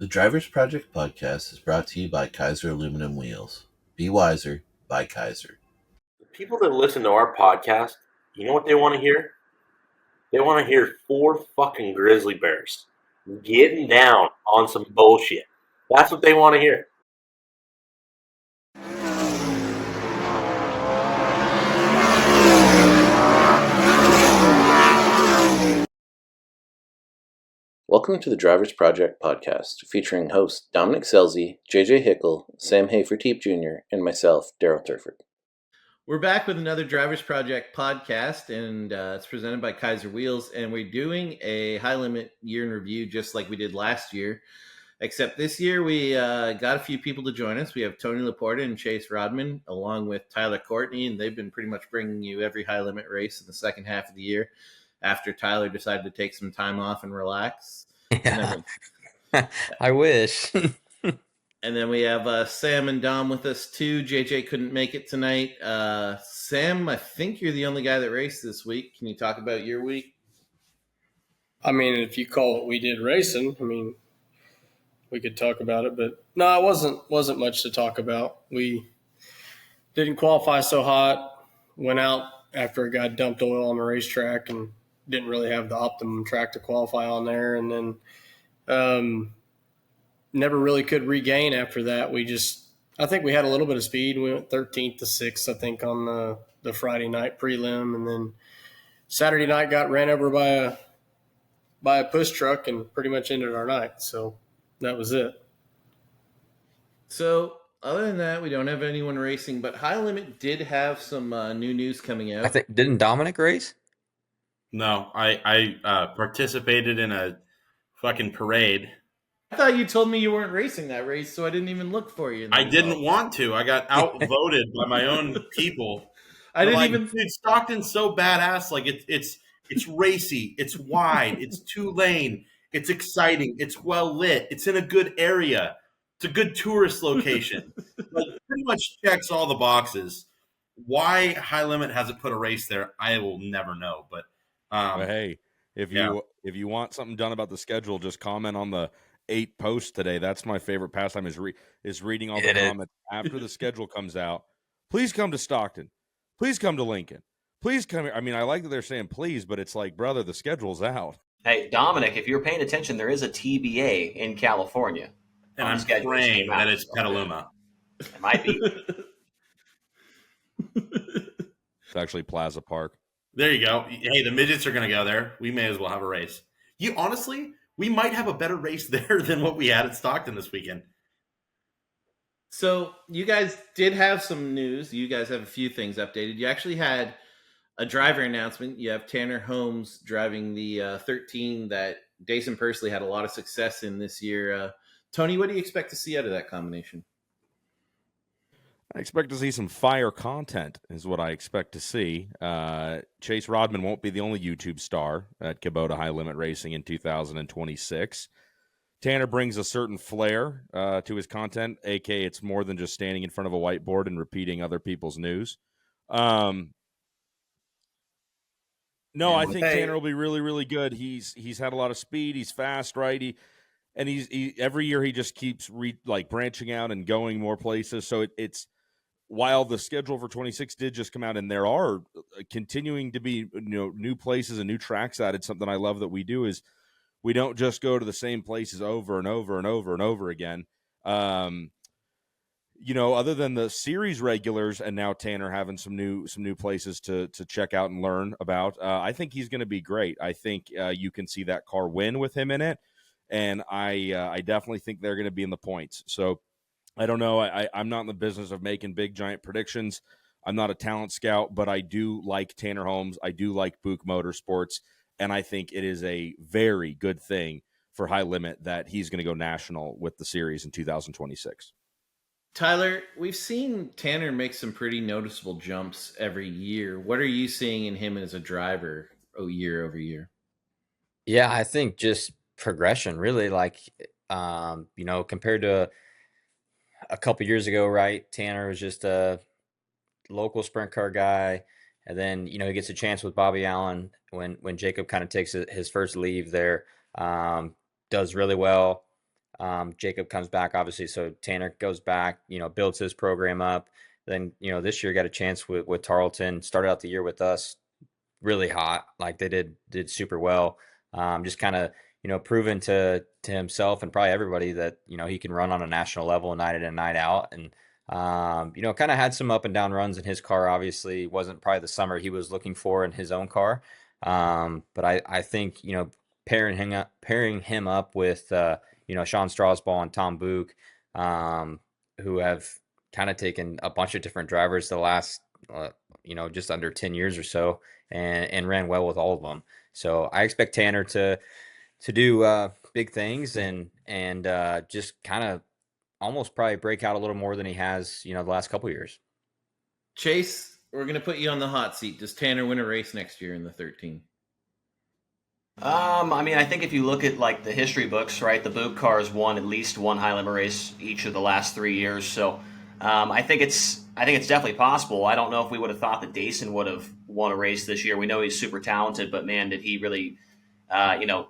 The Drivers Project podcast is brought to you by Kaiser Aluminum Wheels. Be wiser, by Kaiser. The people that listen to our podcast, you know what they want to hear? They want to hear four fucking grizzly bears getting down on some bullshit. That's what they want to hear. Welcome to the Drivers Project podcast, featuring hosts Dominic Scelzi, JJ Hickle, Sam Hafertepe Jr., and myself, Daryl Turford. We're back with another Drivers Project podcast, and it's presented by Kaiser Wheels, and we're doing a high limit year in review just like we did last year, except this year we got a few people to join us. We have Tony LaPorta and Chase Raudman, along with Tyler Courtney, and they've been pretty much bringing you every high limit race in the second half of the year after Tyler decided to take some time off and relax. Yeah. I wish. And then we have Sam and Dom with us too. JJ couldn't make it tonight. Sam, I think you're the only guy that raced this week. Can you talk about your week? I mean, if you call what we did racing, I mean, we could talk about it, but no, it wasn't much to talk about. We didn't qualify so hot, went out after it got dumped oil on the racetrack and didn't really have the optimum track to qualify on there. And then never really could regain after that. I think we had a little bit of speed. We went 13th to 6th, I think, on the Friday night prelim. And then Saturday night got ran over by a push truck and pretty much ended our night. So that was it. So other than that, we don't have anyone racing, but High Limit did have some new news coming out. I think didn't Dominic race? No, I participated in a fucking parade. I thought you told me you weren't racing that race, so I didn't even look for you. I didn't want to. I got outvoted by my own people. I didn't even. Dude, Stockton's so badass. Like it's racy. It's wide. It's 2-lane. It's exciting. It's well lit. It's in a good area. It's a good tourist location. Like pretty much checks all the boxes. Why High Limit hasn't put a race there, I will never know. But hey, if you want something done about the schedule, just comment on the 8 posts today. That's my favorite pastime is reading all the comments after the schedule comes out. Please come to Stockton. Please come to Lincoln. Please come here. I mean, I like that they're saying please, but it's like, brother, the schedule's out. Hey, Dominic, if you're paying attention, there is a TBA in California. And I'm praying that it's Petaluma. It might be. It's actually Plaza Park. There you go. Hey, the midgets are going to go there. We may as well have a race. We might have a better race there than what we had at Stockton this weekend. So you guys did have some news. You guys have a few things updated. You actually had a driver announcement. You have Tanner Holmes driving the 13 that Dason Pursley had a lot of success in this year. Tony, what do you expect to see out of that combination? I expect to see some fire content is what I expect to see. Chase Raudman won't be the only YouTube star at Kubota High Limit Racing in 2026. Tanner brings a certain flair to his content, aka it's more than just standing in front of a whiteboard and repeating other people's news. I think Tanner will be really, really good. He's had a lot of speed. He's fast, right? He every year he just keeps branching out and going more places. So it's while the schedule for 26 did just come out, and there are continuing to be new places and new tracks added. Something I love that we do is we don't just go to the same places over and over and over and over again. Other than the series regulars and now Tanner having some new places to check out and learn about, I think he's going to be great. I think you can see that car win with him in it, and I definitely think they're going to be in the points. So I don't know. I'm not in the business of making big, giant predictions. I'm not a talent scout, but I do like Tanner Holmes. I do like Book Motorsports, and I think it is a very good thing for High Limit that he's going to go national with the series in 2026. Tyler, we've seen Tanner make some pretty noticeable jumps every year. What are you seeing in him as a driver year over year? Yeah, I think just progression, really. Compared to a couple years ago, right? Tanner was just a local sprint car guy, and then he gets a chance with Bobby Allen when Jacob kind of takes his first leave there. Does really well. Jacob comes back, obviously, so Tanner goes back, builds his program up. Then, this year got a chance with Tarleton, started out the year with us really hot. Like they did super well. Just kind of, proven to himself and probably everybody that, he can run on a national level night in and night out. And, kind of had some up and down runs in his car. Obviously wasn't probably the summer he was looking for in his own car. But I think, pairing him up with, Sean Strasbaugh and Tom Book, who have kind of taken a bunch of different drivers the last, just under 10 years or so, and ran well with all of them. So I expect Tanner to do big things and just kind of almost probably break out a little more than he has, the last couple of years. Chase, we're going to put you on the hot seat. Does Tanner win a race next year in the 13? I think if you look at like the history books, right, the Boot cars won at least one high limit race each of the last 3 years. So I think it's definitely possible. I don't know if we would have thought that Dason would have won a race this year. We know he's super talented, but man, did he really,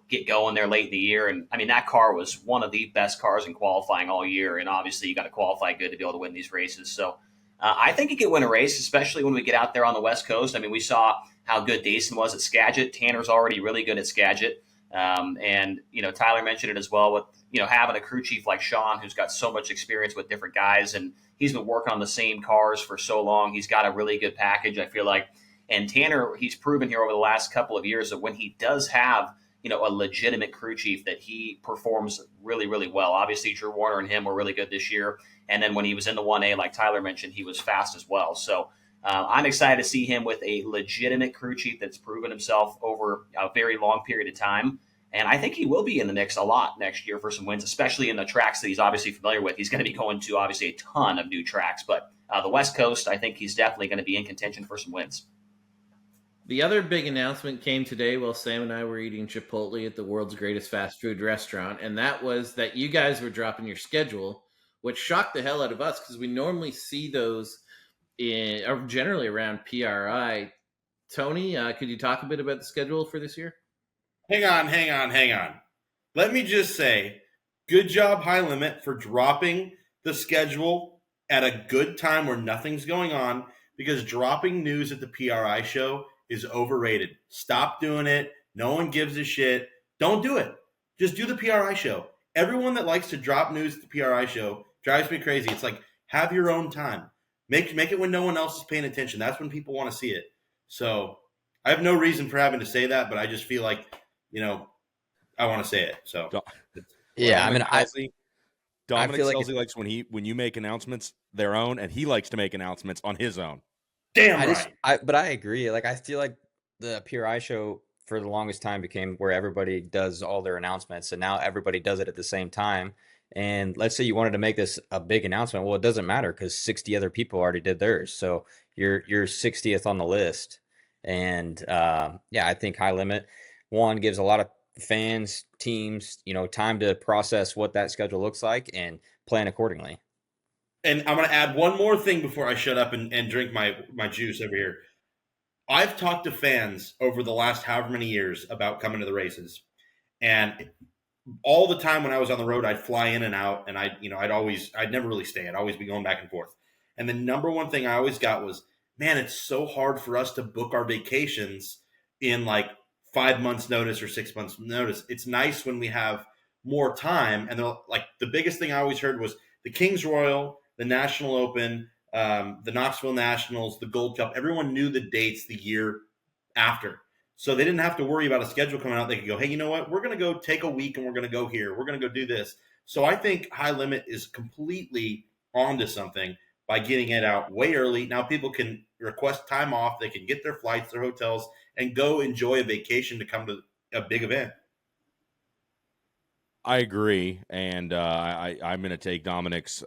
get going there late in the year. And I mean, that car was one of the best cars in qualifying all year. And obviously you got to qualify good to be able to win these races. So I think he could win a race, especially when we get out there on the West Coast. I mean, we saw how good Dason was at Skagit. Tanner's already really good at Skagit. And Tyler mentioned it as well with, having a crew chief like Sean, who's got so much experience with different guys, and he's been working on the same cars for so long. He's got a really good package, I feel like. And Tanner, he's proven here over the last couple of years that when he does have, a legitimate crew chief, that he performs really, really well. Obviously, Drew Warner and him were really good this year. And then when he was in the 1A, like Tyler mentioned, he was fast as well. So I'm excited to see him with a legitimate crew chief that's proven himself over a very long period of time. And I think he will be in the mix a lot next year for some wins, especially in the tracks that he's obviously familiar with. He's going to be going to obviously a ton of new tracks, but the West Coast, I think he's definitely going to be in contention for some wins. The other big announcement came today while Sam and I were eating Chipotle at the world's greatest fast food restaurant, and that was that you guys were dropping your schedule, which shocked the hell out of us because we normally see those generally around PRI. Tony, could you talk a bit about the schedule for this year? Hang on. Let me just say, good job, High Limit, for dropping the schedule at a good time where nothing's going on, because dropping news at the PRI show is overrated. Stop doing it. No one gives a shit. Don't do it. Just do the PRI show. Everyone that likes to drop news at the PRI show drives me crazy. It's like, have your own time. Make it when no one else is paying attention. That's when people want to see it. So I have no reason for having to say that, but I just feel like, I want to say it. So yeah, Dominic Scelzi likes when you make announcements their own, and he likes to make announcements on his own. Damn right. But I agree. Like, I feel like the PRI show for the longest time became where everybody does all their announcements, and now everybody does it at the same time. And let's say you wanted to make this a big announcement. Well, it doesn't matter because 60 other people already did theirs. So you're 60th on the list. And I think High Limit, one, gives a lot of fans, teams, time to process what that schedule looks like and plan accordingly. And I'm going to add one more thing before I shut up and drink my juice over here. I've talked to fans over the last however many years about coming to the races. And all the time when I was on the road, I'd fly in and out, and I'd never really stay. I'd always be going back and forth. And the number one thing I always got was, man, it's so hard for us to book our vacations in like 5 months notice or 6 months notice. It's nice when we have more time. And like the biggest thing I always heard was the Kings Royal, the National Open, the Knoxville Nationals, the Gold Cup. Everyone knew the dates the year after. So they didn't have to worry about a schedule coming out. They could go, hey, you know what? We're going to go take a week and we're going to go here. We're going to go do this. So I think High Limit is completely onto something by getting it out way early. Now people can request time off. They can get their flights, their hotels, and go enjoy a vacation to come to a big event. I agree. And I'm going to take Dominic's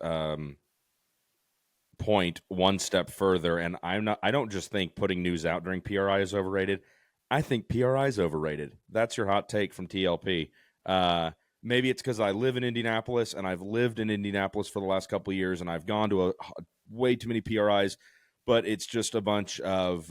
point one step further, and I don't just think putting news out during PRI is overrated. I think PRI is overrated. That's your hot take from TLP. Maybe it's because I live in Indianapolis, and I've lived in Indianapolis for the last couple of years, and I've gone to way too many PRIs, but it's just a bunch of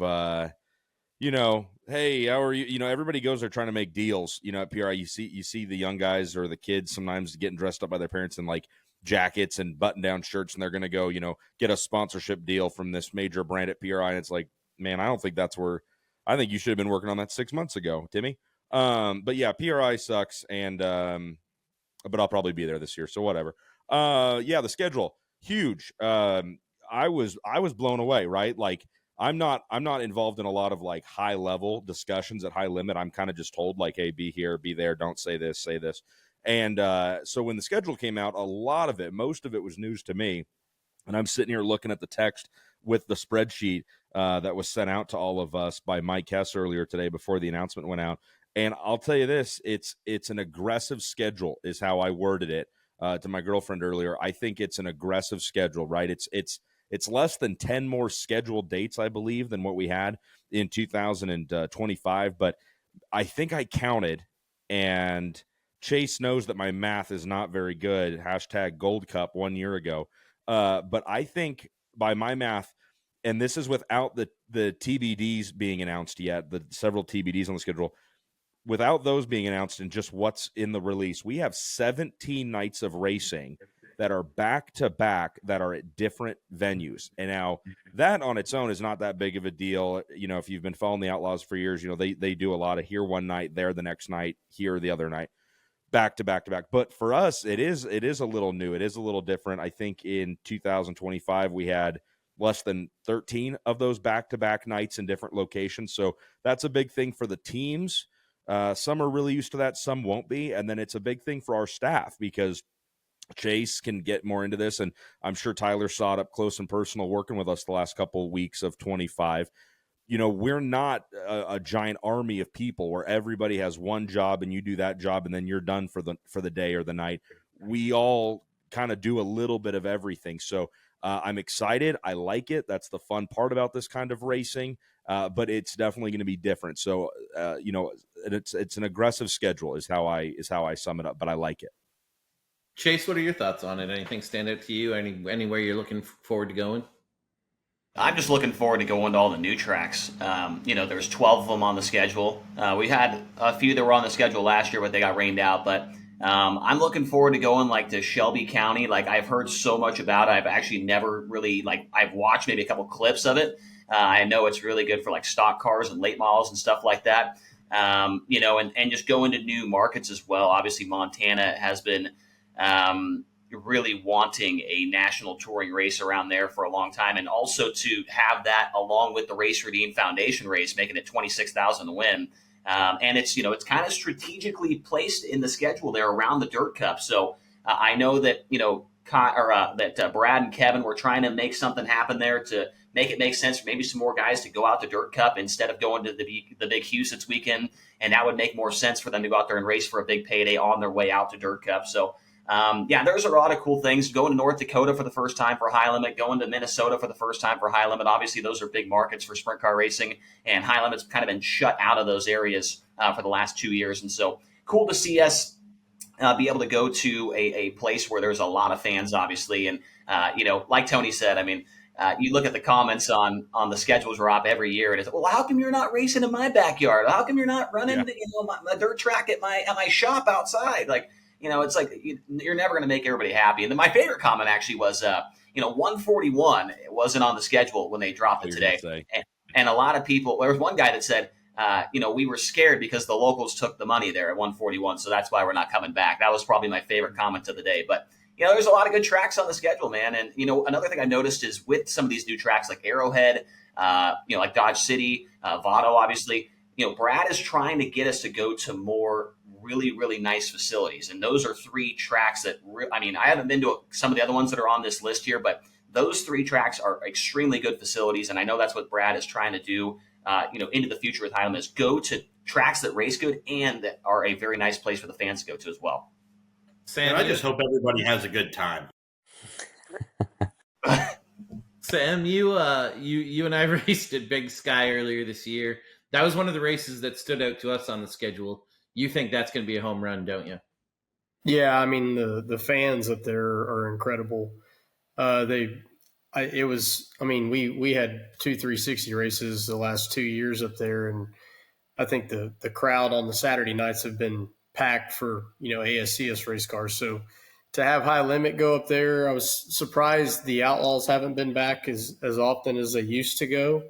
hey, how are you? You know, everybody goes there trying to make deals. You know, at PRI, you see the young guys or the kids sometimes getting dressed up by their parents in like jackets and button-down shirts, and they're going to go, you know, get a sponsorship deal from this major brand at PRI. And it's like, man, I don't think that's where. I think you should have been working on that 6 months ago, Timmy. But yeah, PRI sucks, and but I'll probably be there this year, so whatever. Yeah, the schedule huge. I was blown away, right? Like I'm not involved in a lot of like high level discussions at High Limit. I'm kind of just told like, hey, be here, be there, don't say this, say this. And so when the schedule came out, a lot of it, most of it was news to me. And I'm sitting here looking at the text with the spreadsheet that was sent out to all of us by Mike Hess earlier today before the announcement went out. And I'll tell you this, it's an aggressive schedule is how I worded it to my girlfriend earlier. I think it's an aggressive schedule, right? It's less than 10 more scheduled dates, I believe, than what we had in 2025. But I think I counted, and Chase knows that my math is not very good. Hashtag Gold Cup 1 year ago. But I think by my math, and this is without the TBDs being announced yet, the several TBDs on the schedule, without those being announced and just what's in the release, we have 17 nights of racing that are back to back that are at different venues. And now that on its own is not that big of a deal. You know, if you've been following the Outlaws for years, you know, they do a lot of here one night, there the next night, here the other night, back to back to back. But for us, it is a little new. It is a little different. I think in 2025, we had less than 13 of those back to back nights in different locations. So that's a big thing for the teams. Some are really used to that. Some won't be. And then it's a big thing for our staff because Chase can get more into this. And I'm sure Tyler saw it up close and personal working with us the last couple of weeks of 25. You know, we're not a giant army of people where everybody has one job and you do that job and then you're done for the day or the night. We all kind of do a little bit of everything. So I'm excited. I like it. That's the fun part about this kind of racing. But it's definitely going to be different. So, you know, it's an aggressive schedule is how I sum it up, but I like it. Chase, what are your thoughts on it? Anything stand out to you? Anywhere you're looking forward to going? I'm just looking forward to going to all the new tracks. You know, there's 12 of them on the schedule. We had a few that were on the schedule last year, but they got rained out. But I'm looking forward to going like to Shelby County. Like I've heard so much about it. I've actually never really I've watched maybe a couple clips of it. I know it's really good for like stock cars and late models and stuff like that. You know, and just go into new markets as well. Obviously, Montana has been really wanting a national touring race around there for a long time, and also to have that along with the Race Redeem Foundation race, making it 26,000 to win. And it's, you know, it's kind of strategically placed in the schedule there around the Dirt Cup. So I know that, you know, that Brad and Kevin were trying to make something happen there to make it make sense for maybe some more guys to go out to Dirt Cup instead of going to the big Houston's weekend. And that would make more sense for them to go out there and race for a big payday on their way out to Dirt Cup. So yeah, there's a lot of cool things. Going to North Dakota for the first time for High Limit, going to Minnesota for the first time for High Limit. Obviously, those are big markets for sprint car racing, and High Limit's kind of been shut out of those areas for the last 2 years. And so cool to see us be able to go to a place where there's a lot of fans, obviously. And, you know, like Tony said, I mean, you look at the comments on the schedule drop every year, and it's, well, how come you're not racing in my backyard? How come you're not running my dirt track at my shop outside? Like, you know, it's like you're never going to make everybody happy. And then my favorite comment actually was, you know, 141 wasn't on the schedule when they dropped it today. And a lot of people, there was one guy that said, you know, we were scared because the locals took the money there at 141. So that's why we're not coming back. That was probably my favorite comment of the day. But, you know, there's a lot of good tracks on the schedule, man. And, you know, another thing I noticed is with some of these new tracks like Arrowhead, you know, like Dodge City, Votto, obviously, you know, Brad is trying to get us to go to more really, really nice facilities. And those are three tracks that, I mean, I haven't been to some of the other ones that are on this list here, but those three tracks are extremely good facilities. And I know that's what Brad is trying to do, you know, into the future with High Limit, is go to tracks that race good and that are a very nice place for the fans to go to as well. Sam, and I just hope everybody has a good time. Sam, you and I raced at Big Sky earlier this year. That was one of the races that stood out to us on the schedule. You think that's going to be a home run, don't you? Yeah, I mean the fans up there are incredible. We had 2 360 races the last 2 years up there, and I think the crowd on the Saturday nights have been packed for, ASCS race cars. So to have High Limit go up there, I was surprised the Outlaws haven't been back as often as they used to go.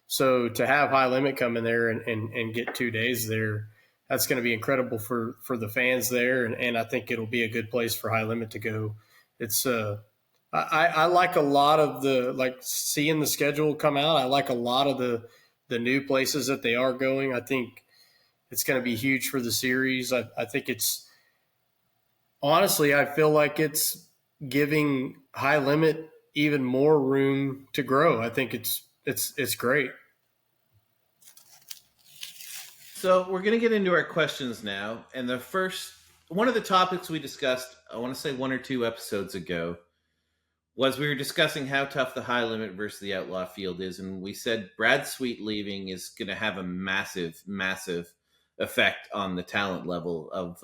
So to have High Limit come in there and get 2 days there, that's going to be incredible for the fans there. And I think it'll be a good place for High Limit to go. It's I like a lot of seeing the schedule come out. I like a lot of the new places that they are going. I think it's going to be huge for the series. I think it's honestly, I feel like it's giving High Limit even more room to grow. I think it's great. So we're going to get into our questions now. And one of the topics we discussed, I want to say 1 or 2 episodes ago, was we were discussing how tough the High Limit versus the Outlaw field is. And we said Brad Sweet leaving is going to have a massive, massive effect on the talent level of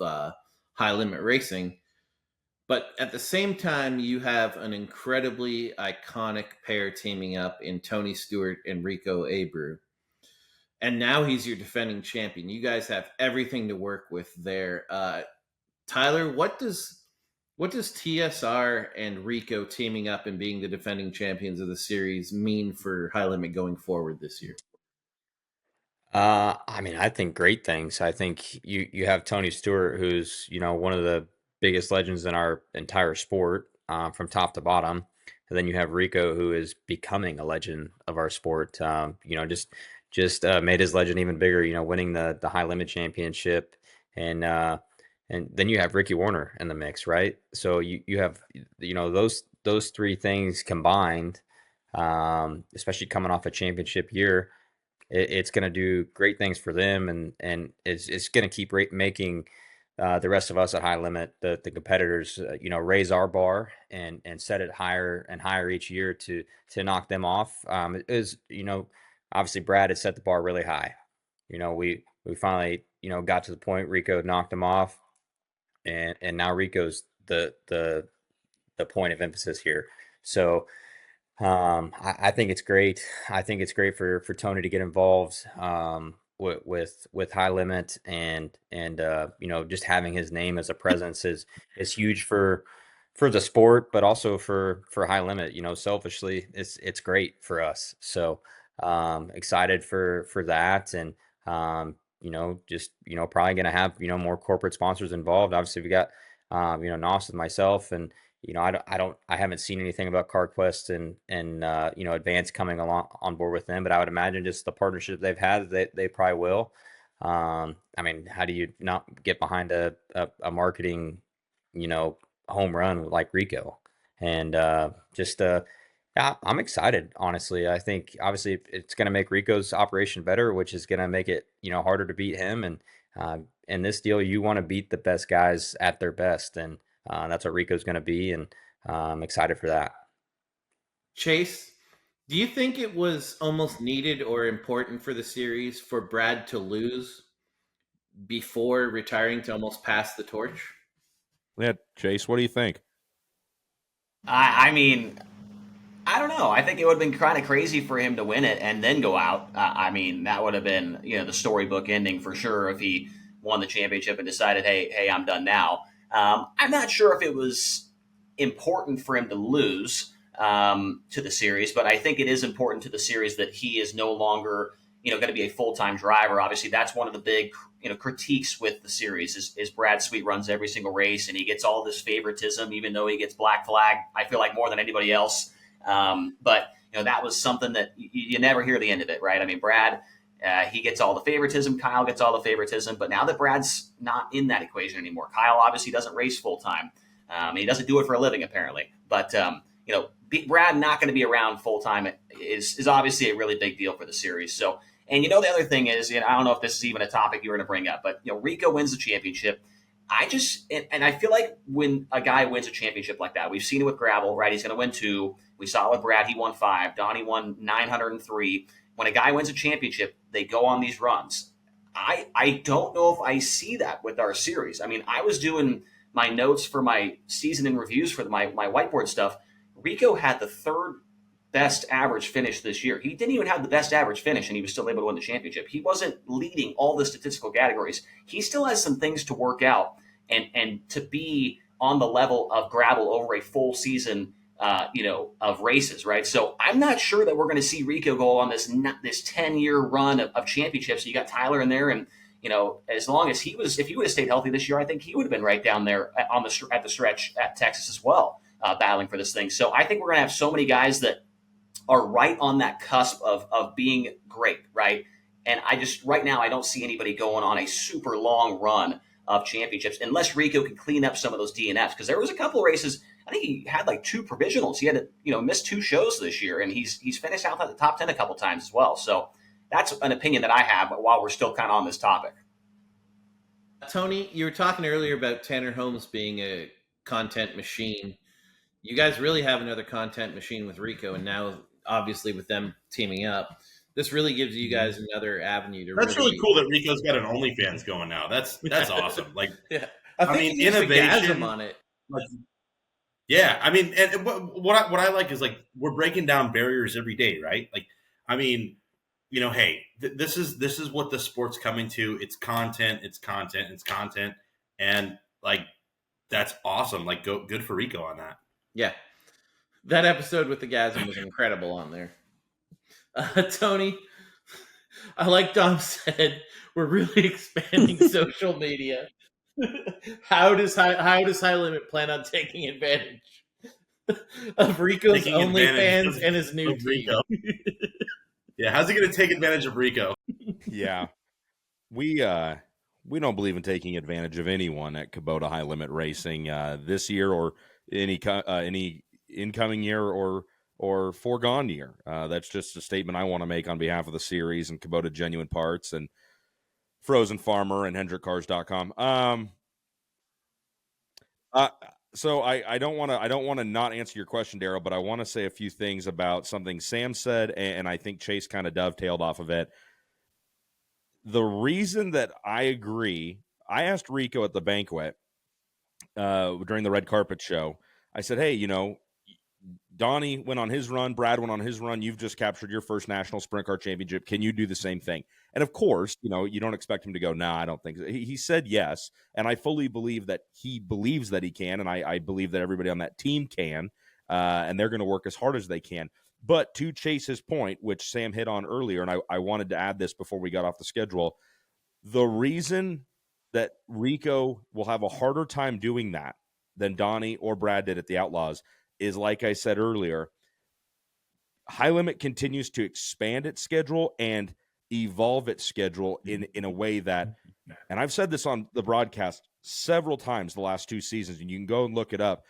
High Limit racing. But at the same time, you have an incredibly iconic pair teaming up in Tony Stewart and Rico Abreu. And now he's your defending champion. You guys have everything to work with there. Tyler, what does TSR and Rico teaming up and being the defending champions of the series mean for High Limit going forward this year? I think great things. I think you have Tony Stewart, who's, one of the biggest legends in our entire sport, from top to bottom. And then you have Rico, who is becoming a legend of our sport. Just made his legend even bigger, winning the High Limit championship. And then you have Ricky Warner in the mix, right? So you have, those 3 things combined, especially coming off a championship year, it's going to do great things for them. And it's going to keep making the rest of us at High Limit, the competitors, raise our bar and set it higher and higher each year to knock them off. It is, obviously Brad had set the bar really high. We finally, got to the point Rico knocked him off, and now Rico's the point of emphasis here. So I think it's great. I think it's great for Tony to get involved with High Limit, and just having his name as a presence is huge for the sport, but also for High Limit. Selfishly, it's great for us. So excited for that, and probably going to have more corporate sponsors involved. Obviously, we got Nos with myself, and I haven't seen anything about CarQuest and Advance coming along on board with them, but I would imagine just the partnership they've had, they probably will. How do you not get behind a marketing home run like Rico? And yeah, I'm excited, honestly. I think obviously it's going to make Rico's operation better, which is going to make it harder to beat him. And in this deal, you want to beat the best guys at their best, and that's what Rico's going to be, and I'm excited for that. Chase, do you think it was almost needed or important for the series for Brad to lose before retiring to almost pass the torch? Yeah, Chase, what do you think? I don't know. I think it would have been kind of crazy for him to win it and then go out. That would have been, the storybook ending for sure if he won the championship and decided, hey, I'm done now. I'm not sure if it was important for him to lose to the series, but I think it is important to the series that he is no longer, going to be a full-time driver. Obviously, that's one of the big, critiques with the series is Brad Sweet runs every single race and he gets all this favoritism, even though he gets black flag, I feel like more than anybody else. But that was something that you never hear the end of it, right? Brad, he gets all the favoritism. Kyle gets all the favoritism. But now that Brad's not in that equation anymore, Kyle obviously doesn't race full time. He doesn't do it for a living, apparently. But Brad not going to be around full time is obviously a really big deal for the series. So, and the other thing is, I don't know if this is even a topic you were going to bring up, but Rico wins the championship. I feel like when a guy wins a championship like that, we've seen it with Gravel, right? He's going to win 2. We saw it with Brad. He won 5. Donnie won 903. When a guy wins a championship, they go on these runs. I don't know if I see that with our series. I was doing my notes for my season in reviews for my whiteboard stuff. Rico had the 3rd best average finish this year. He didn't even have the best average finish, and he was still able to win the championship. He wasn't leading all the statistical categories. He still has some things to work out, and to be on the level of gravel over a full season, of races, right? So I'm not sure that we're going to see Rico go on this 10-year run of championships. You got Tyler in there, and as long as if he would have stayed healthy this year, I think he would have been right down there at the stretch at Texas as well, battling for this thing. So I think we're going to have so many guys that are right on that cusp of being great, right? And right now, I don't see anybody going on a super long run of championships unless Rico can clean up some of those DNFs. Because there was a couple of races, I think he had like 2 provisionals. He had to, miss 2 shows this year, and he's finished out at the top 10 a couple times as well. So that's an opinion that I have, but while we're still kind of on this topic. Tony, you were talking earlier about Tanner Holmes being a content machine. You guys really have another content machine with Rico, and now obviously with them teaming up, this really gives you guys another avenue to. That's really cool that Rico's got an OnlyFans going now. That's awesome. Like, yeah, I mean, innovation on it. Like, yeah, I mean, and what I like is like we're breaking down barriers every day, right? Like, I mean, hey, this is what the sport's coming to. It's content, and like that's awesome. Like, good for Rico on that. Yeah. That episode with the Gasm was incredible on there. Tony, I like Dom said, we're really expanding social media. How does High Limit plan on taking advantage of Rico's OnlyFans and his new team? Yeah, how's he going to take advantage of Rico? Yeah, we don't believe in taking advantage of anyone at Kubota High Limit Racing this year or any incoming year or foregone year. That's just a statement I want to make on behalf of the series and Kubota Genuine Parts and Frozen Farmer and HendrickCars.com. So I don't want to not answer your question, Daryl, but I want to say a few things about something Sam said, and I think Chase kind of dovetailed off of it. The reason that I agree, I asked Rico at the banquet during the red carpet show. I said, hey, Donnie went on his run, Brad went on his run. You've just captured your first national sprint car championship. Can you do the same thing? And of course, you don't expect him to go, nah, I don't think so. He said yes. And I fully believe that he believes that he can. And I believe that everybody on that team can. And they're going to work as hard as they can. But to Chase's point, which Sam hit on earlier, and I wanted to add this before we got off the schedule, the reason that Rico will have a harder time doing that than Donnie or Brad did at the Outlaws is, like I said earlier, High Limit continues to expand its schedule and evolve its schedule in a way that, and I've said this on the broadcast several times the last 2 seasons, and you can go and look it up.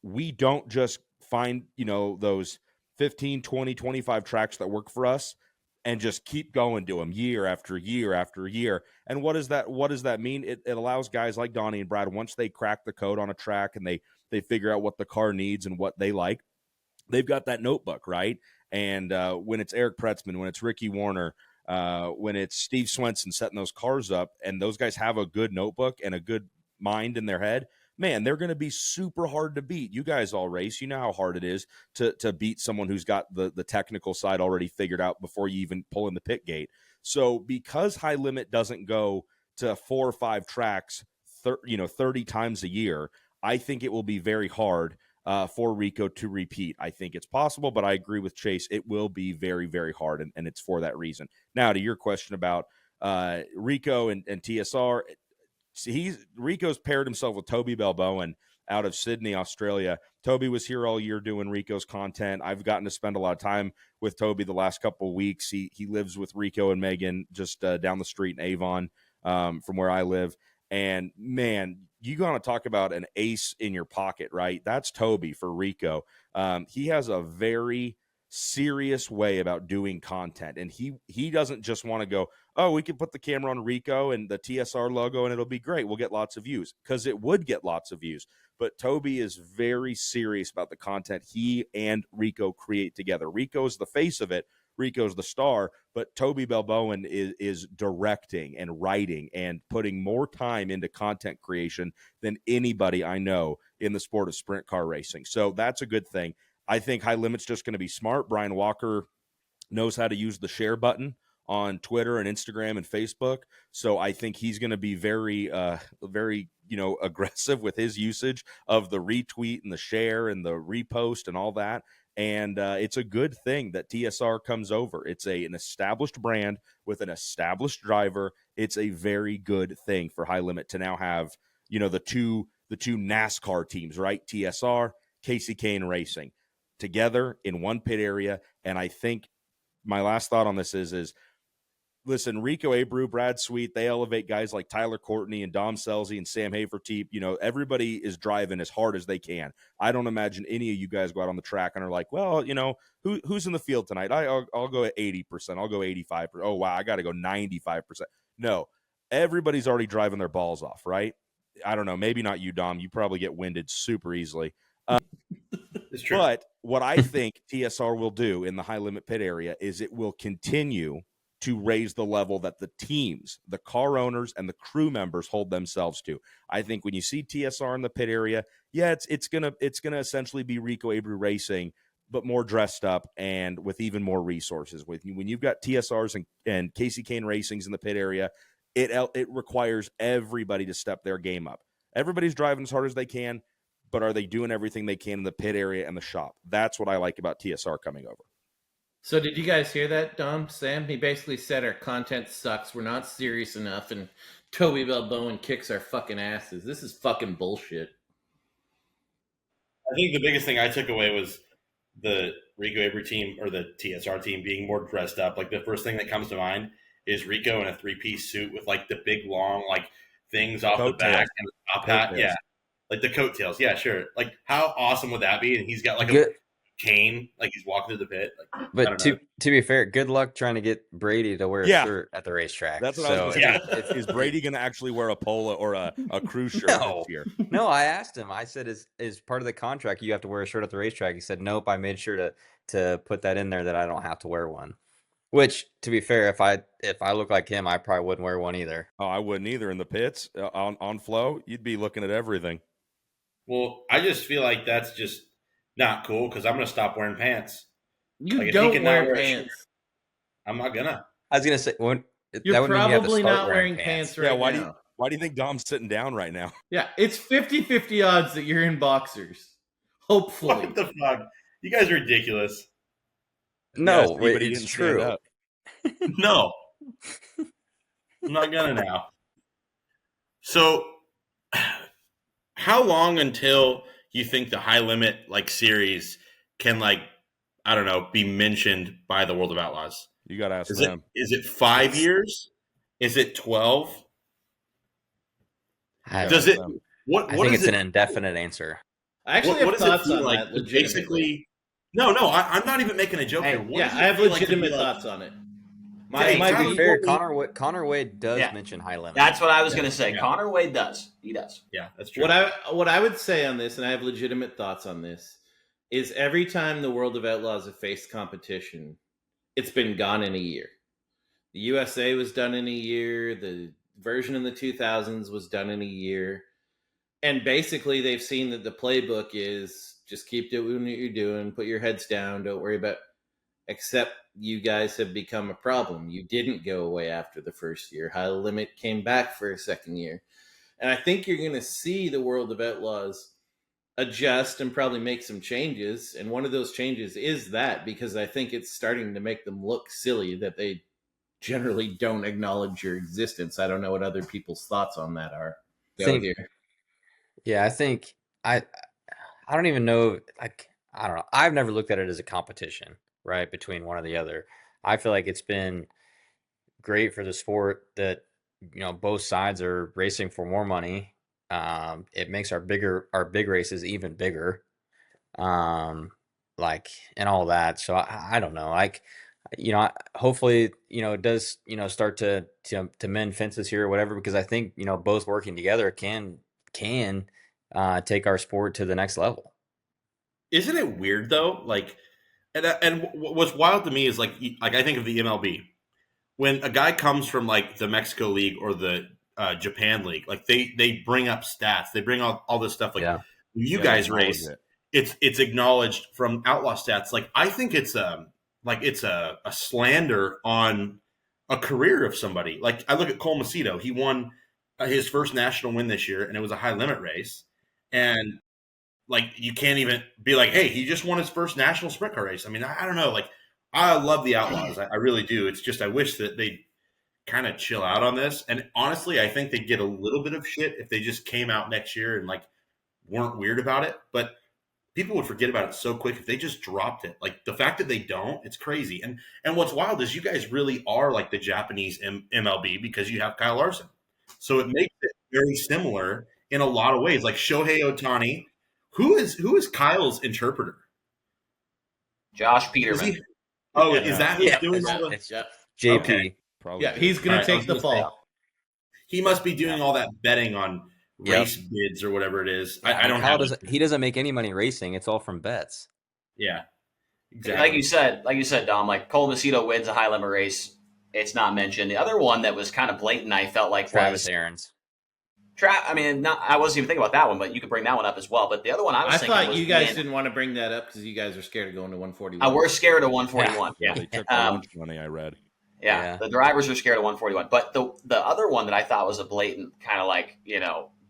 We don't just find, those 15, 20, 25 tracks that work for us and just keep going to them year after year after year. And what does that mean? It allows guys like Donnie and Brad, once they crack the code on a track and they figure out what the car needs and what they like, they've got that notebook, right? And when it's Eric Pretzman, when it's Ricky Warner, when it's Steve Swenson setting those cars up, and those guys have a good notebook and a good mind in their head, man, they're going to be super hard to beat. You guys all race. You know how hard it is to beat someone who's got the technical side already figured out before you even pull in the pit gate. So because High Limit doesn't go to 4 or 5 tracks 30 times a year, I think it will be very hard for Rico to repeat. I think it's possible, but I agree with Chase. It will be very, very hard, and it's for that reason. Now, to your question about Rico and TSR, Rico's paired himself with Toby Balboan out of Sydney, Australia. Toby was here all year doing Rico's content. I've gotten to spend a lot of time with Toby the last couple of weeks. He lives with Rico and Megan just down the street in Avon from where I live. And, man, you got to talk about an ace in your pocket, right? That's Toby for Rico. He has a very serious way about doing content, and he doesn't just want to go, oh, we can put the camera on Rico and the TSR logo and it'll be great, we'll get lots of views, because it would get lots of views. But Toby is very serious about the content he and Rico create together. Rico's the face of it, Rico's the star, but Toby Balboan is directing and writing and putting more time into content creation than anybody I know in the sport of sprint car racing. So that's a good thing. I think High Limit's just going to be smart. Brian Walker knows how to use the share button on Twitter and Instagram and Facebook. So I think he's going to be very, very, aggressive with his usage of the retweet and the share and the repost and all that. And it's a good thing that TSR comes over. It's an established brand with an established driver. It's a very good thing for High Limit to now have, the two NASCAR teams, right? TSR, Casey Kane Racing, together in one pit area. And I think my last thought on this is listen, Rico Abreu, Brad Sweet, they elevate guys like Tyler Courtney and Dom Scelzi and Sam Hafertepe. Everybody is driving as hard as they can. I don't imagine any of you guys go out on the track and are like, well, who's in the field tonight? I'll go at 80%. I'll go 85%. Oh, wow, I got to go 95%. No, everybody's already driving their balls off, right? I don't know. Maybe not you, Dom. You probably get winded super easily. It's true. But what I think TSR will do in the High Limit pit area is it will continue to raise the level that the teams, the car owners, and the crew members hold themselves to. I think when you see TSR in the pit area, it's gonna essentially be Rico Abreu Racing, but more dressed up and with even more resources. When you've got TSRs and Casey Kane Racings in the pit area, it requires everybody to step their game up. Everybody's driving as hard as they can, but are they doing everything they can in the pit area and the shop? That's what I like about TSR coming over. So did you guys hear that, Dom, Sam? He basically said our content sucks. We're not serious enough, and Toby Balboa kicks our fucking asses. This is fucking bullshit. I think the biggest thing I took away was the Rico Abreu team or the TSR team being more dressed up. Like the first thing that comes to mind is Rico in a 3-piece suit with like the big long like things off the back and the top hat. Yeah. Like the coattails. Yeah, sure. Like how awesome would that be? And he's got like a cane, like he's walking through the pit. Like, but to be fair, good luck trying to get Brady to wear a shirt at the racetrack. That's what I was going to say. Is Brady going to actually wear a polo or a crew shirt this year? No, I asked him. I said, is part of the contract you have to wear a shirt at the racetrack? He said, nope, I made sure to put that in there that I don't have to wear one. Which, to be fair, if I look like him, I probably wouldn't wear one either. Oh, I wouldn't either. In the pits, on flow, you'd be looking at everything. Well, I just feel like that's just not cool because I'm going to stop wearing pants. You don't wear pants. I'm not going to. I was going to say, you're probably not wearing pants right now. Why do you think Dom's sitting down right now? Yeah, it's 50-50 odds that you're in boxers. Hopefully. What the fuck? You guys are ridiculous. No, it's true. No. I'm not going to now. So, how long until you think the High Limit series can be mentioned by the World of Outlaws? You got to ask them. Is it 5 years? Is it 12? I think it's an indefinite answer. I actually have thoughts on that. Basically, no, I'm not even making a joke here. I have legitimate thoughts on it. To be fair, Connor Wade does mention High Limit. That's what I was going to say. Yeah. Connor Wade does. He does. Yeah, that's true. What I would say on this, and I have legitimate thoughts on this, is every time the World of Outlaws have faced competition, it's been gone in a year. The USA was done in a year. The version in the 2000s was done in a year. And basically, they've seen that the playbook is just keep doing what you're doing, put your heads down, don't worry about. Except you guys have become a problem. You didn't go away after the first year. High Limit came back for a second year. And I think you're going to see the World of Outlaws adjust and probably make some changes. And one of those changes is that, because I think it's starting to make them look silly that they generally don't acknowledge your existence. I don't know what other people's thoughts on that are. Yeah, I think I don't even know. I don't know. I've never looked at it as a competition, right, between one or the other. I feel like it's been great for the sport that both sides are racing for more money. It makes our big races even bigger, and all that. So I don't know. Hopefully it does start to mend fences here or whatever, because I think both working together can take our sport to the next level. Isn't it weird though? And what's wild to me is I think of the MLB. When a guy comes from the Mexico League or the Japan League, they bring up stats. They bring all this stuff. You guys race, it's acknowledged from Outlaw Stats. Like, I think it's a slander on a career of somebody. Like, I look at Cole Macedo. He won his first national win this year, and it was a high limit race. And like, you can't even be like, hey, he just won his first national sprint car race. I mean, I don't know. Like, I love the Outlaws. I really do. It's just I wish that they'd kind of chill out on this. And honestly, I think they'd get a little bit of shit if they just came out next year and like weren't weird about it. But people would forget about it so quick if they just dropped it. Like, the fact that they don't, it's crazy. And what's wild is you guys really are like the Japanese MLB because you have Kyle Larson. So it makes it very similar in a lot of ways. Like Shohei Ohtani, who is Kyle's interpreter? Josh Peterman. Is that who's doing all the? JP. Okay. Probably. Yeah, he's going to take the fall. He must be doing all that betting on race bids or whatever it is. I don't Kyle have. he doesn't make any money racing. It's all from bets. Yeah, exactly. Like you said, Dom. Like Cole Macedo wins a high limit race. It's not mentioned. The other one that was kind of blatant, I felt like, Travis was Aarons. I mean, I wasn't even thinking about that one, but you could bring that one up as well. But the other one I was thinking thought was, you guys didn't want to bring that up because you guys are scared of going to 141. We're scared of 141. Yeah, they took the lunch money, I read. Yeah, the drivers are scared of 141. But the other one that I thought was a blatant kind of like,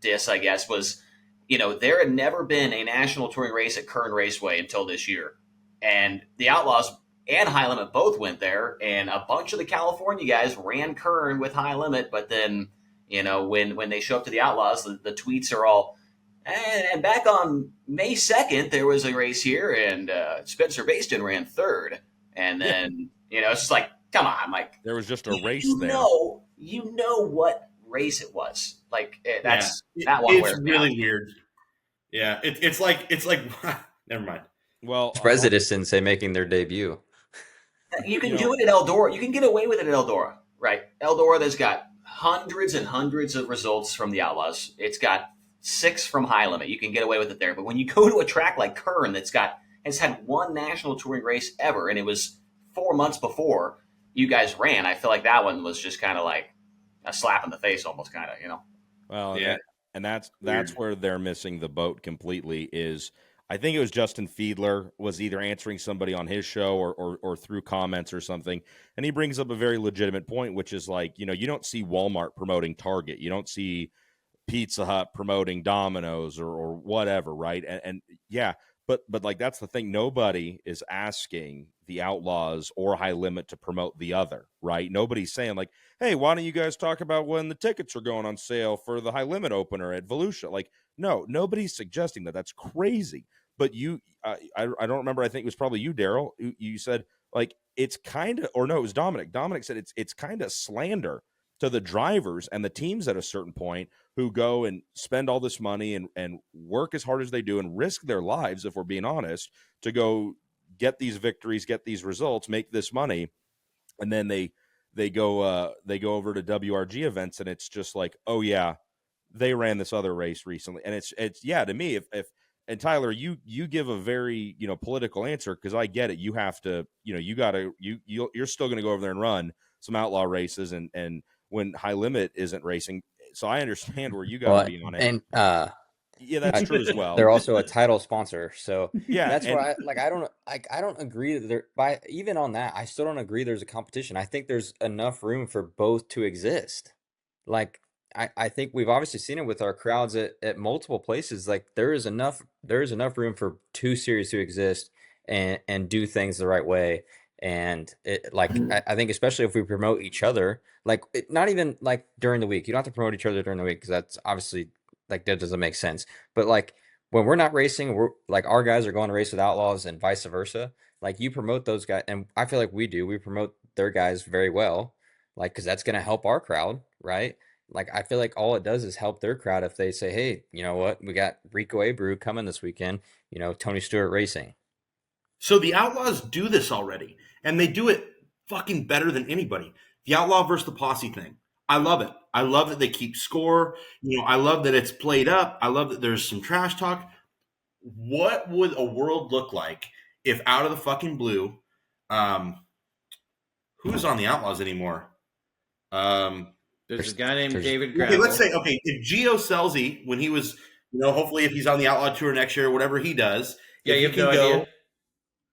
diss, I guess, was, there had never been a national touring race at Kern Raceway until this year. And the Outlaws and High Limit both went there, and a bunch of the California guys ran Kern with High Limit, but then, when they show up to the Outlaws, the tweets are all, and back on May 2nd, there was a race here, and Spencer Baston ran third. And then, it's just like, come on, Mike. There was just a race there. You know what race it was. Like, that's that one. It's really weird. Yeah, it's like never mind. Well, Presidents say making their debut. You can do it at Eldora. You can get away with it at Eldora, right? Eldora, there's got hundreds and hundreds of results from the Outlaws. It's got 6 from High Limit. You can get away with it there. But when you go to a track like Kern has had one national touring race ever, and it was 4 months before you guys ran, I feel like that one was just kind of like a slap in the face almost, kind of, Well, yeah. And that's where they're missing the boat completely is I think it was Justin Fiedler was either answering somebody on his show or through comments or something. And he brings up a very legitimate point, which is like, you don't see Walmart promoting Target. You don't see Pizza Hut promoting Domino's or whatever. Right. And yeah, but like, that's the thing. Nobody is asking the Outlaws or High Limit to promote the other, right? Nobody's saying like, hey, why don't you guys talk about when the tickets are going on sale for the High Limit opener at Volusia? Like, no, nobody's suggesting that. That's crazy. But I don't remember. I think it was probably you, Daryl. You said like it's kind of, or no, it was Dominic. Dominic said it's kind of slander to the drivers and the teams at a certain point who go and spend all this money and work as hard as they do and risk their lives, if we're being honest, to go get these victories, get these results, make this money, and then they go over to WRG events and it's just like, oh yeah, they ran this other race recently, and it's yeah, to me, if and Tyler, you give a very political answer because I get it. You have to you're still going to go over there and run some outlaw races and when High Limit isn't racing, so I understand where you got to be on it. And yeah, that's true as well. They're also a title sponsor, so yeah, that's why I don't agree that even on that I still don't agree there's a competition. I think there's enough room for both to exist. Like I think we've obviously seen it with our crowds at multiple places. Like there is enough room for two series to exist and do things the right way. And I think especially if we promote each other, not even like during the week, you don't have to promote each other during the week because that's obviously like that doesn't make sense. But like when we're not racing, we're like our guys are going to race with Outlaws and vice versa. Like you promote those guys, and I feel like we promote their guys very well, like because that's going to help our crowd, right? Like, I feel like all it does is help their crowd if they say, hey, you know what? We got Rico Abreu coming this weekend, Tony Stewart Racing. So the Outlaws do this already, and they do it fucking better than anybody. The Outlaw versus the Posse thing. I love it. I love that they keep score. I love that it's played up. I love that there's some trash talk. What would a world look like if out of the fucking blue, who's on the Outlaws anymore? There's a guy named David Gravel. Okay, let's say, if Gio Scelzi, when he was, hopefully if he's on the Outlaw Tour next year or whatever he does, Yeah, if you he have can no go, idea.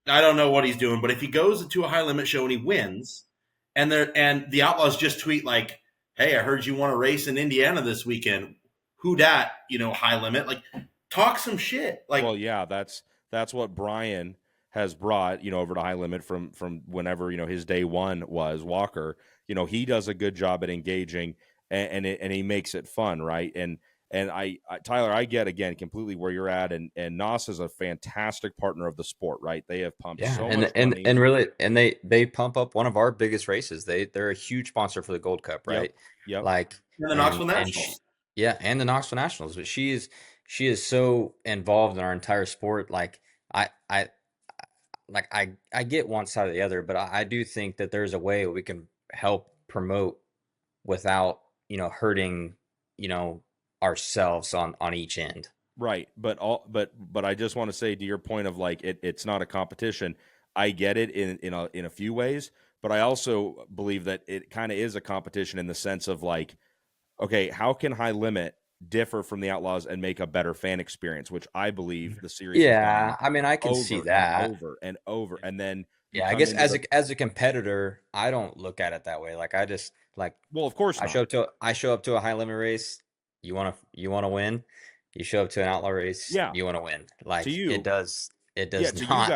I don't know what he's doing, but if he goes to a high limit show and he wins, and the Outlaws just tweet like, "Hey, I heard you want to race in Indiana this weekend. Who dat? High limit. Like, talk some shit. Like, Well, yeah, that's what Brian has brought, over to high limit from whenever, his day one was Walker. He does a good job at engaging and he makes it fun, right? And I Tyler, I get again completely where you're at, and NOS is a fantastic partner of the sport, right? They have pumped Yeah, so and much and money. and really, and they pump up one of our biggest races. They're a huge sponsor for the Gold Cup, right? Yep. Like, and the Knoxville and Nationals. yeah, and the Knoxville Nationals. But she is so involved in our entire sport. Like, I I get one side or the other, but I do think that there's a way we can help promote without hurting ourselves on each end. Right, but I just want to say to your point of like it's not a competition. I get it in a few ways, but I also believe that it kind of is a competition in the sense of like, okay, how can high limit differ from the Outlaws and make a better fan experience, which I believe the series has Yeah, done I mean, I can see over and that. over and over, and then you Yeah, I come guess into as a competitor, I don't look at it that way. Like, I just like well, of course not. I show up to a high limit race. You wanna win. You show up to an outlaw race. Yeah, You wanna win. to Like, you, it yeah, does not.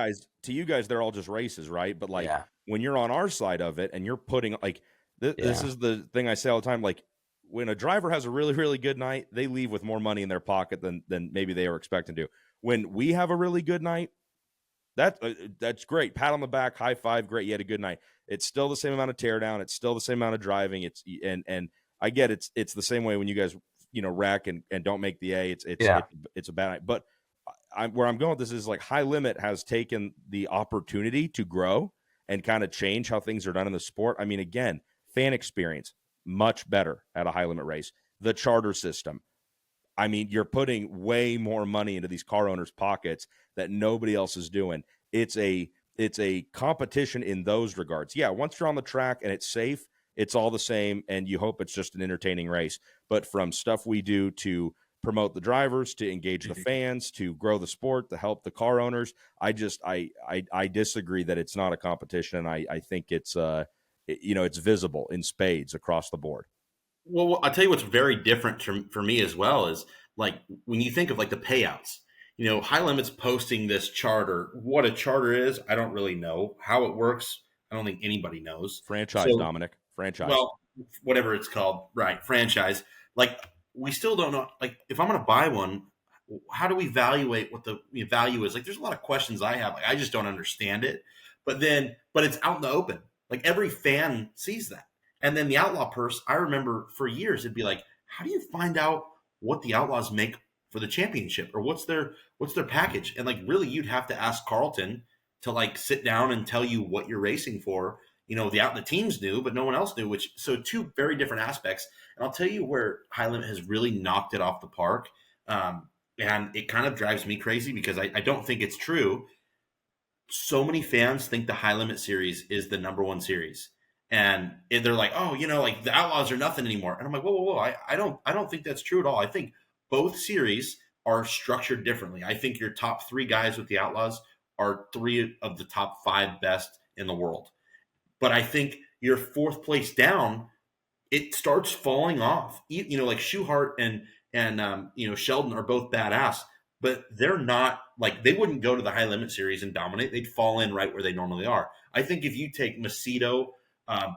to you guys, they're all just races, right? But like Yeah, when you're on our side of it and you're putting like this yeah, is the thing I say all the time. Like when a driver has a really really good night, they leave with more money in their pocket than maybe they were expecting to. When we have a really good night, that's great. Pat on the back, high five, great. You had a good night. It's still the same amount of tear down. It's still the same amount of driving. And I get it's the same way when you guys wreck and don't make the A. yeah. It's a bad night. But where I'm going with this is like high limit has taken the opportunity to grow and kind of change how things are done in the sport. I mean, again, fan experience much better at a high limit race. The charter system. I mean, you're putting way more money into these car owners' pockets that nobody else is doing. It's a competition in those regards. Yeah, once you're on the track and it's safe, it's all the same, and you hope it's just an entertaining race. But from stuff we do to promote the drivers, to engage the fans, to grow the sport, to help the car owners, I disagree that it's not a competition. I think it's it's visible in spades across the board. Well, I'll tell you what's very different for me as well is like when you think of like the payouts. High Limit's posting this charter. What a charter is, I don't really know. How it works, I don't think anybody knows. Franchise, So, Dominic. Franchise. well, whatever it's called, right? Franchise. Like we still don't know. Like if I'm going to buy one, how do we evaluate what the value is? Like there's a lot of questions I have. Like I just don't understand it. But it's out in the open. Like every fan sees that. And then the Outlaw purse, I remember for years it'd be like, how do you find out what the Outlaws make for the championship or what's their package? And like really you'd have to ask Carlton to like sit down and tell you what you're racing for. The teams knew, but no one else knew, so two very different aspects. And I'll tell you where High Limit has really knocked it off the park. And it kind of drives me crazy because I don't think it's true. So many fans think the High Limit series is the number one series. And they're like, oh, like the Outlaws are nothing anymore. And I'm like, whoa. I don't think that's true at all. I think both series are structured differently. I think your top three guys with the Outlaws are three of the top five best in the world. But I think your fourth place down, it starts falling off. Like Schuhart and Sheldon are both badass, but they're not like they wouldn't go to the High Limit series and dominate. They'd fall in right where they normally are. I think if you take Macedo,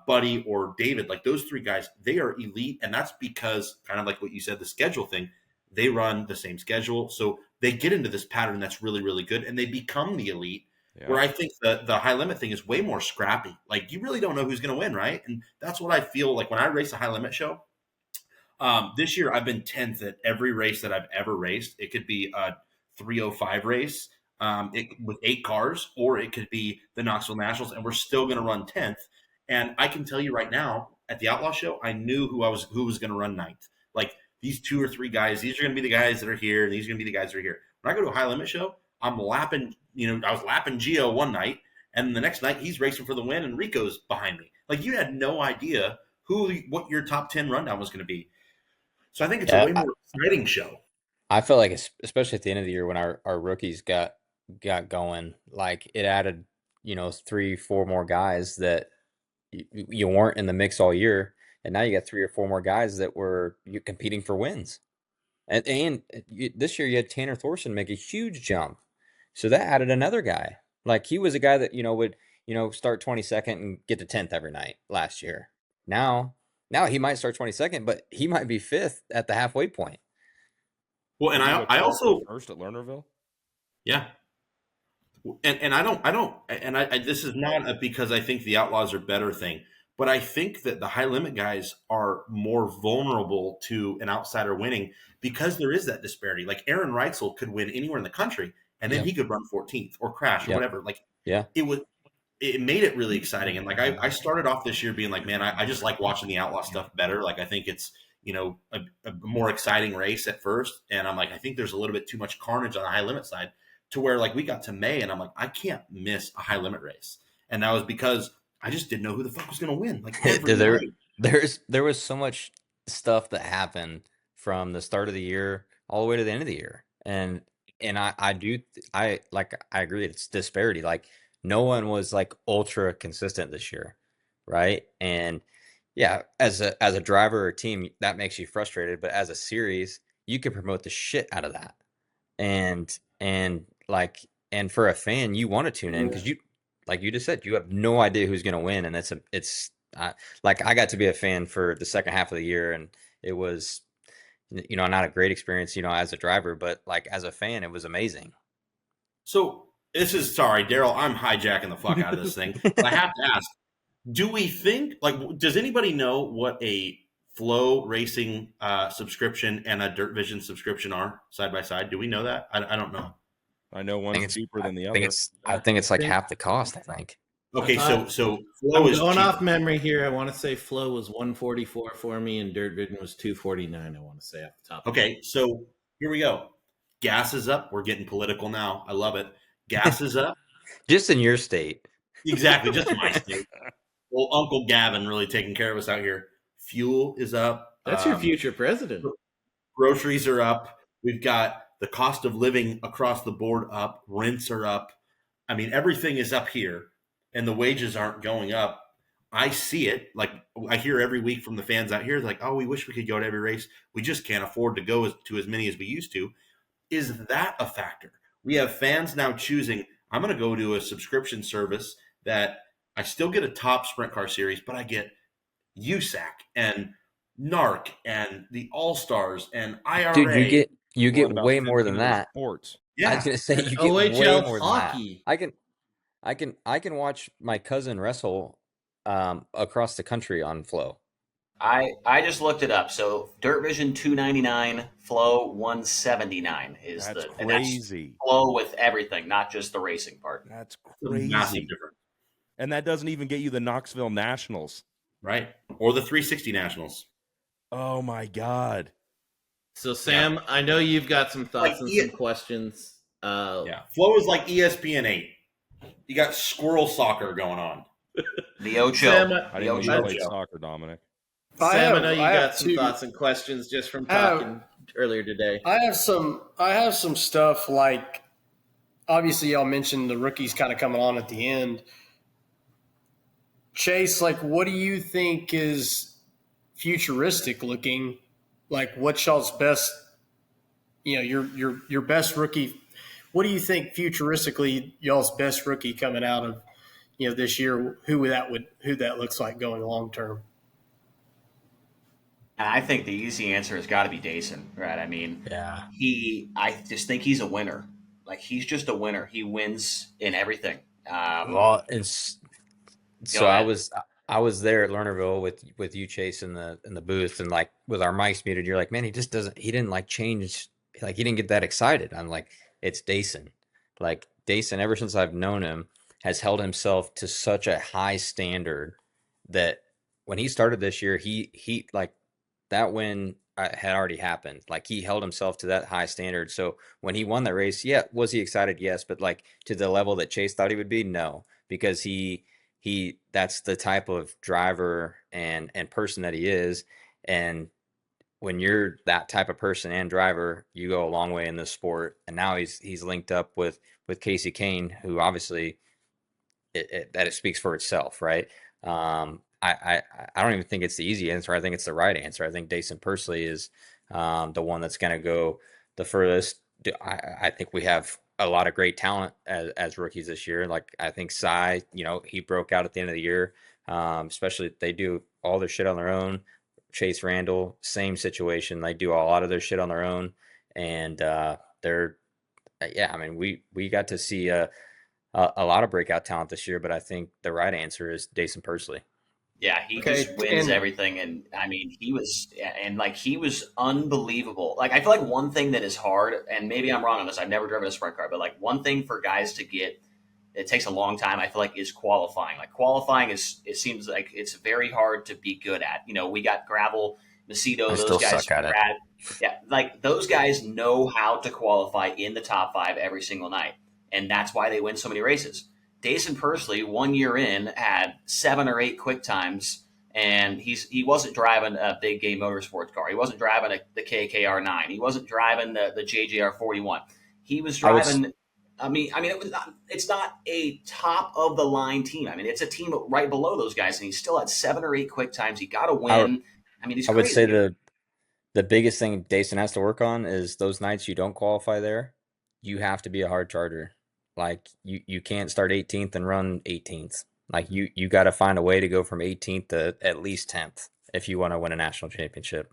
Buddy, or David, like those three guys, they are elite, and that's because kind of like what you said, the schedule thing. They run the same schedule, so they get into this pattern that's really, really good, and they become the elite. Yeah. Where I think the High Limit thing is way more scrappy. Like you really don't know who's going to win, right? And that's what I feel like when I race a High Limit show. This year, I've been 10th at every race that I've ever raced. It could be a 305 race with 8 cars, or it could be the Knoxville Nationals, and we're still going to run 10th. And I can tell you right now, at the Outlaw show, I knew who was going to run 9th. Like these 2 or 3 guys, these are going to be the guys that are here, and these are going to be the guys that are here. When I go to a High Limit show, I'm lapping, I was lapping Gio one night, and the next night he's racing for the win, and Rico's behind me. Like you had no idea what your top 10 rundown was going to be. So I think it's a way more exciting show. I feel like, especially at the end of the year when our rookies got got going, like it added, 3, 4 more guys that you weren't in the mix all year, and now you got 3 or 4 more guys that were you competing for wins. And this year you had Tanner Thorson make a huge jump, so that added another guy. Like he was a guy that would start 22nd and get to 10th every night last year. Now he might start 22nd, but he might be 5th at the halfway point. Well, and I also first at Lernerville. Yeah. And I this is not because I think the Outlaws are better thing, but I think that the high limit guys are more vulnerable to an outsider winning because there is that disparity. Like Aaron Reitzel could win anywhere in the country, and then he could run 14th or crash or whatever. Like, it made it really exciting. And like I started off this year being like, man, I just like watching the Outlaw stuff better. Like I think it's a more exciting race at first, and I'm like, I think there's a little bit too much carnage on the high limit side. To where like we got to May and I'm like, I can't miss a high limit race. And that was because I just didn't know who the fuck was going to win. Like there was so much stuff that happened from the start of the year all the way to the end of the year. And I agree. It's disparity. Like no one was like ultra consistent this year. Right. And yeah, as a driver or team, that makes you frustrated. But as a series, you can promote the shit out of that. And for a fan, you want to tune in because like you just said, you have no idea who's going to win, and I got to be a fan for the second half of the year, and it was, not a great experience, as a driver, but like as a fan, it was amazing. So sorry, Daryl, I'm hijacking the fuck out of this thing. But I have to ask, do we think does anybody know what a Flow Racing subscription and a Dirt Vision subscription are side by side? Do we know that? I don't know. I know one's cheaper than the other. I think it's like half the cost, I think. Okay, so Flow is going off memory here. I want to say Flow was $144 for me, and Dirt Vision was $249. I want to say off the top. Okay, so here we go. Gas is up. We're getting political now. I love it. Gas is up. Just in your state. Exactly, just in my state. Well, Uncle Gavin really taking care of us out here. Fuel is up. That's your future president. Groceries are up. We've got the cost of living across the board up. Rents are up. I mean, everything is up here, and the wages aren't going up. I see it. Like I hear every week from the fans out here, like, oh, we wish we could go to every race. We just can't afford to go to as many as we used to. Is that a factor? We have fans now choosing, I'm going to go to a subscription service that I still get a top sprint car series, but I get USAC and NARC and the All-Stars and IRA. Dude, you get way more than that. Sports. Yeah. I was gonna say you get OHL way more hockey. than that. I can watch my cousin wrestle across the country on Flow. I just looked it up. So Dirt Vision $299, Flow $179 is that's the crazy. That's Flow with everything, not just the racing part. That's crazy. Massive difference. And that doesn't even get you the Knoxville Nationals. Right. Or the 360 Nationals. Oh my God. So Sam, I know you've got some thoughts and some questions. Flow is like ESPN 8. You got squirrel soccer going on. The Ocho. Sam, I didn't know you played soccer, Dominic. Sam, I know you got some thoughts and questions just from talking earlier today. I have some stuff like, obviously y'all mentioned the rookies kind of coming on at the end. Chase, like, what do you think is futuristic looking? Like, what's y'all's best, your best rookie? What do you think futuristically y'all's best rookie coming out of, this year? Who that looks like going long term? I think the easy answer has got to be Dason, right? I mean, I just think he's a winner. Like, he's just a winner. He wins in everything. I was there at Lernerville with you, Chase, in the booth, and like with our mics muted, you're like, man, he didn't like change, like he didn't get that excited. I'm like, it's Dason. Like Dason, ever since I've known him, has held himself to such a high standard that when he started this year, he like that win had already happened. Like he held himself to that high standard. So when he won that race, was he excited? Yes, but like to the level that Chase thought he would be, no, because he that's the type of driver and person that he is. And when you're that type of person and driver, you go a long way in this sport. And now he's linked up with Casey Kane, who obviously it speaks for itself, right? I don't even think it's the easy answer. I think it's the right answer. I think Dason Pursley is the one that's going to go the furthest. I think we have a lot of great talent as rookies this year. Like I think Cy, he broke out at the end of the year. Especially they do all their shit on their own. Chase Randall, same situation. They do a lot of their shit on their own, and they're yeah. I mean, we got to see a lot of breakout talent this year, but I think the right answer is Dason Pursley. Yeah, he just wins everything, and I mean, he was unbelievable. Like, I feel like one thing that is hard, and maybe I'm wrong on this. I've never driven a sprint car, but like one thing for guys to get, it takes a long time. I feel like is qualifying. Like qualifying it seems like it's very hard to be good at. We got Gravel, Macedo, those guys. Suck at it. Yeah, like those guys know how to qualify in the top 5 every single night, and that's why they win so many races. Dason Pursley, 1 year in, had 7 or 8 quick times, and he wasn't driving a big game motorsports car. He wasn't driving the KKR9. He wasn't driving the JJR41. He was driving. It's not a top of the line team. I mean, it's a team right below those guys, and he still had 7 or 8 quick times. He got to win. He's I would crazy. say the biggest thing Dason has to work on is those nights you don't qualify there. You have to be a hard charger. Like you can't start 18th and run 18th. Like you got to find a way to go from 18th to at least 10th if you want to win a national championship.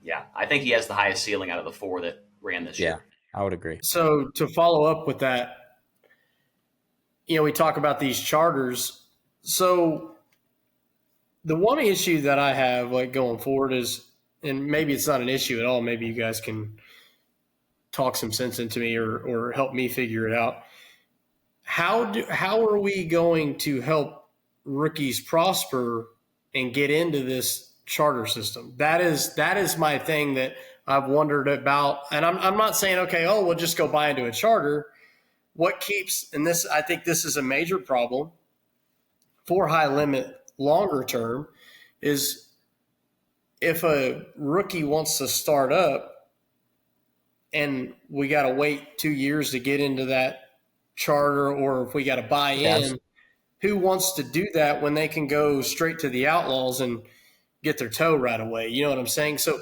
Yeah, I think he has the highest ceiling out of the 4 that ran this year. Yeah, I would agree. So to follow up with that, we talk about these charters. So the one issue that I have like going forward is, and maybe it's not an issue at all, maybe you guys can talk some sense into me or help me figure it out. How are we going to help rookies prosper and get into this charter system? That is my thing that I've wondered about. And I'm not saying, okay, we'll just go buy into a charter. What keeps, and this, I think this is a major problem for high limit longer term, is if a rookie wants to start up and we got to wait 2 years to get into that charter, or if we got to buy in, who wants to do that when they can go straight to the Outlaws and get their toe right away? You know what I'm saying? So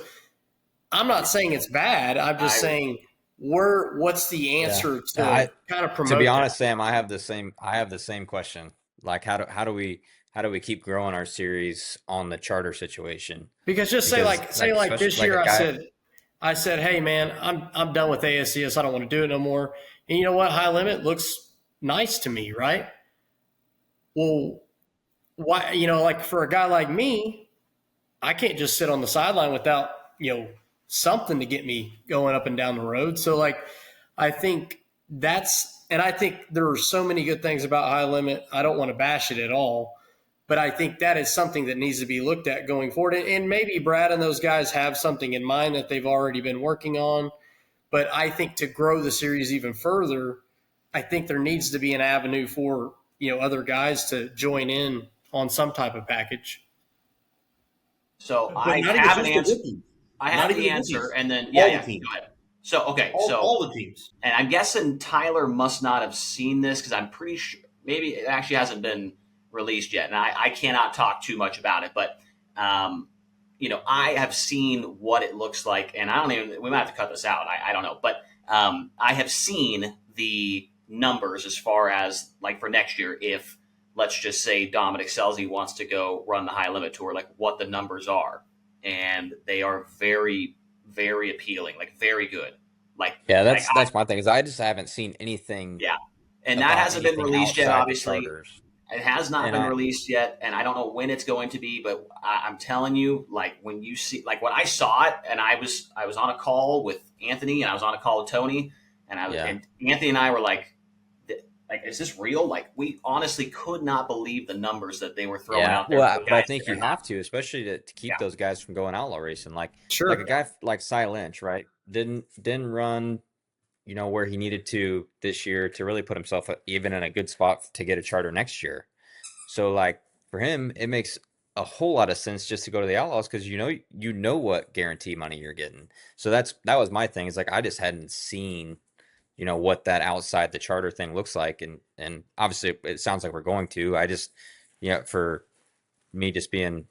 I'm not saying it's bad. I'm just saying what's the answer to kind of promote? To be honest, Sam, I have the same question. Like how do we keep growing our series on the charter situation? Because say like this year, I said, hey man, I'm done with ASCS. I don't want to do it no more. And you know what? High limit looks nice to me, right? Well, why? Like for a guy like me, I can't just sit on the sideline without something to get me going up and down the road. So like, I think I think there are so many good things about high limit. I don't want to bash it at all, but I think that is something that needs to be looked at going forward. And maybe Brad and those guys have something in mind that they've already been working on. But I think to grow the series even further, I think there needs to be an avenue for other guys to join in on some type of package. So I have an answer. I have the answer, and then go ahead. So all the teams, and I'm guessing Tyler must not have seen this because I'm pretty sure maybe it actually hasn't been released yet, and I cannot talk too much about it, but I have seen what it looks like, and we might have to cut this out. I don't know, but I have seen the numbers as far as like for next year, if let's just say Dominic Scelzi wants to go run the high limit tour, like what the numbers are. And they are very, very appealing, like very good. Like that's my thing is I just haven't seen anything. Yeah, and that hasn't been released yet. Obviously, it has not been released yet, and I don't know when it's going to be. But I'm telling you, like when you see, like when I saw it, and I was on a call with Anthony, and I was on a call with Tony, and and Anthony and I were like, is this real? Like, we honestly could not believe the numbers that they were throwing out there. Well, but I think you have to, especially to keep those guys from going outlaw racing. Like, like a guy like Cy Lynch, right? Didn't run, where he needed to this year to really put himself even in a good spot to get a charter next year. So, like, for him, it makes a whole lot of sense just to go to the Outlaws because you know what guarantee money you're getting. So that was my thing. Is like I just hadn't seen what that outside the charter thing looks like, and obviously it sounds like we're going to. I just for me just being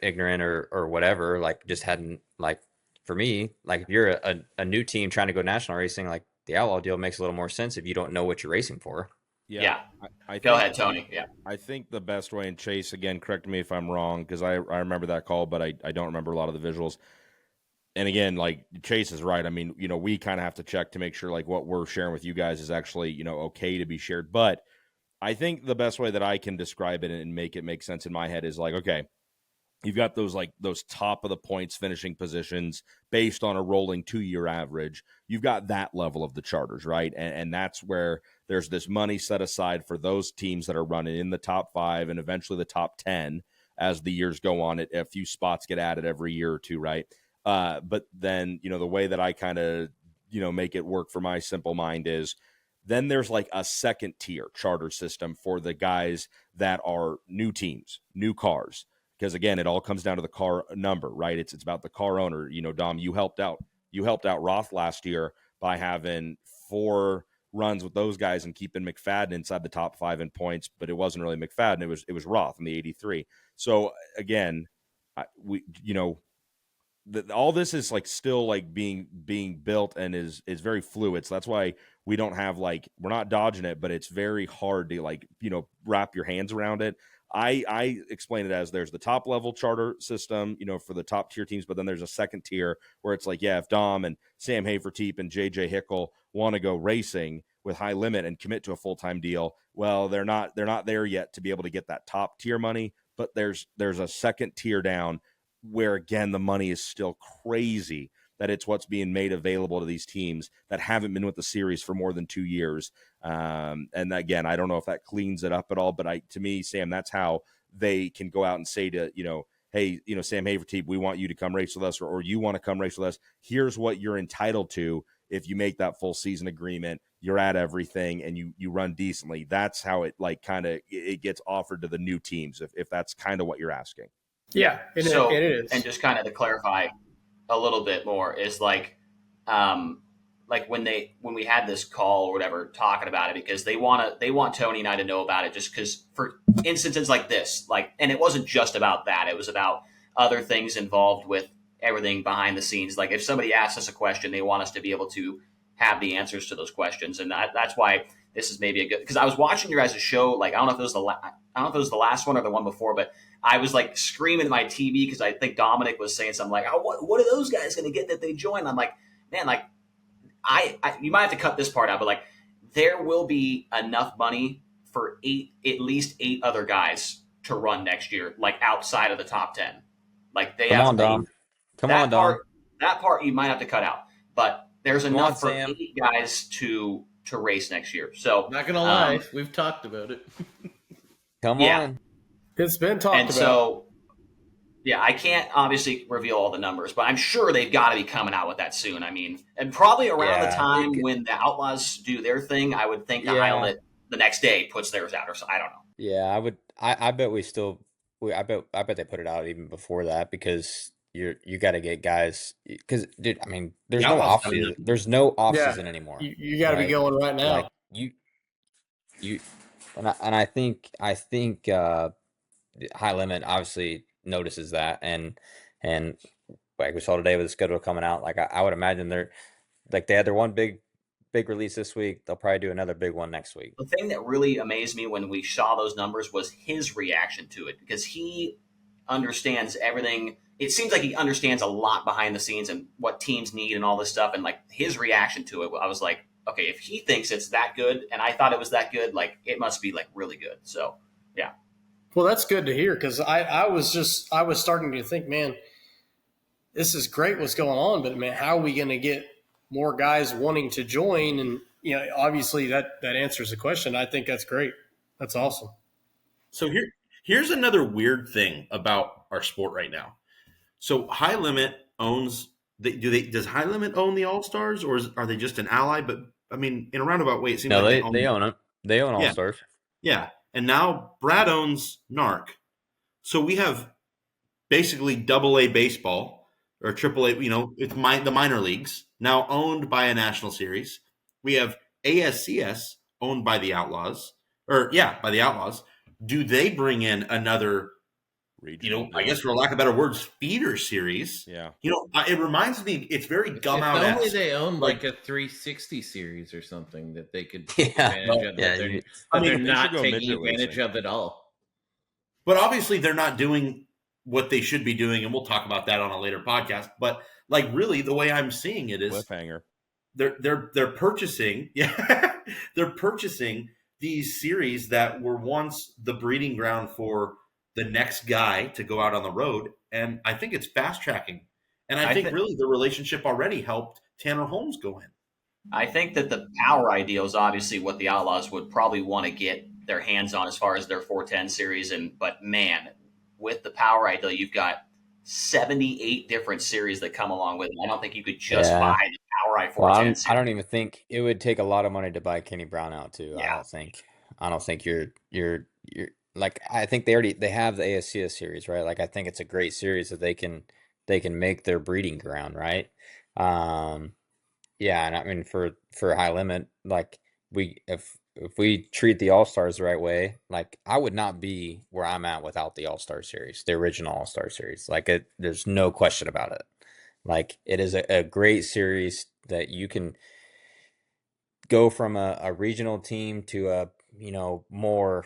ignorant or whatever, like just hadn't like for me like if you're a new team trying to go national racing, like the Outlaw deal makes a little more sense if you don't know what you're racing for. Yeah. I Go think, ahead, Tony. Yeah. I think the best way, and Chase, again, correct me if I'm wrong, because I remember that call, but I don't remember a lot of the visuals. And again, like Chase is right. I mean, we kind of have to check to make sure like what we're sharing with you guys is actually, okay to be shared. But I think the best way that I can describe it and make it make sense in my head is like, okay, you've got those top of the points finishing positions based on a rolling 2-year average. You've got that level of the charters, right? And that's where there's this money set aside for those teams that are running in the top 5 and eventually the top 10 as the years go on. A few spots get added every year or two, right? But then, the way that I kind of, make it work for my simple mind is then there's like a second tier charter system for the guys that are new teams, new cars. Because again, it all comes down to the car number, right? It's about the car owner. Dom, you helped out Roth last year by having 4 runs with those guys and keeping McFadden inside the top 5 in points, but it wasn't really McFadden. It was Roth in the 83. So again, all this is like still like being built and is very fluid. So that's why we don't have we're not dodging it, but it's very hard to wrap your hands around it. I explain it as there's the top level charter system, for the top tier teams, but then there's a second tier where it's like, yeah, if Dom and Sam Hafertepe and JJ Hickle want to go racing with high limit and commit to a full-time deal, well, they're not there yet to be able to get that top tier money, but there's a second tier down where again the money is still crazy, that it's what's being made available to these teams that haven't been with the series for more than 2 years. And again, I don't know if that cleans it up at all, but to me, Sam, that's how they can go out and say to, hey, Sam Hafertepe, we want you to come race with us, or you want to come race with us. Here's what you're entitled to. If you make that full season agreement, you're at everything and you run decently. That's how it it gets offered to the new teams. If that's kind of what you're asking. Yeah. It is. And just kind of to clarify a little bit more is when we had this call or whatever talking about it, because they want Tony and I to know about it, just because for instances like this, and it wasn't just about that, it was about other things involved with everything behind the scenes. Like if somebody asks us a question, they want us to be able to have the answers to those questions. And that's why this is maybe a good, because I was watching your guys' show, I don't know if it was the last one or the one before, but I was screaming at my TV because I think Dominic was saying something like, oh, what are those guys going to get that they join? I'm like, man, I you might have to cut this part out, but there will be enough money for at least 8 other guys to run next year, outside of the top 10. Come on, Dom. That part you might have to cut out, but there's enough for 8 guys to race next year. So not gonna lie, we've talked about it. Come on. It's been talked about. So, yeah, I can't obviously reveal all the numbers, but I'm sure they've got to be coming out with that soon. I mean, and probably around the time when the Outlaws do their thing, I would think the Highland the next day puts theirs out, or so. I don't know. Yeah, I would. I bet I bet they put it out even before that, because you got to get guys. Because dude, I mean, there's no off season. There's no off season anymore. You got to be going right now. And I think High Limit obviously notices that, and like we saw today with the schedule coming out, I would imagine they're they had their one big release this week. They'll probably do another big one next week. The thing that really amazed me when we saw those numbers was his reaction to it, because he understands everything. It seems like he understands a lot behind the scenes and what teams need and all this stuff. And his reaction to it, I was like, okay, if he thinks it's that good and I thought it was that good, it must be really good. So, yeah. Well, that's good to hear, because I was starting to think, man, this is great what's going on, but man, how are we going to get more guys wanting to join? And obviously that answers the question. I think that's great. That's awesome. So here's another weird thing about our sport right now. So High Limit owns. Does High Limit own the All Stars, or are they just an ally? But I mean, in a roundabout way, it seems they own it. They own All Stars. Yeah, and now Brad owns NARC. So we have basically AA baseball or AAA. It's the minor leagues now owned by a national series. We have ASCS owned by the Outlaws, by the Outlaws. Do they bring in another? Regional I guess for lack of better words, feeder series. Yeah. It reminds me. It's very gum out. If only they own like a 360 series or something that they could take Yeah. advantage of. Yeah, They're not go taking midget advantage racing. of it all. But obviously, they're not doing what they should be doing, and we'll talk about that on a later podcast. But like, really, the way I'm seeing it is Cliffhanger. they're purchasing, they're purchasing these series that were once the breeding ground for the next guy to go out on the road, and I think it's fast tracking. And I think really the relationship already helped Tanner Holmes go in. I think that the power ideal is obviously what the Outlaws would probably want to get their hands on as far as their 410 series. But man, with the power ideal, you've got 78 different series that come along with it. I don't think you could just buy the Power I 410 series. I don't even think it would take a lot of money to buy Kenny Brown out too. Yeah. I don't think you're like, I think they have the ASCS series, right? Like, I think it's a great series that they can make their breeding ground, right? Yeah, and I mean for high limit, like if we treat the All-Stars the right way, like I would not be where I'm at without the All-Star series, the original All-Star series. Like there's no question about it. Like it is a great series that you can go from a regional team to a more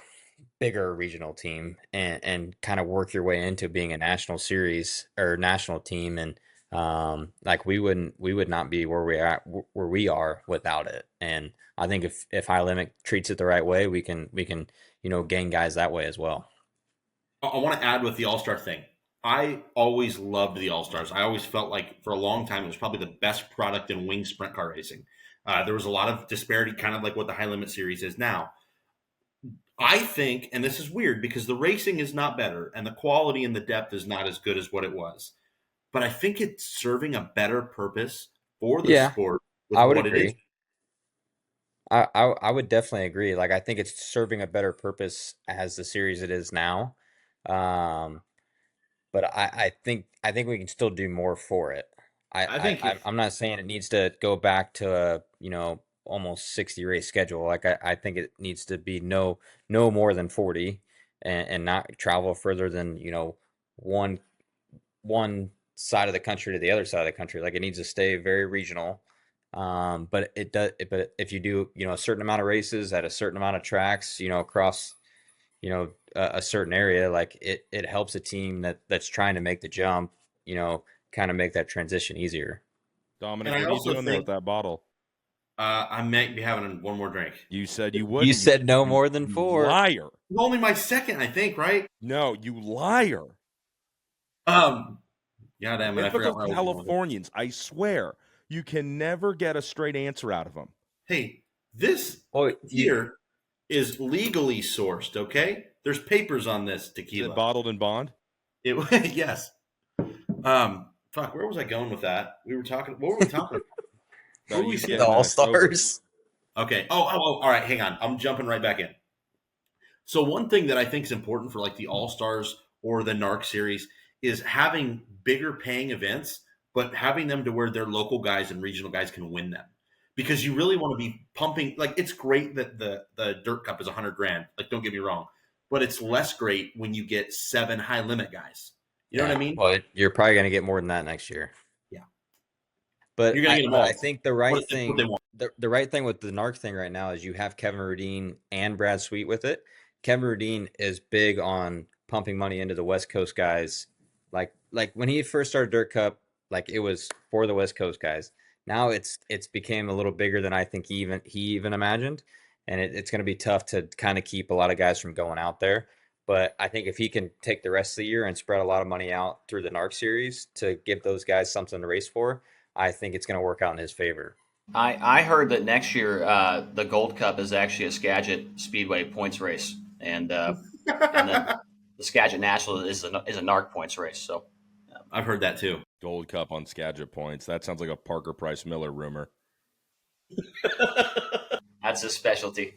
bigger regional team and kind of work your way into being a national series or national team. And like we would not be where we are without it. And I think if High Limit treats it the right way, we can gain guys that way as well. I want to add with the All-Star thing. I always loved the All-Stars. I always felt like for a long time it was probably the best product in wing sprint car racing. There was a lot of disparity, kind of like what the High Limit series is now. I think, and this is weird because the racing is not better and the quality and the depth is not as good as what it was, but I think it's serving a better purpose for the sport. I would agree. I would definitely agree. Like, I think it's serving a better purpose as the series it is now. But I think we can still do more for it. I'm not saying it needs to go back to a, almost 60 race schedule. Like I think it needs to be no more than 40 and not travel further than, one side of the country to the other side of the country. Like it needs to stay very regional. But if you do, a certain amount of races at a certain amount of tracks, across, a certain area, like it helps a team that's trying to make the jump, kind of make that transition easiver. Dominic, what are you doing there with that bottle? I might be having one more drink. You said you would. You said no more than 4. Liar. It's only my second, I think, right? No, you liar. Yeah, damn it. I forgot Typical Californians, I swear. You can never get a straight answer out of them. Hey, this here is legally sourced, okay? There's papers on this tequila. Is it bottled in bond? Yes. Fuck, where was I going with that? What were we talking about? The All-Stars. Okay. Oh, all right. Hang on. I'm jumping right back in. So one thing that I think is important for like the All-Stars or the NARC series is having bigger paying events, but having them to where their local guys and regional guys can win them. Because you really want to be pumping. Like, it's great that the Dirt Cup is $100,000. Like, don't get me wrong, but it's less great when you get 7 high limit guys. You know what I mean? Well, you're probably going to get more than that next year. Yeah. But you're gonna get them all. I think the right thing with the NARC thing right now is you have Kevin Rudeen and Brad Sweet with it. Kevin Rudeen is big on pumping money into the West Coast guys. Like when he first started Dirt Cup, like it was for the West Coast guys. Now it's became a little bigger than I think he even imagined, and it's going to be tough to kind of keep a lot of guys from going out there. But I think if he can take the rest of the year and spread a lot of money out through the NARC series to give those guys something to race for, I think it's going to work out in his favor. I heard that next year the Gold Cup is actually a Skagit Speedway points race, and then the Skagit National is a NARC points race. So I've heard that too. Gold Cup on Skagit points. That sounds like a Parker Price Miller rumor. That's his specialty.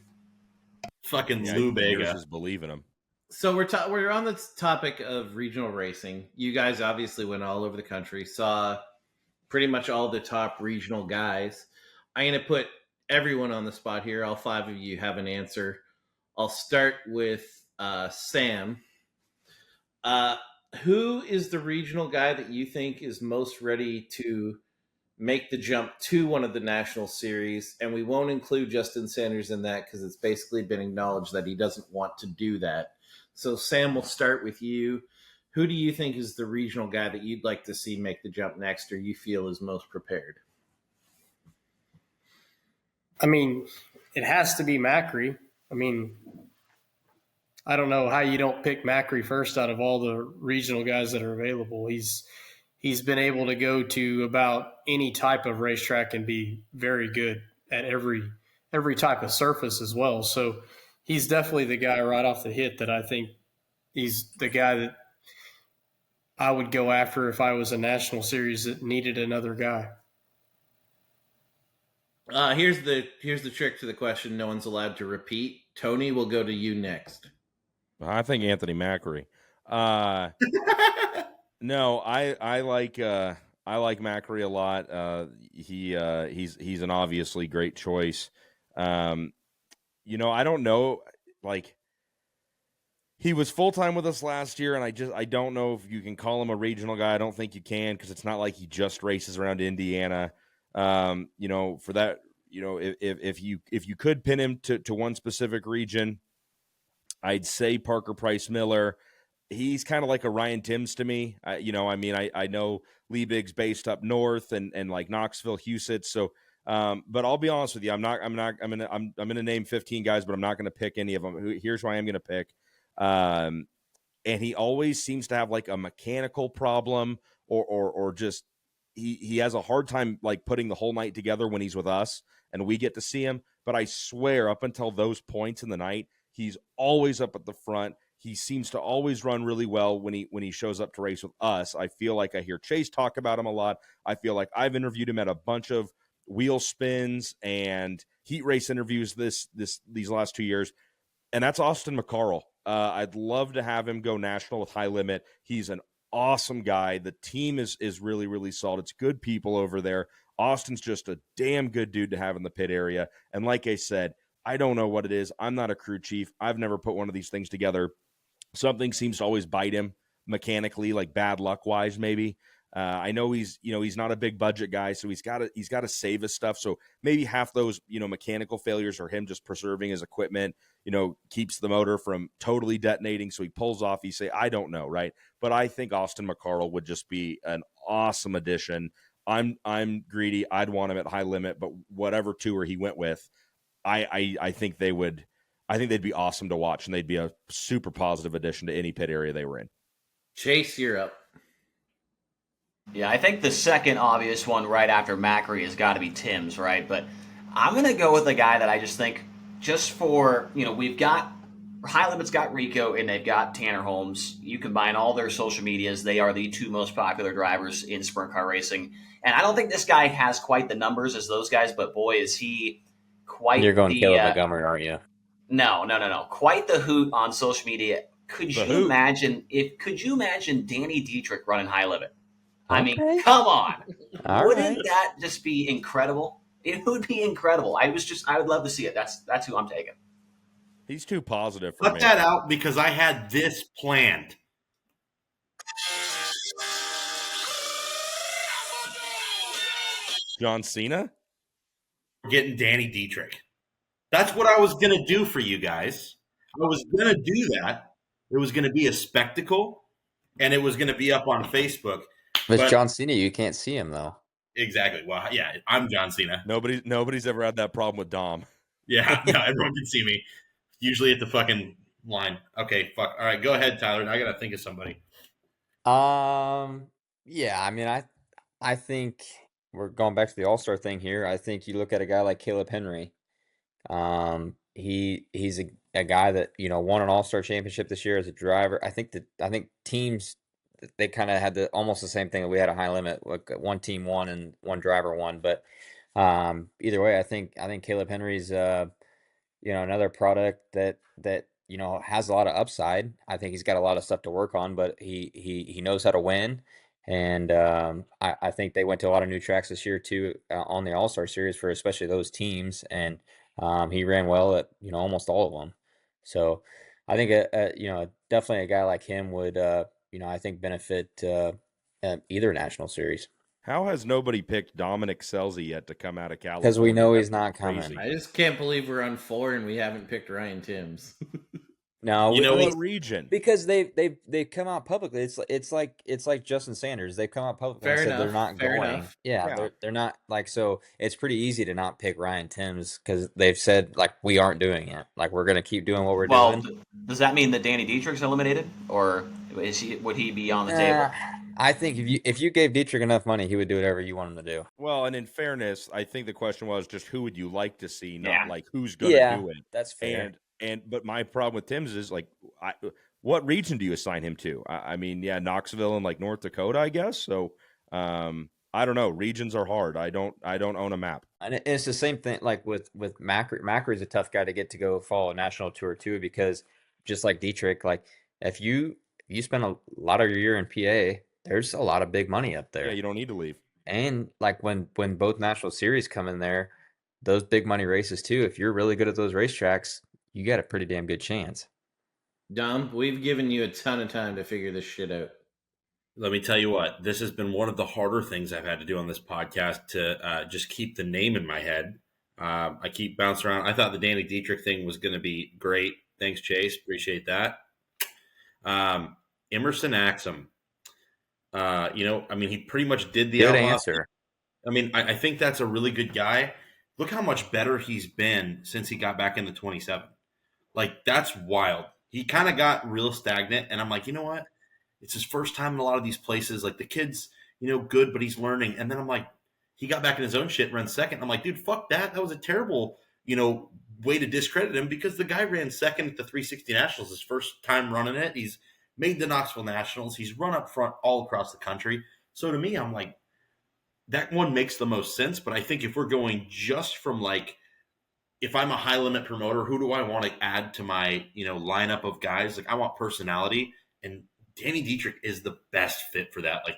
Fucking Lou Bega. Just believe in him. So we're on the topic of regional racing. You guys obviously went all over the country, saw pretty much all the top regional guys. I'm going to put everyone on the spot here. All 5 of you have an answer. I'll start with Sam. Who is the regional guy that you think is most ready to make the jump to one of the national series? And we won't include Justin Sanders in that because it's basically been acknowledged that he doesn't want to do that. So Sam, we'll start with you. Who do you think is the regional guy that you'd like to see make the jump next, or you feel is most prepared? I mean, it has to be Macri. I mean, I don't know how you don't pick Macri first out of all the regional guys that are available. He's been able to go to about any type of racetrack and be very good at every type of surface as well. So he's definitely the guy right off the hit that I think he's the guy that I would go after if I was a national series that needed another guy. Here's the trick to the question. No one's allowed to repeat. Tony, will go to you next. I think Anthony Macri. No, I like Macri a lot. He's an obviously great choice. I don't know, like, he was full-time with us last year, and I don't know if you can call him a regional guy. I don't think you can, because it's not like he just races around Indiana. For that, if you could pin him to one specific region, I'd say Parker Price Miller. He's kind of like a Ryan Timms to me. I know Liebig's based up north and like Knoxville, Huset. So, but I'll be honest with you. I'm gonna name 15 guys, but I'm not gonna pick any of them. Here's who I am gonna pick. And he always seems to have like a mechanical problem or just he has a hard time like putting the whole night together when he's with us and we get to see him. But I swear, up until those points in the night, he's always up at the front. He seems to always run really well when he shows up to race with us. I feel like I hear Chase talk about him a lot. I feel like I've interviewed him at a bunch of wheel spins and heat race interviews these last 2 years. And that's Austin McCarl. I'd love to have him go national with High Limit. He's an awesome guy. The team is really, really solid. It's good people over there. Austin's just a damn good dude to have in the pit area. And like I said, I don't know what it is. I'm not a crew chief. I've never put one of these things together. Something seems to always bite him mechanically, like bad luck wise, maybe. I know he's not a big budget guy, so he's got to save his stuff. So maybe half those, mechanical failures are him just preserving his equipment, keeps the motor from totally detonating. So he pulls off. You say, I don't know. Right. But I think Austin McCarl would just be an awesome addition. I'm greedy. I'd want him at High Limit, but whatever tour he went with, I think they'd be awesome to watch, and they'd be a super positive addition to any pit area they were in. Chase, you're up. Yeah, I think the second obvious one right after Macri has got to be Timms, right? But I'm going to go with a guy that I just think, just for, we've got, High Limit's got Rico and they've got Tanner Holmes. You combine all their social medias, they are the two most popular drivers in sprint car racing. And I don't think this guy has quite the numbers as those guys, but boy, is he quite You're going the, Caleb Montgomery, aren't you? No. Quite the hoot on social media. Could you imagine Danny Dietrich running High Limit? Okay. I mean, come on. Wouldn't Right. that just be incredible? It would be incredible. I would love to see it. That's who I'm taking. He's too positive for Cut me. that out because I had this planned. John Cena? Getting Danny Dietrich. That's what I was going to do for you guys. I was going to do that. It was going to be a spectacle, and it was going to be up on Facebook. With John Cena, you can't see him, though. Exactly. Well, yeah, I'm John Cena. Nobody's ever had that problem with Dom. Yeah, no, everyone can see me. Usually at the fucking line. Okay, fuck. All right, go ahead, Tyler. I got to think of somebody. Yeah, I mean, I think we're going back to the All-Star thing here. I think you look at a guy like Caleb Henry. He's a guy that, won an All-Star championship this year as a driver. I think teams, they kind of had almost the same thing that we had at High Limit. Like one team won and one driver won. But either way, I think Caleb Henry's another product that has a lot of upside. I think he's got a lot of stuff to work on, but he knows how to win. And I think they went to a lot of new tracks this year too on the All-Star Series for especially those teams, and he ran well at almost all of them. So I think definitely a guy like him would I think benefit either national series. How has nobody picked Dominic Scelzi yet to come out of California? Because we know That's he's not crazy. coming. I just can't believe we're on 4 and we haven't picked Ryan Timms. No, what region? Because they've come out publicly. It's like Justin Sanders. They've come out publicly and said they're not Fair going. enough. Yeah, they're not like, so it's pretty easy to not pick Ryan Timms because they've said like we aren't doing it. Like we're gonna keep doing what we're doing. Does that mean that Danny Dietrich's eliminated, or would he be on the table? I think if you gave Dietrich enough money, he would do whatever you want him to do. Well, and in fairness, I think the question was just who would you like to see, not like who's going to do it. That's fair. But my problem with Timms is like, what region do you assign him to? I mean, Knoxville and like North Dakota, I guess. So I don't know. Regions are hard. I don't own a map. And it's the same thing like with Macri. Macri's a tough guy to get to go follow a national tour too, because just like Dietrich, like if you spend a lot of your year in PA, there's a lot of big money up there. Yeah, you don't need to leave. And like when both national series come in there, those big money races too, if you're really good at those racetracks, you got a pretty damn good chance. Dom, we've given you a ton of time to figure this shit out. Let me tell you what, this has been one of the harder things I've had to do on this podcast to just keep the name in my head. I keep bouncing around. I thought the Danny Dietrich thing was going to be great. Thanks, Chase. Appreciate that. Emerson Axum. He pretty much did the good outlaw. Answer. I mean, I think that's a really good guy. Look how much better he's been since he got back in the 27. Like, that's wild. He kind of got real stagnant, and I'm like, you know what? It's his first time in a lot of these places. Like, the kid's, good, but he's learning. And then I'm like, he got back in his own shit and ran second. I'm like, dude, fuck that. That was a terrible, way to discredit him, because the guy ran second at the 360 Nationals, his first time running it. He's made the Knoxville Nationals. He's run up front all across the country. So to me, I'm like, that one makes the most sense. But I think if we're going just from like, if I'm a high limit promoter, who do I want to add to my, lineup of guys? Like, I want personality, and Danny Dietrich is the best fit for that. Like,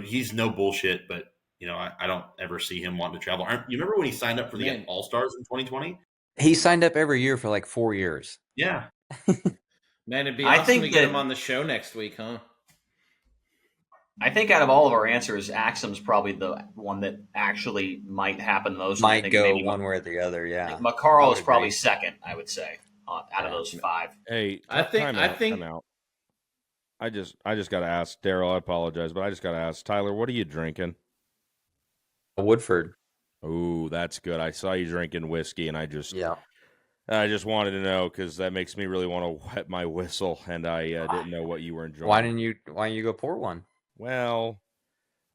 he's no bullshit, but I don't ever see him wanting to travel. You remember when he signed up for the All-Stars in 2020? He signed up every year for like 4 years. Yeah. Man, it'd be awesome to get him on the show next week, huh? I think out of all of our answers, Axum's probably the one that actually might happen most. Might go one way or the other, yeah. McCarl is probably second, I would say, out of those 5. Hey, I think I just got to ask Daryl. I apologize, but I just got to ask Tyler, what are you drinking? A Woodford. Ooh, that's good. I saw you drinking whiskey, and I just wanted to know, because that makes me really want to wet my whistle, and I didn't know what you were enjoying. Why didn't you go pour one? Well,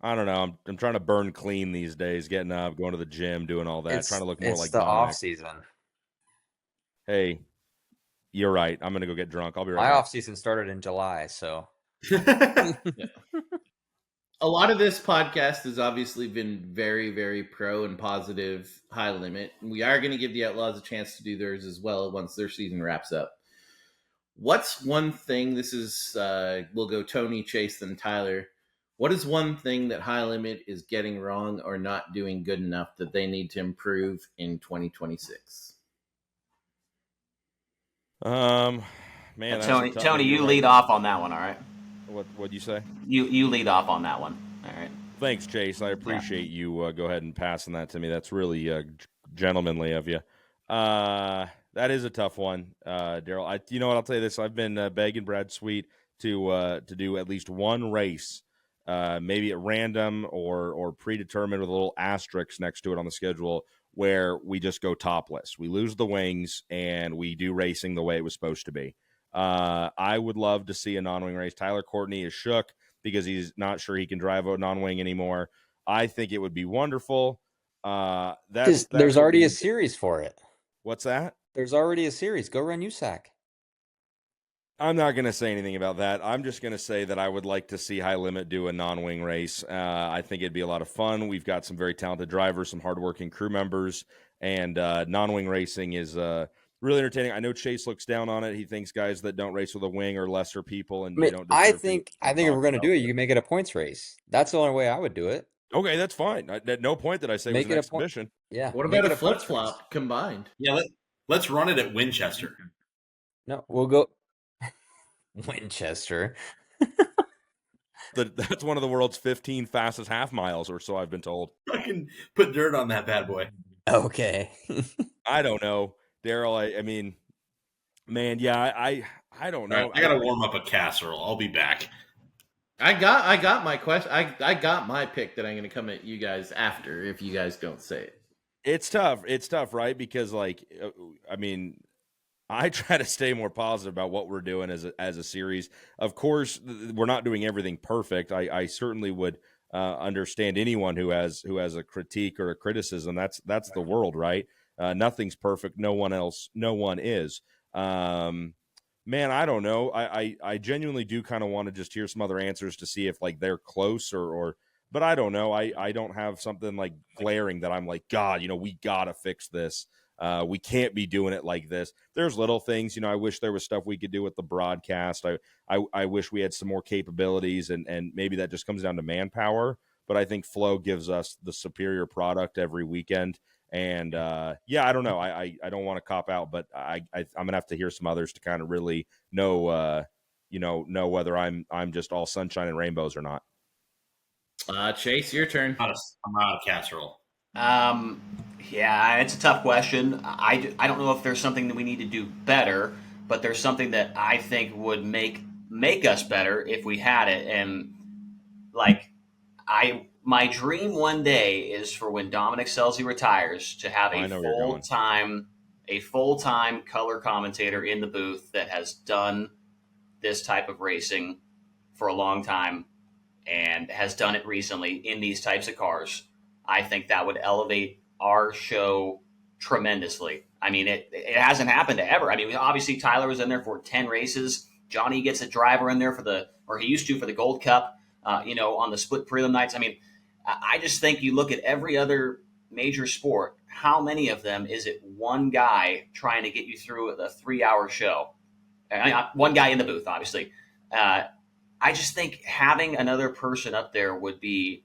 I don't know. I'm trying to burn clean these days, getting up, going to the gym, doing all that, trying to look more like the Dominic. off season. Hey, you're right. I'm gonna go get drunk. I'll be right My back. off season started in July, so. A lot of this podcast has obviously been very, very pro and positive high limit. We are going to give the Outlaws a chance to do theirs as well once their season wraps up. What's one thing, this is, we'll go Tony, Chase, then Tyler. What is one thing that high limit is getting wrong or not doing good enough that they need to improve in 2026? Man, Tony, you lead off on that one, all right? What'd you say? You lead off on that one, all right? Thanks, Chase. I appreciate you go ahead and passing that to me. That's really gentlemanly of you. That is a tough one, Daryl. You know what? I'll tell you this. I've been begging Brad Sweet to do at least one race, maybe at random or predetermined with a little asterisk next to it on the schedule, where we just go topless. We lose the wings and we do racing the way it was supposed to be. I would love to see a non-wing race. Tyler Courtney is shook because he's not sure he can drive a non-wing anymore. I think it would be wonderful. There's already a series for it. What's that? There's already a series. Go run USAC. I'm not going to say anything about that. I'm just going to say that I would like to see High Limit do a non-wing race. I think it'd be a lot of fun. We've got some very talented drivers, some hardworking crew members, and non-wing racing is really entertaining. I know Chase looks down on it. He thinks guys that don't race with a wing are lesser people and I they mean, don't I deserve think to if talk we're gonna about do it, it. you can make it a points race. That's the only way I would do it. Okay, that's fine. At no point did I say it was Make an it a point. exhibition. Yeah. What make about it a points flip race. flop combined? Yeah, let's run it at Winchester. No, we'll go Winchester. That's one of the world's 15 fastest half miles, or so I've been told. I can put dirt on that bad boy. Okay. I don't know, Daryl. I mean, man, yeah, I don't know. All right, I gotta warm up a casserole. I'll be back. I got my question. I got my pick that I'm going to come at you guys after if you guys don't say it. It's tough. It's tough, right? Because, like, I mean, I try to stay more positive about what we're doing as a series. Of course, we're not doing everything perfect. I certainly would understand anyone who has a critique or a criticism. That's the world, right? Nothing's perfect. No one is. Man, I don't know. I genuinely do kind of want to just hear some other answers to see if like they're close or. But I don't know. I don't have something like glaring that I'm like, God, we got to fix this. We can't be doing it like this. There's little things, I wish there was stuff we could do with the broadcast. I wish we had some more capabilities and maybe that just comes down to manpower. But I think Flow gives us the superior product every weekend. And yeah, I don't know. I don't want to cop out, but I'm going to have to hear some others to kind of really know whether I'm just all sunshine and rainbows or not. Chase, your turn. I'm out of casserole. Yeah, it's a tough question. I don't know if there's something that we need to do better, but there's something that I think would make us better if we had it. And like, my dream one day is for when Dominic Scelzi retires to have a full-time color commentator in the booth that has done this type of racing for a long time and has done it recently in these types of cars. I think that would elevate our show tremendously. I mean, it hasn't happened ever. I mean, obviously Tyler was in there for 10 races. Johnny gets a driver in there he used to for the Gold Cup, on the split prelim nights. I mean, I just think you look at every other major sport, how many of them is it one guy trying to get you through a 3-hour show? One guy in the booth, obviously. I just think having another person up there would be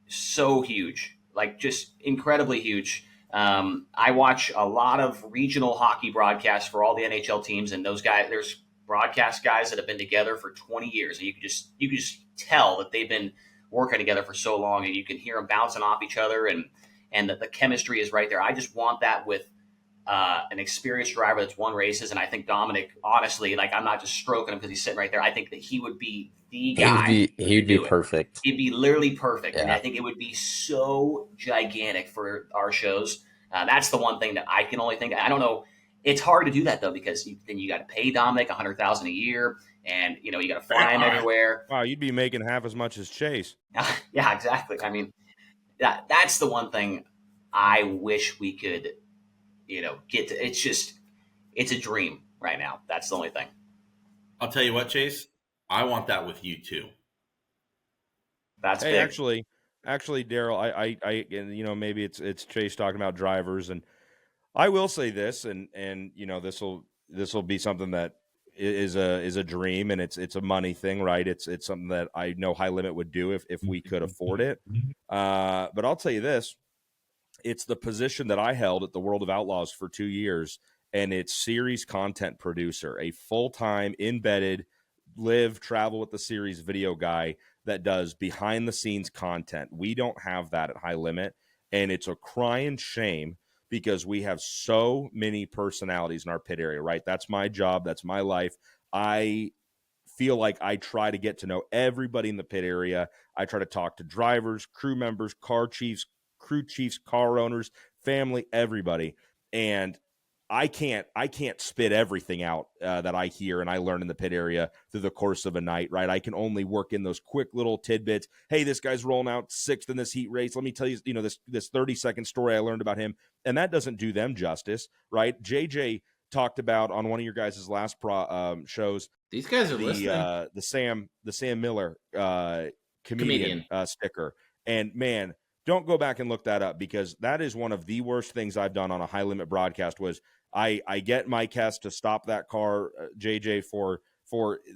so huge, like just incredibly huge. I watch a lot of regional hockey broadcasts for all the NHL teams, and those guys, there's broadcast guys that have been together for 20 years, and you can just tell that they've been working together for so long, and you can hear them bouncing off each other, and the chemistry is right there. I just want that with an experienced driver that's won races, and I think Dominic, honestly, like I'm not just stroking him because he's sitting right there. I think that he would be the guy. He'd be perfect. He'd be literally perfect, Yeah. and I think it would be so gigantic for our shows. That's the one thing that I can only think. I don't know. It's hard to do that though because then you got to pay Dominic $100,000 a year, and you got to fly him everywhere. Wow, you'd be making half as much as Chase. Yeah, exactly. I mean, that's the one thing I wish we could, get to. It's a dream right now. That's the only thing. I'll tell you what, Chase. I want that with you too. That's hey, big. actually, Daryl, I maybe it's Chase talking about drivers, and I will say this, and this will be something that is a dream, and it's a money thing, right? It's something that I know High Limit would do if we could afford it. But I'll tell you this. It's the position that I held at the World of Outlaws for 2 years, and it's series content producer, a full-time, embedded, travel with the series video guy that does behind-the-scenes content. We don't have that at High Limit, and it's a crying shame because we have so many personalities in our pit area, right? That's my job. That's my life. I feel like I try to get to know everybody in the pit area. I try to talk to drivers, crew members, car chiefs, crew chiefs, car owners, family, everybody. And I can't spit everything out that I hear and I learn in the pit area through the course of a night, right? I can only work in those quick little tidbits. Hey, this guy's rolling out 6th in this heat race. Let me tell you, this 30-second story I learned about him. And that doesn't do them justice, right? JJ talked about on one of your guys' last shows. These guys are listening. The Sam Miller comedian. Sticker. And man, don't go back and look that up because that is one of the worst things I've done on a High Limit broadcast was I get Mike Hess to stop that car, JJ, for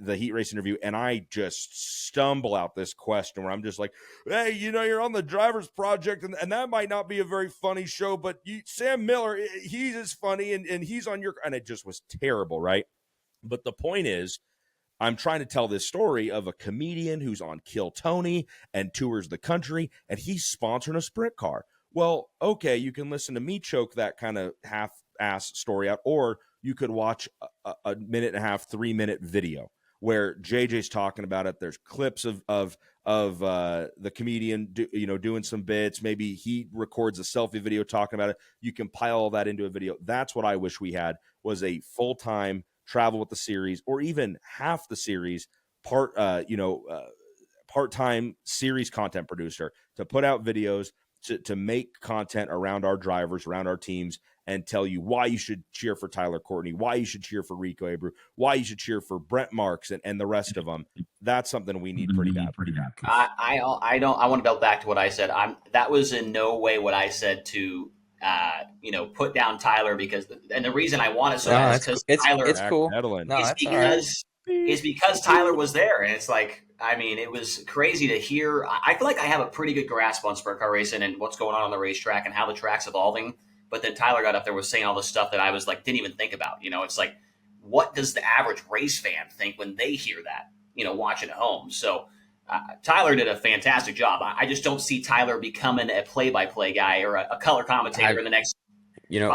the heat race interview, and I just stumble out this question where I'm just like, hey, you're on the Drivers Project, and that might not be a very funny show, but Sam Miller, he's as funny, and he's on your, and it just was terrible, right? But the point is, I'm trying to tell this story of a comedian who's on Kill Tony and tours the country, and he's sponsoring a sprint car. Well, okay, you can listen to me choke that kind of half-ass story out, or you could watch a minute and a half, 3-minute video where JJ's talking about it. There's clips of the comedian doing some bits. Maybe he records a selfie video talking about it. You can pile all that into a video. That's what I wish we had, was a full-time travel with the series, or even half the series part-time series content producer to put out videos, to make content around our drivers, around our teams, and tell you why you should cheer for Tyler Courtney, why you should cheer for Rico Abreu, why you should cheer for Brent Marks and the rest of them. That's something we need pretty bad. I want to build back to what I said. That was in no way what I said to put down Tyler, and the reason I want it so bad is because Tyler. It's cool. It's because Tyler was there, and it's like, I mean, it was crazy to hear. I feel like I have a pretty good grasp on sprint car racing and what's going on the racetrack and how the track's evolving. But then Tyler got up there, was saying all this stuff that I was like, didn't even think about. It's like, what does the average race fan think when they hear that, watching at home? So Tyler did a fantastic job. I just don't see Tyler becoming a play-by-play guy or a color commentator in the next 5 years.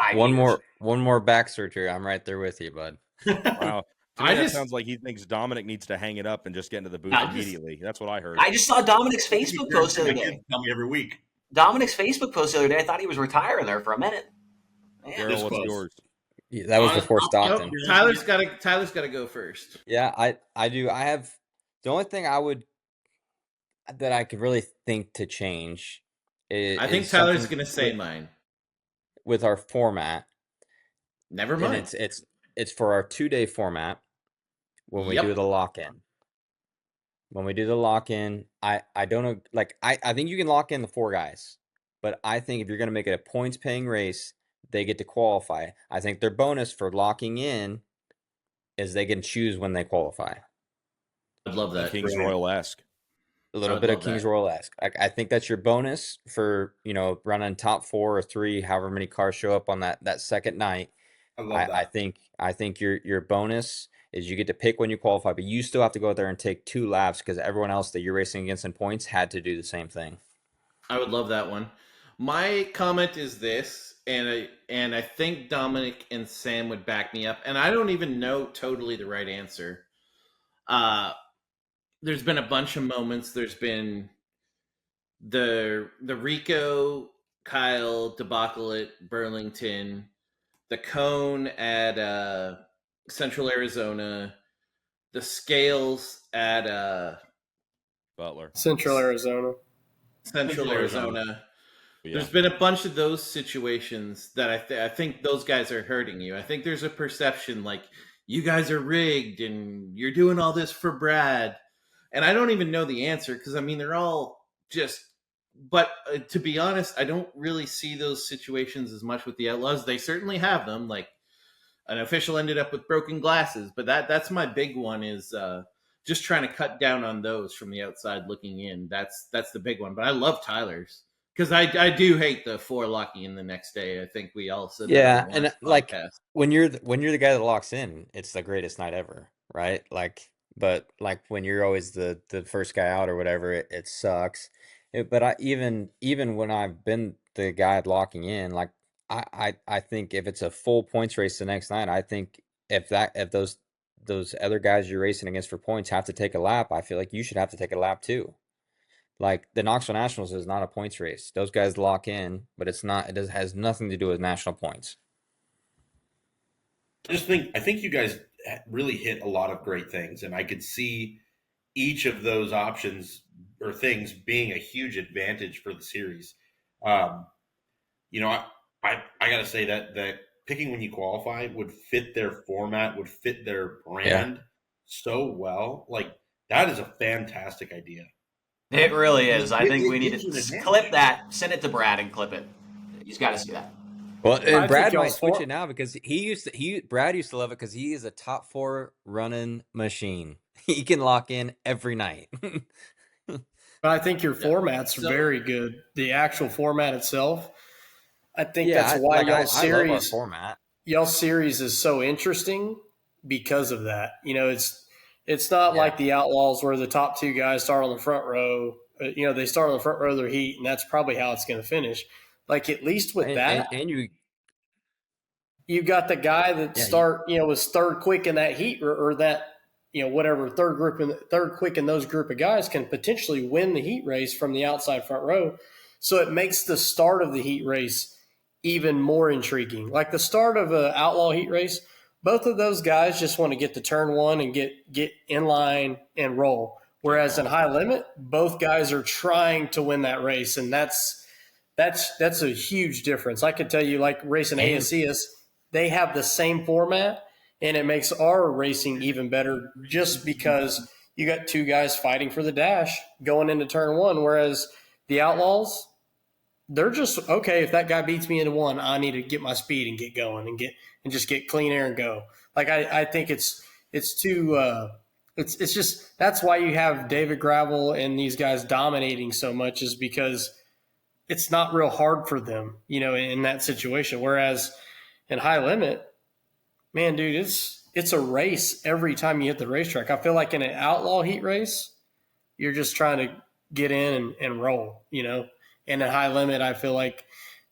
One more back surgery. I'm right there with you, bud. Wow. It sounds like he thinks Dominic needs to hang it up and just get into the booth immediately. That's what I heard. I just saw Dominic's Facebook post the other day. Tell me every week. Dominic's Facebook post the other day, I thought he was retiring there for a minute. Daryl, what's yours? Yeah, that was before Stockton. Tyler's got to go first. Yeah, I do. I have the only thing that I could really think to change is, I think Tyler's going to say mine with our format. Never mind. And it's for our 2-day format when we do the lock-in. When we do the lock-in, I don't know. Like, I think you can lock in the 4 guys, but I think if you're going to make it a points-paying race, they get to qualify. I think their bonus for locking in is they can choose when they qualify. I'd love that. Kings Royal-esque. A little bit of Kings Royal-esque. I think that's your bonus for, running top 4 or 3, however many cars show up on that second night. I love that. I think your bonus is you get to pick when you qualify, but you still have to go out there and take 2 laps because everyone else that you're racing against in points had to do the same thing. I would love that one. My comment is this, and I think Dominic and Sam would back me up, and I don't even know totally the right answer. There's been a bunch of moments. There's been the Rico Kyle debacle at Burlington, the cone at Central Arizona, the scales at Butler. Central Arizona. Yeah. There's been a bunch of those situations that I think those guys are hurting you. I think there's a perception like you guys are rigged and you're doing all this for Brad. And I don't even know the answer because, I mean, they're all just – but to be honest, I don't really see those situations as much with the Outlaws. They certainly have them. Like an official ended up with broken glasses. But that's my big one is just trying to cut down on those from the outside looking in. That's the big one. But I love Tyler's. Because I do hate the 4 locking in the next day. I think we all said that. Yeah, and like when you're the guy that locks in, it's the greatest night ever, right? But when you're always the first guy out or whatever, it sucks. But even when I've been the guy locking in, like I think if it's a full points race the next night, I think if those other guys you're racing against for points have to take a lap, I feel like you should have to take a lap too. Like the Knoxville Nationals is not a points race. Those guys lock in, but it's not. It has nothing to do with national points. I think you guys really hit a lot of great things, and I could see each of those options or things being a huge advantage for the series. I got to say that picking when you qualify would fit their format, would fit their brand so well. Like that is a fantastic idea. It really is. I think we need to clip that, send it to Brad and clip it. He's got to see that. Well, and I think Brad might y'all's switch it now because Brad used to love it because he is a top 4 running machine. He can lock in every night. But I think your formats are So- very good. The actual format itself, I think Yeah, that's why I love our format. y'all's series is so interesting because of that. You know, it's not Yeah. like the Outlaws where the top 2 guys start on the front row. You know, they start on the front row of their heat, and that's probably how it's going to finish. Like at least with that, And you got the guy that Yeah, was third quick in that heat or that whatever third quick in those group of guys can potentially win the heat race from the outside front row. So it makes the start of the heat race even more intriguing. Like the start of an outlaw heat race, both of those guys just want to get to turn 1 and get in line and roll. Whereas in high limit, both guys are trying to win that race, and that's a huge difference. I could tell you, like racing ASCS, they have the same format, and it makes our racing even better just because you got 2 guys fighting for the dash going into turn 1, whereas the Outlaws, they're just okay. If that guy beats me into 1, I need to get my speed and get going and just get clean air and go. Like I think it's too. It's just that's why you have David Gravel and these guys dominating so much is because it's not real hard for them, in that situation. Whereas in high limit, man, dude, it's a race every time you hit the racetrack. I feel like in an outlaw heat race, you're just trying to get in and roll, And at high limit, I feel like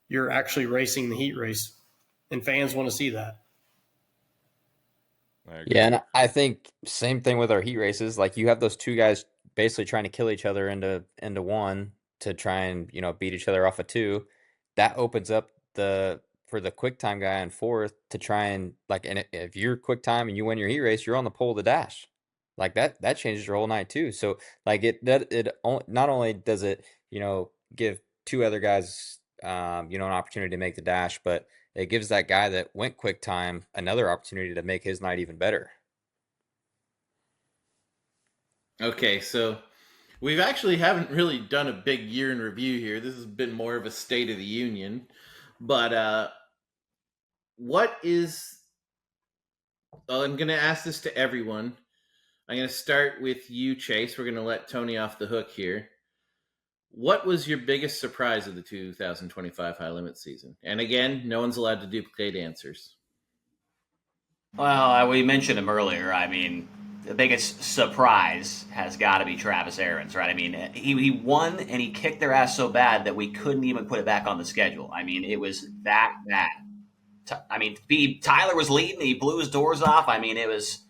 you're actually racing the heat race, and fans want to see that. Yeah, and I think same thing with our heat races. Like you have those 2 guys basically trying to kill each other into 1 to try and beat each other off of 2. That opens up for the quick time guy in 4th to try and and if you're quick time and you win your heat race, you're on the pole of the dash. Like that changes your whole night too. So like not only does it give 2 other guys an opportunity to make the dash, but it gives that guy that went quick time another opportunity to make his night even better. Okay, so we've actually haven't really done a big year in review here. This has been more of a State of the Union. But what is... I'm going to ask this to everyone. I'm going to start with you, Chase. We're going to let Tony off the hook here. What was your biggest surprise of the 2025 high limit season? And again, no one's allowed to duplicate answers. Well, we mentioned him earlier. I mean, the biggest surprise has got to be Travis Aarons, right? I mean, he won and he kicked their ass so bad that we couldn't even put it back on the schedule. I mean, it was that bad. Tyler was leading. He blew his doors off. I mean, it was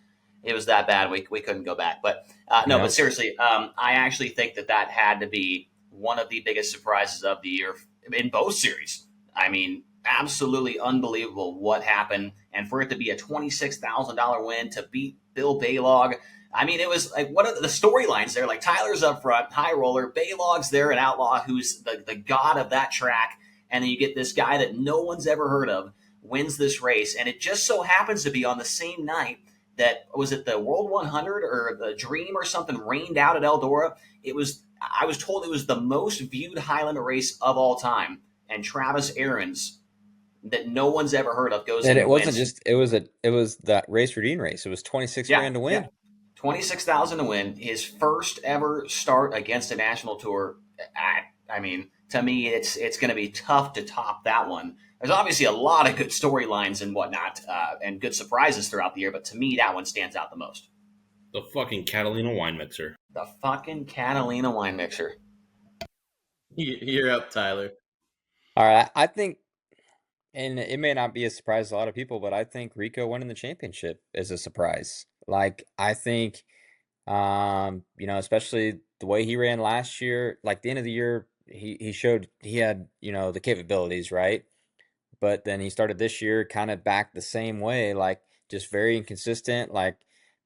that bad. We couldn't go back. But no, but seriously, I actually think that had to be one of the biggest surprises of the year in both series. I mean, absolutely unbelievable what happened. And for it to be a $26,000 win to beat Bill Baylog. I mean, it was like, what are the storylines there? Like Tyler's up front, high roller, Baylog's there, an outlaw who's the god of that track. And then you get this guy that no one's ever heard of wins this race. And it just so happens to be on the same night that, was it the World 100 or the Dream or something, rained out at Eldora. I was told it was the most viewed high limit race of all time. And Travis Aarons, that no one's ever heard of, goes And in it and wasn't wins. just it was that Race for Dean race. It was 26 grand to win. Yeah. 26,000 to win. His first ever start against a national tour. I mean, to me, it's going to be tough to top that one. There's obviously a lot of good storylines and whatnot, and good surprises throughout the year, but to me, that one stands out the most. The fucking Catalina wine mixer. The fucking Catalina wine mixer. You're up, Tyler. All right, I think, and it may not be a surprise to a lot of people, but I think Rico winning the championship is a surprise. Like, I think, especially the way he ran last year, like the end of the year, he showed he had, the capabilities, right? But then he started this year kind of back the same way, like just very inconsistent, like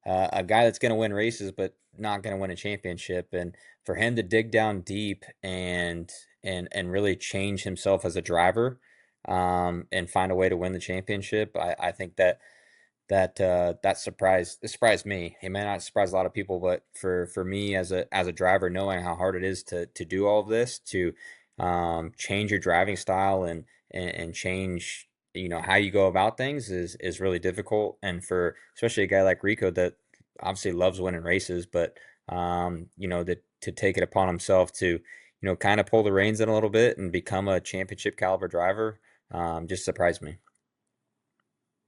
a guy that's going to win races, but not going to win a championship. And for him to dig down deep and really change himself as a driver, and find a way to win the championship, I think that surprised me. It may not surprise a lot of people, but for me as a driver, knowing how hard it is to do all of this, to change your driving style and change, how you go about things is really difficult. And for especially a guy like Rico that obviously loves winning races, but that to take it upon himself to, kind of pull the reins in a little bit and become a championship caliber driver, just surprised me.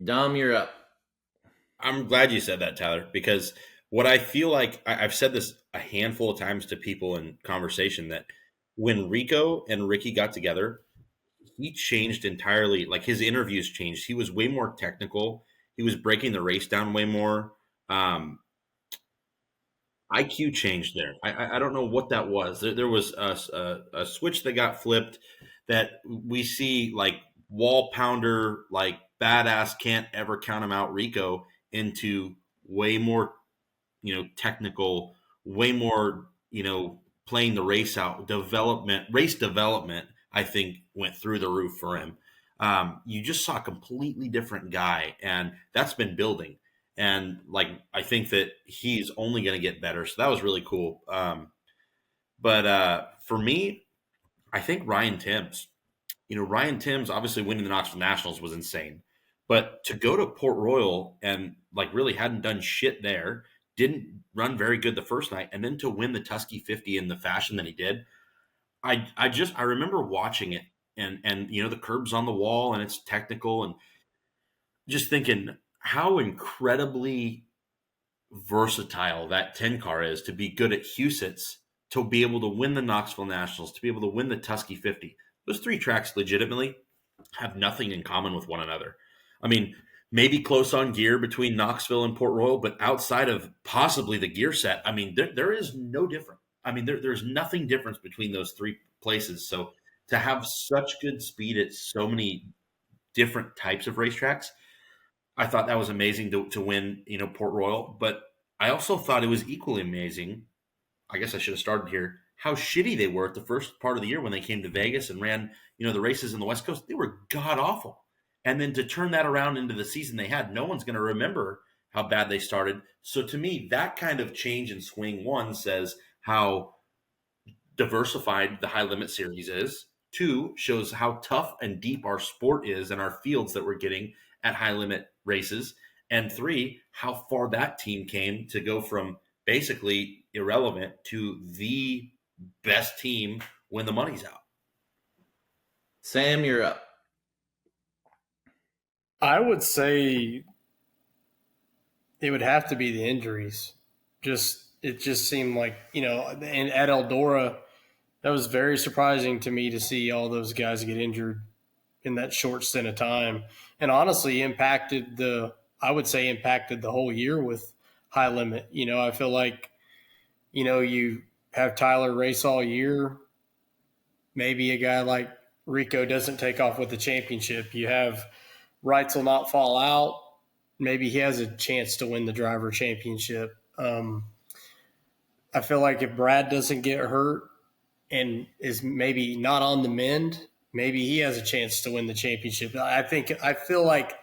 Dom, you're up. I'm glad you said that, Tyler, because what I feel like I've said this a handful of times to people in conversation, that when Rico and Ricky got together, he changed entirely. Like, his interviews changed. He was way more technical. He was breaking the race down way more. IQ changed there. I don't know what that was. There was a switch that got flipped that we see, like, wall pounder, like badass, can't ever count him out Rico, into way more, technical, way more, playing the race out, race development, I think went through the roof for him. You just saw a completely different guy, and that's been building. And, like, I think that he's only going to get better. So that was really cool. But for me, I think Ryan Timms. Ryan Timms obviously winning the Knoxville Nationals was insane. But to go to Port Royal and, like, really hadn't done shit there, didn't run very good the first night, and then to win the Tusky 50 in the fashion that he did, I remember watching it, and the curbs on the wall, and it's technical, and just thinking how incredibly versatile that 10 car is, to be good at Huset's, to be able to win the Knoxville Nationals, to be able to win the Tusky 50. Those three tracks legitimately have nothing in common with one another. I mean, maybe close on gear between Knoxville and Port Royal, but outside of possibly the gear set, I mean, there is no different. I mean, there's nothing different between those three places. So to have such good speed at so many different types of racetracks, I thought that was amazing to win, Port Royal. But I also thought it was equally amazing, I guess I should have started here, how shitty they were at the first part of the year when they came to Vegas and ran, the races in the West Coast. They were god awful. And then to turn that around into the season they had, no one's going to remember how bad they started. So to me, that kind of change in swing, one, says how diversified the high limit series is. Two, shows how tough and deep our sport is and our fields that we're getting at high limit races. And three, how far that team came to go from basically irrelevant to the best team when the money's out. Sam, you're up. I would say it would have to be the injuries. It just seemed like, and at Eldora, that was very surprising to me to see all those guys get injured in that short stint of time, and honestly impacted the whole year with high limit. I feel like, you have Tyler race all year. Maybe a guy like Rico doesn't take off with the championship. You have Wrights will not fall out. Maybe he has a chance to win the driver championship. I feel like if Brad doesn't get hurt and is maybe not on the mend, maybe he has a chance to win the championship. I feel like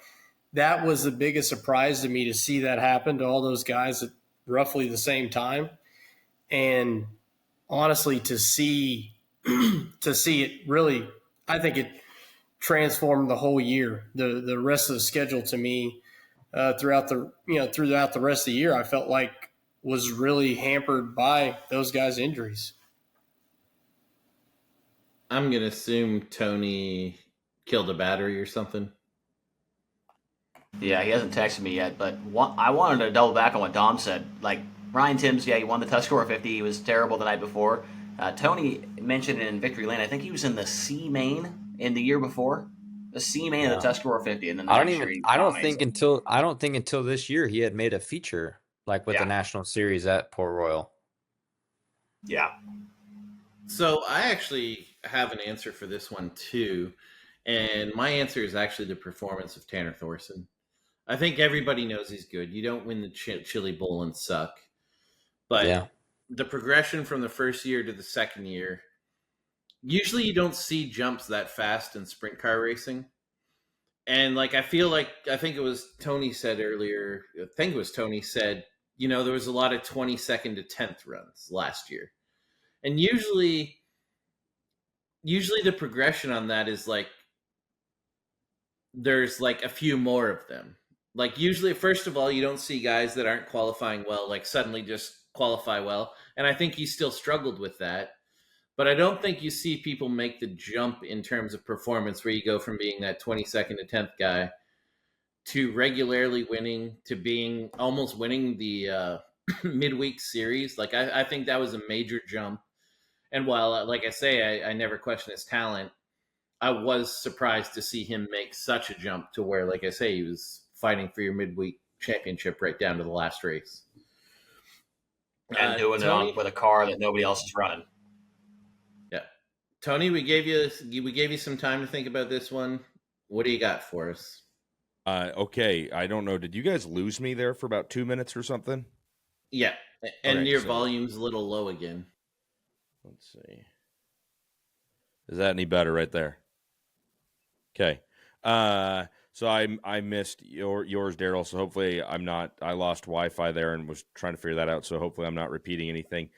that was the biggest surprise to me, to see that happen to all those guys at roughly the same time. And honestly, to see it really, I think it transformed the whole year. The rest of the schedule, to me, throughout the rest of the year, I felt like was really hampered by those guys' injuries. I'm going to assume Tony killed a battery or something. Yeah, he hasn't texted me yet, but I wanted to double back on what Dom said. Like, Ryan Timms, he won the Tuscarora 50. He was terrible the night before. Tony mentioned in Victory Lane, I think he was in the C main in the year before. The C main of the Tuscarora 50. And then I don't think until this year he had made a feature, like, with the National Series at Port Royal. Yeah. So I actually have an answer for this one too. And my answer is actually the performance of Tanner Thorson. I think everybody knows he's good. You don't win the Chili Bowl and suck. But the progression from the first year to the second year, usually you don't see jumps that fast in sprint car racing. And, like, I think it was Tony said earlier, there was a lot of 22nd to 10th runs last year. And usually the progression on that is, like, there's like a few more of them. Like usually, first of all, you don't see guys that aren't qualifying well, like suddenly just qualify well. And I think he still struggled with that. But I don't think you see people make the jump in terms of performance where you go from being that 22nd to 10th guy to regularly winning to being almost winning the midweek series. Like I think that was a major jump. And while, like I say, I never question his talent, I was surprised to see him make such a jump to where, like I say, he was fighting for your midweek championship right down to the last race. And doing Tony, it with a car that nobody else is running. Yeah. Tony, we gave you some time to think about this one. What do you got for us? Okay, I don't know. Did you guys lose me there for about 2 minutes or something? Yeah, and Okay, your so- volume's a little low again. Let's see. Is that any better right there? Okay. So I missed yours, Daryl. So hopefully I lost Wi-Fi there and was trying to figure that out. So hopefully I'm not repeating anything.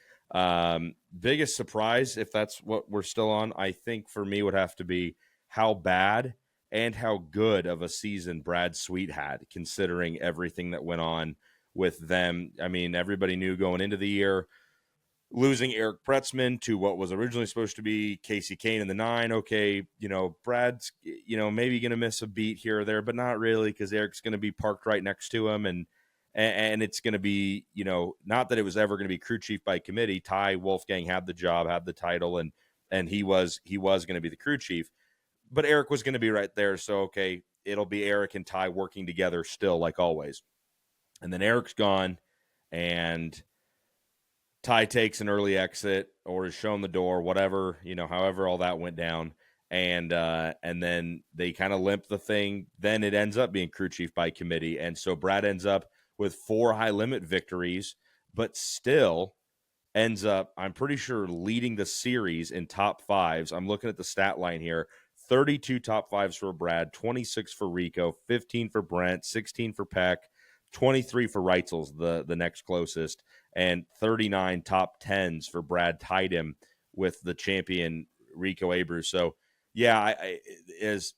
Biggest surprise, if that's what we're still on, I think for me would have to be how bad and how good of a season Brad Sweet had, considering everything that went on with them. I mean, everybody knew going into the year, losing Eric Pretzman to what was originally supposed to be Casey Kane in the 9. Okay, Brad's, maybe going to miss a beat here or there, but not really, because Eric's going to be parked right next to him. And it's going to be, not that it was ever going to be crew chief by committee. Ty Wolfgang had the job, had the title, and he was going to be the crew chief. But Eric was going to be right there. So, okay, it'll be Eric and Ty working together still, like always. And then Eric's gone, and Ty takes an early exit or is shown the door, whatever, however all that went down. And then they kind of limp the thing. Then it ends up being crew chief by committee. And so Brad ends up with 4 high limit victories, but still ends up, I'm pretty sure, leading the series in top 5s. I'm looking at the stat line here. 32 top 5s for Brad, 26 for Rico, 15 for Brent, 16 for Peck, 23 for Reitzel's, the next closest, and 39 top 10s for Brad, tied him with the champion Rico Abreu. So, yeah, as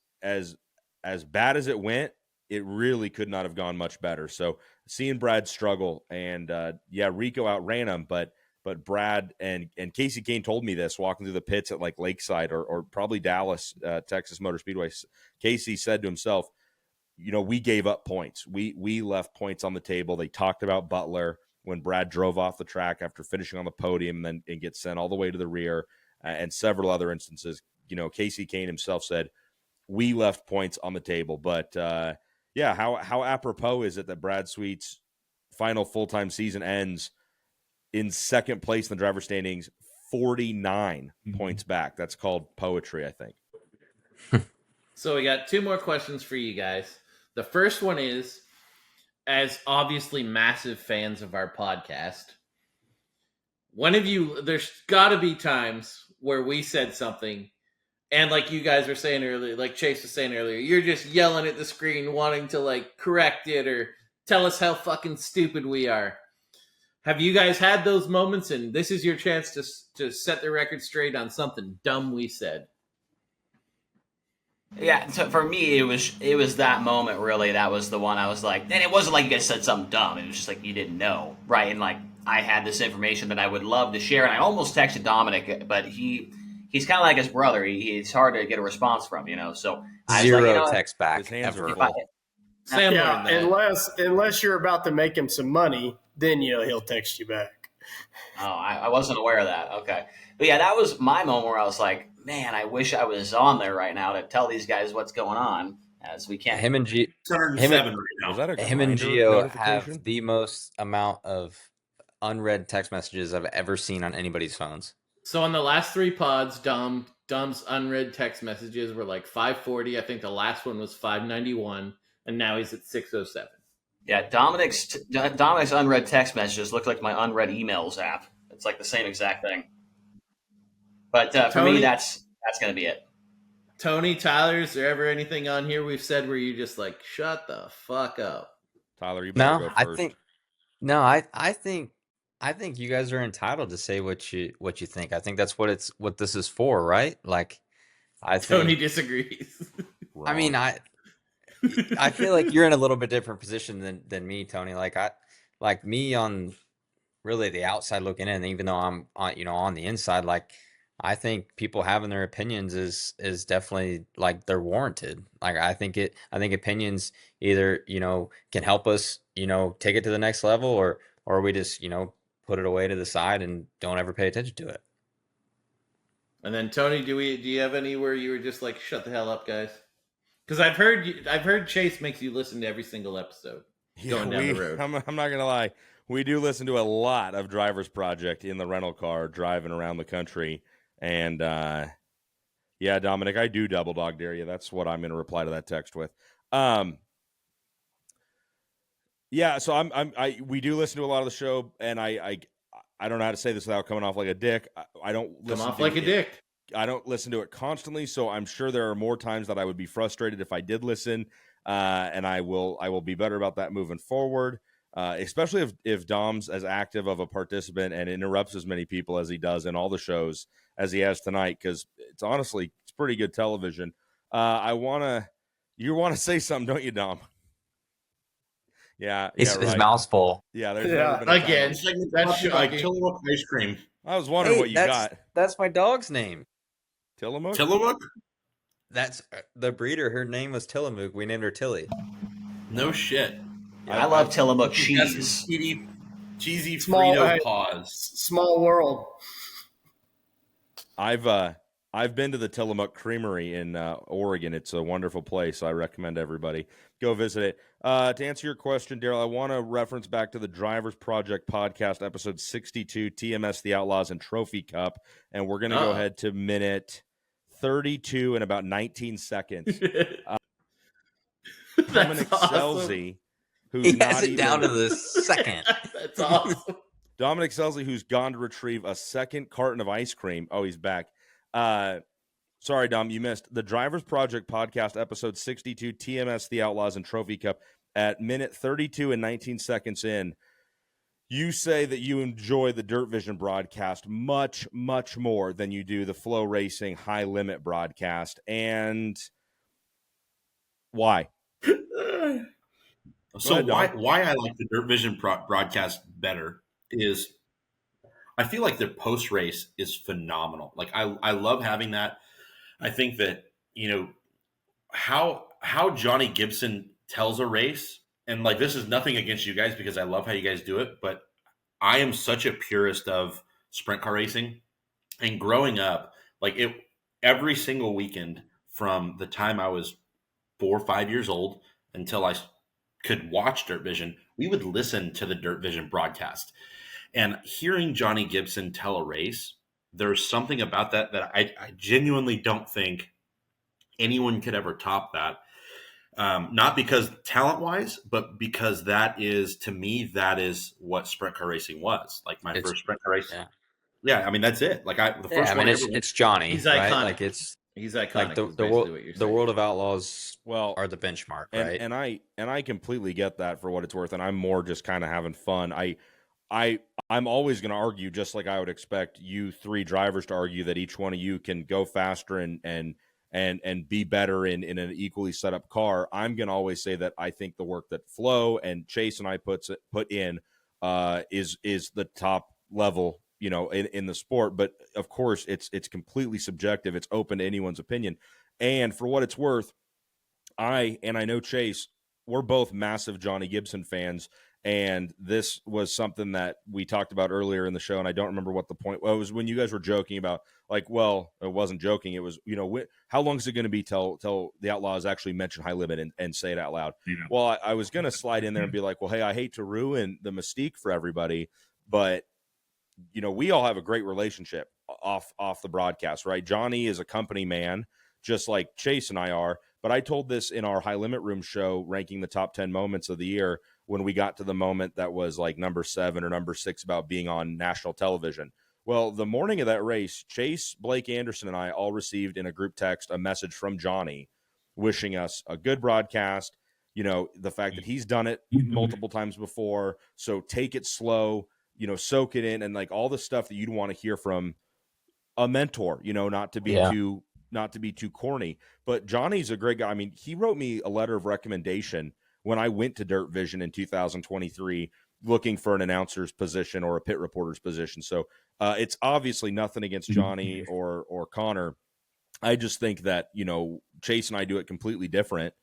bad as it went, it really could not have gone much better. So, seeing Brad struggle, and Rico outran him, but Brad and Casey Kane told me this walking through the pits at like Lakeside or probably Dallas, Texas Motor Speedway. Casey said to himself, we gave up points. We left points on the table. They talked about Butler when Brad drove off the track after finishing on the podium and gets sent all the way to the rear, and several other instances. Casey Kane himself said, we left points on the table. But how apropos is it that Brad Sweet's final full-time season ends in second place in the driver standings, 49 points back? That's called poetry, I think. So we got 2 more questions for you guys. The first one is, as obviously massive fans of our podcast, there's got to be times where we said something, and like you guys were saying earlier, like Chase was saying earlier, you're just yelling at the screen wanting to like correct it or tell us how fucking stupid we are. Have you guys had those moments, and this is your chance to set the record straight on something dumb we said? Yeah, so for me, it was that moment, really. That was the one I was like, and it wasn't like you guys said something dumb. It was just like you didn't know, right? And like I had this information that I would love to share, and I almost texted Dominic, but he's kind of like his brother. It's hard to get a response from, So I was Zero like, text back His hands ever. are full. Sam, Yeah, unless you're about to make him some money, then he'll text you back. Oh, I wasn't aware of that. Okay. But yeah, that was my moment where I was like, man, I wish I was on there right now to tell these guys what's going on, as we can't. Him and 607 right now. Was that a him and grinder Gio notification? have the most amount of unread text messages I've ever seen on anybody's phones. So on the last 3 pods, Dom's unread text messages were like 540. I think the last one was 591, and now he's at 607. Yeah, Dominic's unread text messages look like my unread emails app. It's like the same exact thing. But for Tony? me, that's going to be it. Tony, Tyler, is there ever anything on here we've said where you just like, shut the fuck up? Tyler, you better No, go first. I think you guys are entitled to say what you think. I think that's what this is for, right? Like, I think. Tony disagrees. I mean, I feel like you're in a little bit different position than me, Tony. Like me on really the outside looking in, even though I'm on the inside, like I think people having their opinions is definitely like they're warranted. Like I think opinions either, can help us, take it to the next level or we just, put it away to the side and don't ever pay attention to it. And then Tony, do you have any where you were just like, shut the hell up, guys? Because I've heard Chase makes you listen to every single episode going down the road. I'm not gonna lie, we do listen to a lot of Driver's Project in the rental car driving around the country, and yeah, Dominic, I do double dog dare you. That's what I'm gonna reply to that text with. Yeah, so we do listen to a lot of the show, and I don't know how to say this without coming off like a dick. I don't listen Come off to like a it. dick. I don't listen to it constantly, so I'm sure there are more times that I would be frustrated if I did listen, and I will be better about that moving forward, especially if Dom's as active of a participant and interrupts as many people as he does in all the shows as he has tonight, because it's pretty good television. You want to say something, don't you, Dom? Yeah, His right. mouth's full. Yeah, there's never been a time Again, that's like shocking. Tillamook ice cream. I was wondering what you got. That's my dog's name. Tillamook? Tillamook? That's the breeder. Her name was Tillamook. We named her Tilly. No shit. I love Tillamook cheese. Cheesy Small, Frito hey. paws. Small world. I've been to the Tillamook Creamery in Oregon. It's a wonderful place. I recommend everybody go visit it. To answer your question, Daryl, I want to reference back to the Drivers Project podcast, episode 62, TMS, the Outlaws, and Trophy Cup, and we're going to go ahead to minute 32 in about 19 seconds. Dominic Scelzi, who's has it down to the second. That's awesome. Dominic Scelzi, who's gone to retrieve a second carton of ice cream. Oh, he's back. Sorry, Dom, you missed the Drivers Project podcast, episode 62, TMS, the Outlaws, and Trophy Cup. At minute 32 and 19 seconds in, you say that you enjoy the Dirt Vision broadcast much, much more than you do the Flow Racing High Limit broadcast. And why? So why I like the Dirt Vision broadcast better is I feel like their post race is phenomenal. Like I love having that. I think that how Johnny Gibson tells a race, and like this is nothing against you guys because I love how you guys do it, but I am such a purist of sprint car racing, and growing up, like every single weekend from the time I was 4 or 5 years old until I could watch Dirt Vision, we would listen to the Dirt Vision broadcast. And hearing Johnny Gibson tell a race, there's something about that I genuinely don't think anyone could ever top that. Not because talent-wise, but because to me, that is what sprint car racing was. Like my first sprint car race. Yeah, I mean, that's it. Like the first one. It's Johnny. He's right? iconic. Like he's iconic. Like the World of Outlaws are the benchmark, right? And I completely get that for what it's worth, and I'm more just kind of having fun. I'm always going to argue, just like I would expect you three drivers to argue, that each one of you can go faster and be better in an equally set up car. I'm going to always say that I think the work that Flo and Chase and I put in is the top level, in the sport. But of course, it's completely subjective. It's open to anyone's opinion. And for what it's worth, I know Chase, we're both massive Johnny Gibson fans. And this was something that we talked about earlier in the show, and I don't remember what the point was. It was when you guys were joking about, like, well, it wasn't joking. It was, how long is it going to be till the Outlaws actually mention High Limit and say it out loud? Yeah. Well, I was going to slide in there and be like, well, hey, I hate to ruin the mystique for everybody, but, we all have a great relationship off the broadcast, right? Johnny is a company man, just like Chase and I are. But I told this in our High Limit Room show, ranking the top 10 moments of the year, when we got to the moment that was like number 7 or number 6 about being on national television. Well, the morning of that race, Chase, Blake Anderson, and I all received in a group text a message from Johnny wishing us a good broadcast, the fact that he's done it multiple times before. So take it slow, soak it in, and like all the stuff that you'd want to hear from a mentor, not to be too not to be too corny, but Johnny's a great guy. I mean, he wrote me a letter of recommendation when I went to Dirt Vision in 2023 looking for an announcer's position or a pit reporter's position. So it's obviously nothing against Johnny or Connor. I just think that, Chase and I do it completely different,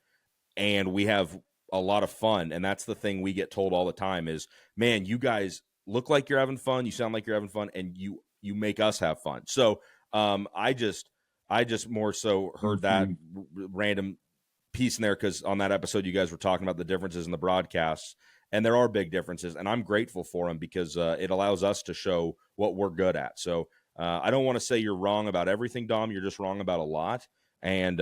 and we have a lot of fun. And that's the thing we get told all the time is, man, you guys look like you're having fun. You sound like you're having fun, and you make us have fun. So I just more so heard that random piece in there because on that episode you guys were talking about the differences in the broadcasts, and there are big differences, and I'm grateful for them because it allows us to show what we're good at. So I don't want to say you're wrong about everything, Dom. You're just wrong about a lot, and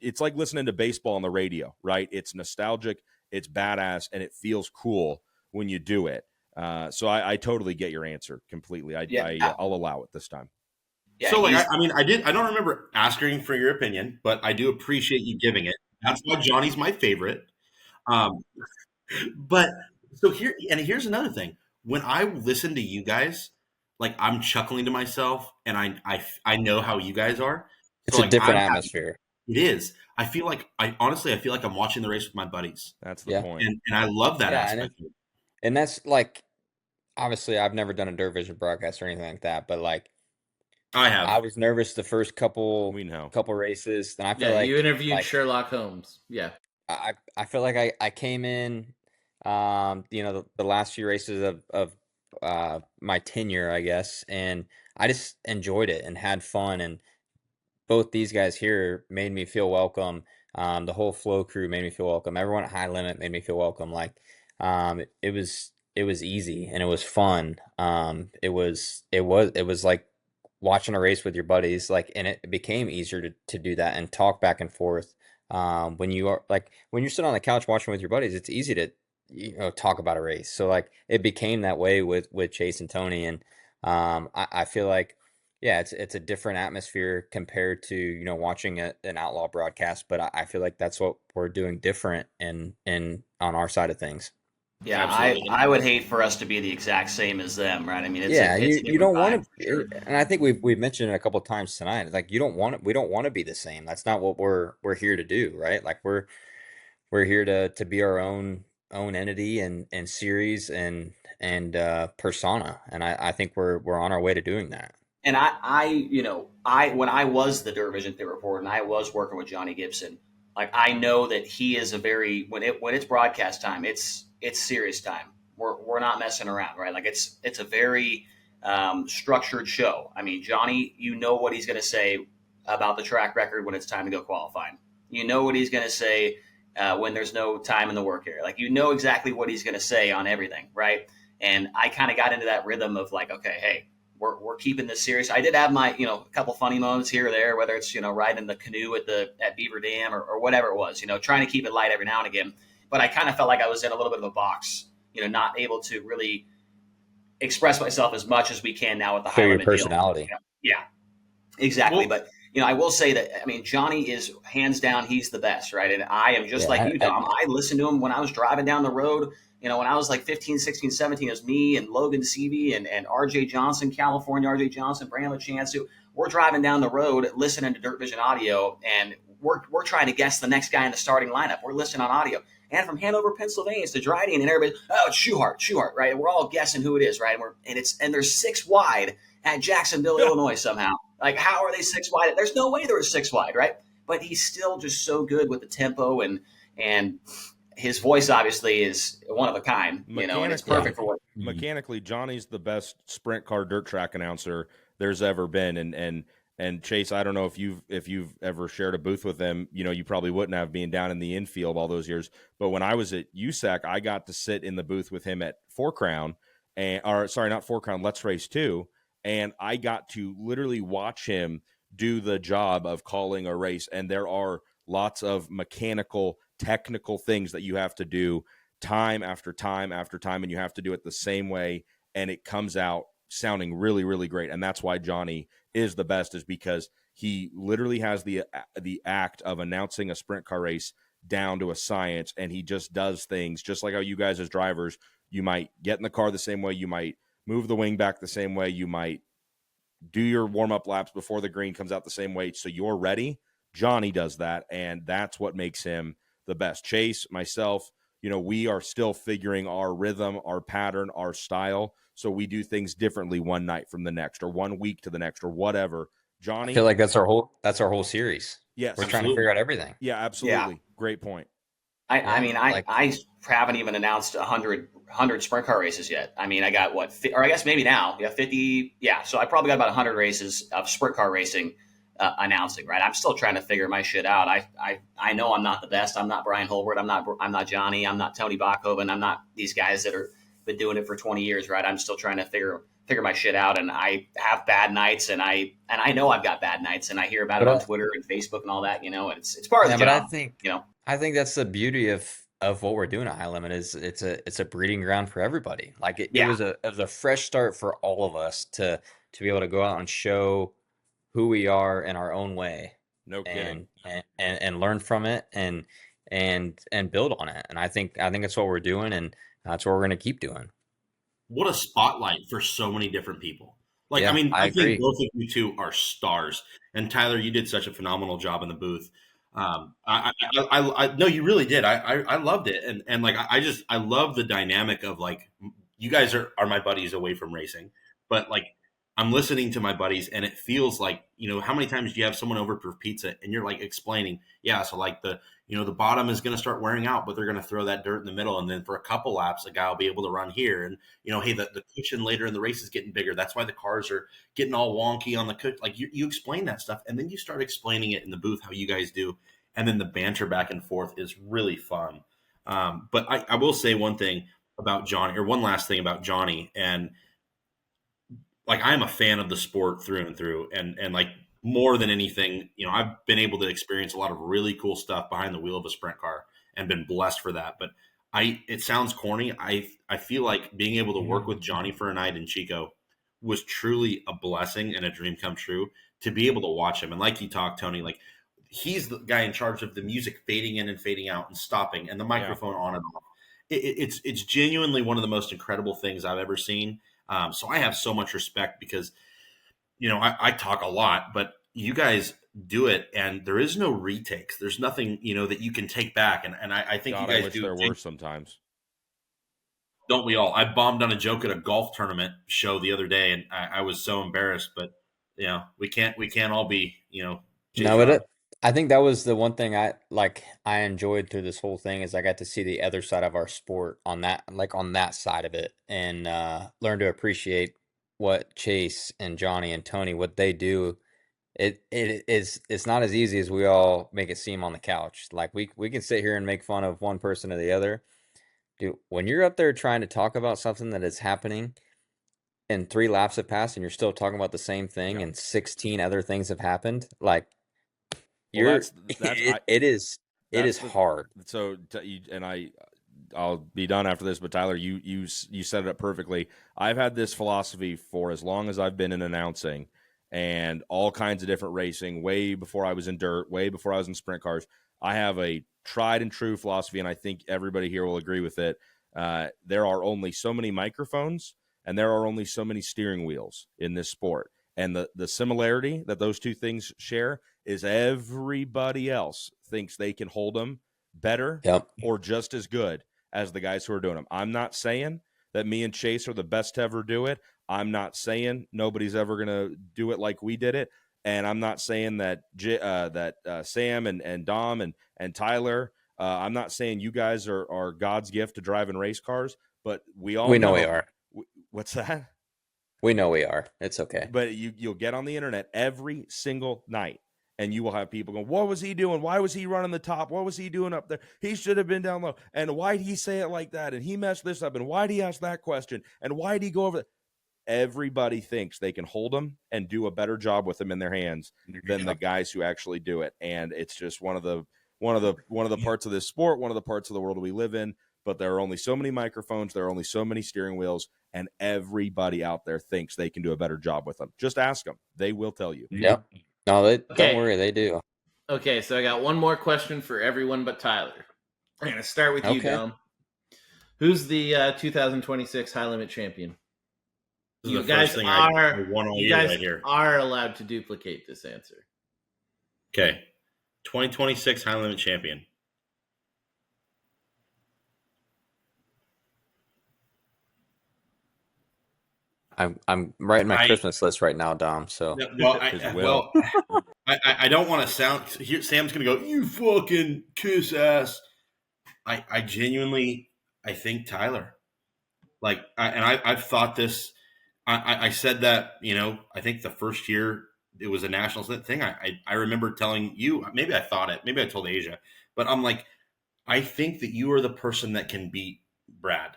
it's like listening to baseball on the radio, right? It's nostalgic, it's badass, and it feels cool when you do it. So I totally get your answer completely. I'll allow it this time. Yeah, so I don't remember asking for your opinion, but I do appreciate you giving it. That's why Johnny's my favorite. But so here's another thing. When I listen to you guys, like I'm chuckling to myself, and I know how you guys are. It's a different atmosphere. It is. I feel like I'm watching the race with my buddies. That's the point. And I love that aspect. And that's like, obviously I've never done a Dirt Vision broadcast or anything like that, but like I have. I was nervous the first couple races. And I feel like you interviewed Sherlock Holmes. Yeah. I feel like I came in, the last few races of my tenure, I guess, and I just enjoyed it and had fun. And both these guys here made me feel welcome. The whole Flow crew made me feel welcome. Everyone at High Limit made me feel welcome. Like, it was easy and it was fun. It was like watching a race with your buddies, like, and it became easier to do that and talk back and forth. When you're sitting on the couch watching with your buddies, it's easy to talk about a race. So like it became that way with Chase and Tony, and I feel like it's a different atmosphere compared to watching an outlaw broadcast, but I feel like that's what we're doing different in on our side of things. Yeah, I would hate for us to be the exact same as them, right? I mean, you don't want to, sure. And I think we've mentioned it a couple of times tonight. Like we don't want to be the same. That's not what we're here to do, right? Like we're here to be our own entity and series and persona, and I think we're on our way to doing that. And I when I was the Dirt Vision pit reporter and I was working with Johnny Gibson, like I know that he is a very when it's broadcast time, it's serious time. We're not messing around, right? Like it's a very structured show. I mean, Johnny, you know what he's going to say about the track record when it's time to go qualifying. You know what he's going to say when there's no time in the work area. Like you know exactly what he's going to say on everything, right? And I kind of got into that rhythm of like, okay, hey, we're keeping this serious. I did have my a couple funny moments here or there, whether it's riding the canoe at Beaver Dam or whatever it was, trying to keep it light every now and again. But I kind of felt like I was in a little bit of a box, not able to really express myself as much as we can now with the High Limit personality. Deal. Yeah, exactly. Well, but I will say that, I mean, Johnny is hands down, he's the best, right? And I am just like you, Dom. I listened to him when I was driving down the road. When I was like 15, 16, 17, it was me and Logan Seavey and RJ Johnson, California RJ Johnson, Brandon Chansu. We're driving down the road listening to Dirt Vision audio, and we're trying to guess the next guy in the starting lineup. We're listening on audio. And from Hanover, Pennsylvania, it's to Dryden, and everybody, it's Schuhart, right? And we're all guessing who it is, right? And there's 6 wide at Jacksonville, Illinois somehow. Like, how are they 6 wide? There's no way there was 6 wide, right? But he's still just so good with the tempo, and his voice obviously is one of a kind, and it's perfect for what. Mechanically, Johnny's the best sprint car dirt track announcer there's ever been, and Chase, I don't know if you've ever shared a booth with him. You probably wouldn't have, being down in the infield all those years. But when I was at USAC, I got to sit in the booth with him at Four Crown, not Four Crown, Let's Race 2, and I got to literally watch him do the job of calling a race. And there are lots of mechanical, technical things that you have to do time after time after time, and you have to do it the same way, and it comes out sounding really, really great. And that's why Johnny is the best, is because he literally has the act of announcing a sprint car race down to a science, and he just does things just like how you guys as drivers, you might get in the car the same way, you might move the wing back the same way, you might do your warm-up laps before the green comes out the same way so you're ready. Johnny does that, and that's what makes him the best. Chase, myself, we are still figuring our rhythm, our pattern, our style, so we do things differently one night from the next or 1 week to the next or whatever. Johnny, I feel like that's our whole series. Yes. We're trying to figure out everything. Yeah, absolutely. Yeah. Great point. I mean, I haven't even announced 100 sprint car races yet. I mean, I got or I guess maybe now, 50. Yeah, so I probably got about 100 races of sprint car racing announcing. Right, I'm still trying to figure my shit out. I know I'm not the best. I'm not Brian Holbert. I'm not Johnny. I'm not Tony Bachhoven. I'm not these guys that are been doing it for 20 years. Right, I'm still trying to figure my shit out, and I have bad nights, and I know I've got bad nights, and I hear about it on Twitter and Facebook and all that. And it's part of the job. But I think that's the beauty of what we're doing at High Limit is it's a breeding ground for everybody. Like it was a fresh start for all of us to be able to go out and show who we are in our own way. No kidding. And learn from it and build on it. And I think that's what we're doing, and that's what we're going to keep doing. What a spotlight for so many different people. Like, Yeah, I agree. think both of you two are stars. And Tyler, you did such a phenomenal job in the booth. No, you really did. I loved it. And like, I love the dynamic of like, you guys are my buddies away from racing, but like, I'm listening to my buddies and it feels like, how many times do you have someone over for pizza and you're like explaining, so like the bottom is going to start wearing out, but they're going to throw that dirt in the middle. And then for a couple laps, a guy will be able to run here. And, hey, the cushion later in the race is getting bigger. That's why the cars are getting all wonky on the cushion. Like you explain that stuff and then you start explaining it in the booth, how you guys do. And then the banter back and forth is really fun. But I will say one thing about Johnny, or one last thing about Johnny. And like, I'm a fan of the sport through and through. And like, more than anything, I've been able to experience a lot of really cool stuff behind the wheel of a sprint car and been blessed for that. But it sounds corny. I feel like being able to work with Johnny for a night in Chico was truly a blessing and a dream come true to be able to watch him. And like you talked, Tony, like he's the guy in charge of the music fading in and fading out and stopping and the microphone on and off. It's genuinely one of the most incredible things I've ever seen. So I have so much respect because, I talk a lot, but you guys do it and there is no retakes. There's nothing, that you can take back. And I think God, you guys I wish do. There were sometimes. Don't we all? I bombed on a joke at a golf tournament show the other day and I was so embarrassed, but we can't all be, No, but I think that was the one thing I enjoyed through this whole thing is I got to see the other side of our sport on that side of it and learn to appreciate what Chase and Johnny and Tony, what they do. It's not as easy as we all make it seem on the couch. Like we can sit here and make fun of one person or the other. Dude, when you're up there trying to talk about something that is happening and 3 laps have passed and you're still talking about the same thing and 16 other things have happened, like it is hard. So I'll be done after this, but Tyler, you set it up perfectly. I've had this philosophy for as long as I've been in announcing and all kinds of different racing, way before I was in dirt, way before I was in sprint cars. I have a tried and true philosophy, and I think everybody here will agree with it. There are only so many microphones and there are only so many steering wheels in this sport. And the similarity that those two things share is everybody else thinks they can hold them better or just as good as the guys who are doing them. I'm not saying that me and Chase are the best to ever do it. I'm not saying nobody's ever going to do it like we did it. And I'm not saying that Sam and Dom and Tyler, I'm not saying you guys are God's gift to driving race cars, but we know we are. What's that? We know we are. It's okay. But you'll get on the internet every single night and you will have people going, what was he doing? Why was he running the top? What was he doing up there? He should have been down low. And why'd he say it like that? And he messed this up. And why'd he ask that question? And why'd he go over that? Everybody thinks they can hold them and do a better job with them in their hands than the guys who actually do it. And it's just one of the parts of this sport, one of the parts of the world we live in. But there are only so many microphones. There are only so many steering wheels. And everybody out there thinks they can do a better job with them. Just ask them. They will tell you. Yep. No, don't worry. They do. Okay, so I got one more question for everyone but Tyler. I'm going to start with you, Dom. Who's the 2026 High Limit champion? This is You the guys first thing I won all you year guys right here. are allowed to duplicate this answer. Okay. 2026 High Limit champion. I'm writing my Christmas list right now, Dom. So I don't want to sound here. Sam's gonna go, you fucking kiss ass. I genuinely think Tyler. Like, I've thought this. I said that, I think the first year it was a national thing. I remember telling you, maybe I thought it, maybe I told Asia, but I'm like, I think that you are the person that can beat Brad.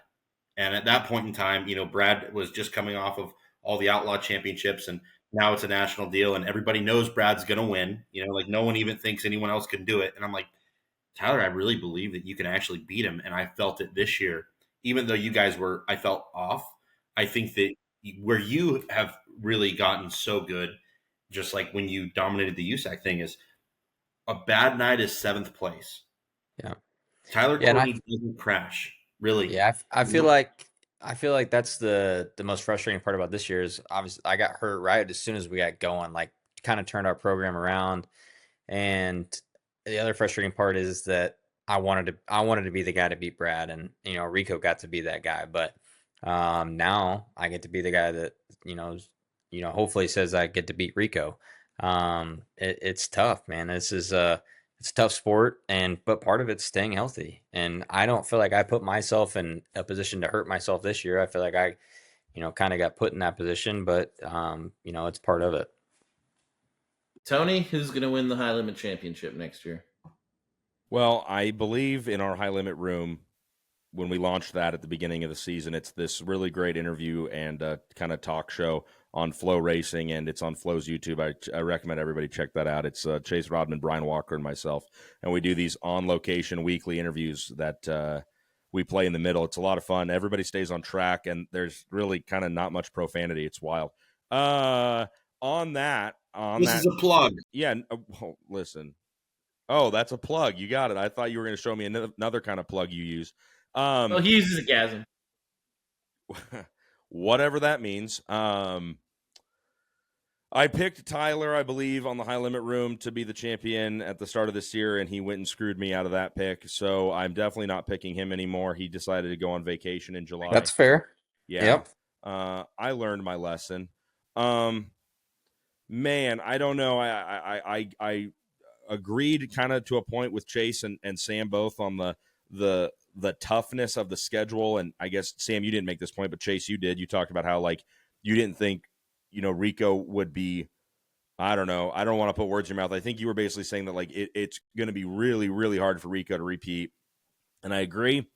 And at that point in time, Brad was just coming off of all the outlaw championships, and now it's a national deal, and everybody knows Brad's going to win. Like no one even thinks anyone else can do it. And I'm like, Tyler, I really believe that you can actually beat him. And I felt it this year, even though you guys I felt off. I think that where you have really gotten so good, just like when you dominated the USAC thing, is a bad night is 7th place. Yeah. Tyler Courtney doesn't crash. Really. Yeah, I feel like that's the most frustrating part about this year is obviously I got hurt right as soon as we got going, like kind of turned our program around. And the other frustrating part is that I wanted to be the guy to beat Brad, and Rico got to be that guy, but now I get to be the guy that hopefully says I get to beat Rico. It's tough, man. This is it's a tough sport, but part of it's staying healthy. And I don't feel like I put myself in a position to hurt myself this year. I feel like I, kind of got put in that position, but it's part of it. Tony, who's going to win the High Limit Championship next year? Well, I believe in our High Limit room, when we launched that at the beginning of the season, it's this really great interview and kind of talk show on Flow Racing, and it's on Flow's YouTube. I recommend everybody check that out. It's Chase Raudman, Brian Walker, and myself, and we do these on-location weekly interviews that we play in the middle. It's a lot of fun. Everybody stays on track, and there's really kind of not much profanity. It's wild. This is a plug. Yeah, listen. Oh, that's a plug. You got it. I thought you were going to show me another kind of plug you use. He uses a gasm. Whatever that means. I picked Tyler, I believe, on the High Limit Room to be the champion at the start of this year, and he went and screwed me out of that pick. So I'm definitely not picking him anymore. He decided to go on vacation in July. That's fair. Yeah. Yep. I learned my lesson. Man, I don't know. I agreed kind of to a point with Chase and Sam both on the toughness of the schedule. And I guess, Sam, you didn't make this point, but Chase, you did. You talked about how, like, you didn't think, Rico would be, I don't know. I don't want to put words in your mouth. I think you were basically saying that, like, it's going to be really, really hard for Rico to repeat. And I agree.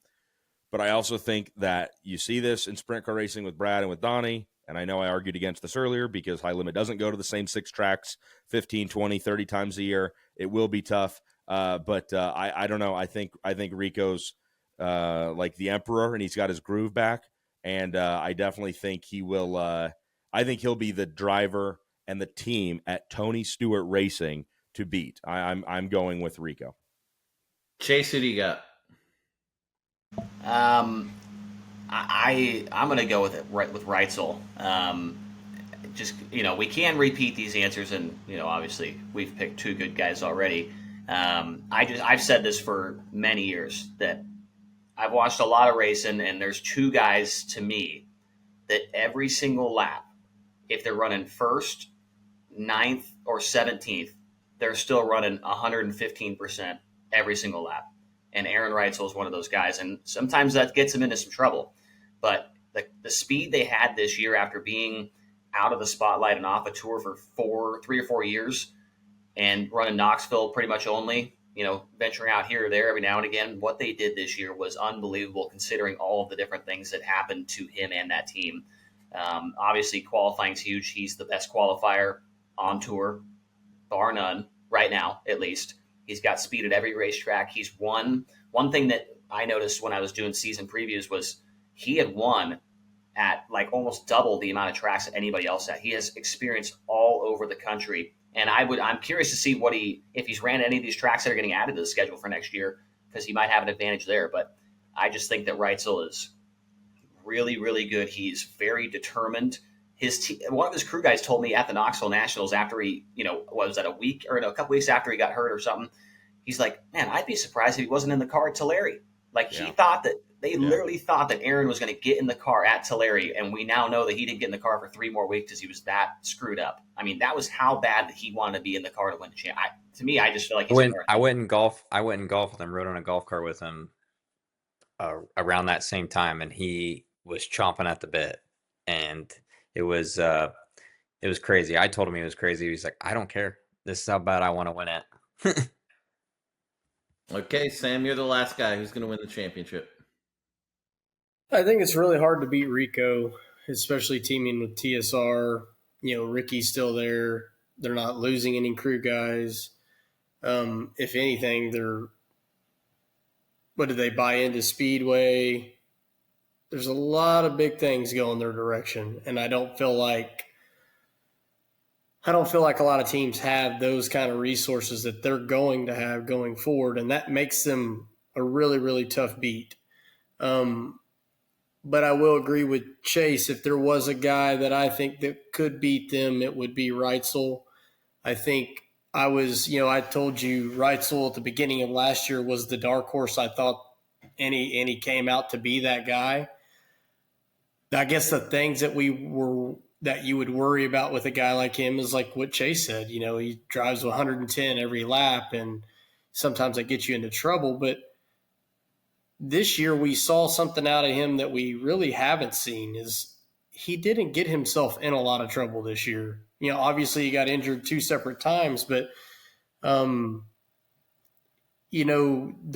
But I also think that you see this in sprint car racing with Brad and with Donnie. And I know I argued against this earlier because High Limit doesn't go to the same 6 tracks 15, 20, 30 times a year. It will be tough. But I don't know. I think Rico's like the emperor, and he's got his groove back. And I definitely think he will. I think he'll be the driver and the team at Tony Stewart Racing to beat. I'm going with Rico. Chase, who do you got? I'm going to go with Reitzel. Just, we can repeat these answers, and, obviously we've picked 2 good guys already. I've said this for many years that I've watched a lot of racing, and there's 2 guys to me that every single lap, if they're running 1st, 9th, or 17th, they're still running 115% every single lap. And Aaron Reitzel is one of those guys, and sometimes that gets him into some trouble. But the speed they had this year after being out of the spotlight and off a tour for 3 or 4 years and running Knoxville pretty much only, venturing out here or there every now and again, what they did this year was unbelievable considering all of the different things that happened to him and that team. Obviously, qualifying's huge. He's the best qualifier on tour, bar none, right now, at least. He's got speed at every racetrack. He's won. One thing that I noticed when I was doing season previews was he had won at like almost double the amount of tracks that anybody else had. He has experience all over the country. And I'm curious to see if he's ran any of these tracks that are getting added to the schedule for next year, because he might have an advantage there. But I just think that Reitzel is really, really good. He's very determined. one of his crew guys told me at the Knoxville Nationals after he, what was that, a couple weeks after he got hurt or something, he's like, man, I'd be surprised if he wasn't in the car at Tulare. Like, he thought that they literally thought that Aaron was going to get in the car at Tulare, and we now know that he didn't get in the car for 3 more weeks because he was that screwed up. I mean, that was how bad that he wanted to be in the car to win the champ. To me, I just feel like I went and golf with him, rode on a golf cart with him around that same time, and he was chomping at the bit, and it was crazy. I told him he was crazy. He's like, I don't care. This is how bad I want to win it. Okay, Sam, you're the last guy. Who's going to win the championship? I think it's really hard to beat Rico, especially teaming with TSR. Ricky's still there. They're not losing any crew guys. If anything, what did they buy into Speedway? There's a lot of big things going their direction, and I don't feel like a lot of teams have those kind of resources that they're going to have going forward, and that makes them a really, really tough beat. But I will agree with Chase. If there was a guy that I think that could beat them, it would be Reitzel. I think I told you Reitzel at the beginning of last year was the dark horse. I thought, and he came out to be that guy. I guess the things that you would worry about with a guy like him is like what Chase said. He drives 110 every lap, and sometimes that gets you into trouble. But this year we saw something out of him that we really haven't seen. Is he didn't get himself in a lot of trouble this year. Obviously he got injured 2 separate times, but the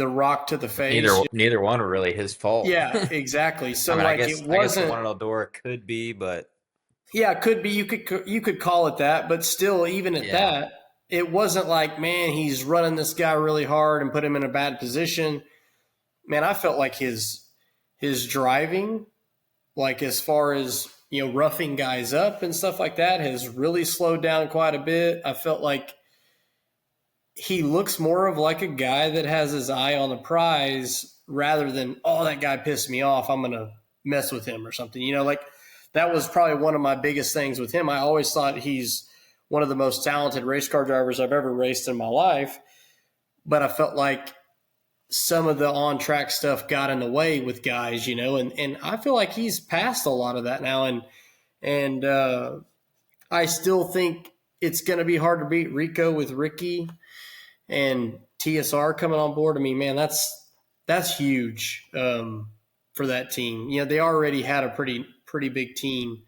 rock to the face. Neither one were really his fault. Yeah, exactly. So I guess, it wasn't. The one at Eldora could be, but yeah, it could be. You could call it that, but still, even at that, it wasn't like, man, he's running this guy really hard and put him in a bad position. Man, I felt like his driving, like as far as roughing guys up and stuff like that, has really slowed down quite a bit. I felt like he looks more of like a guy that has his eye on the prize rather than, oh, that guy pissed me off, I'm going to mess with him or something. Like that was probably one of my biggest things with him. I always thought he's one of the most talented race car drivers I've ever raced in my life. But I felt like some of the on-track stuff got in the way with guys, and I feel like he's past a lot of that now. And I still think it's going to be hard to beat Rico with Ricky and TSR coming on board. I mean, man, that's huge for that team. They already had a pretty big team,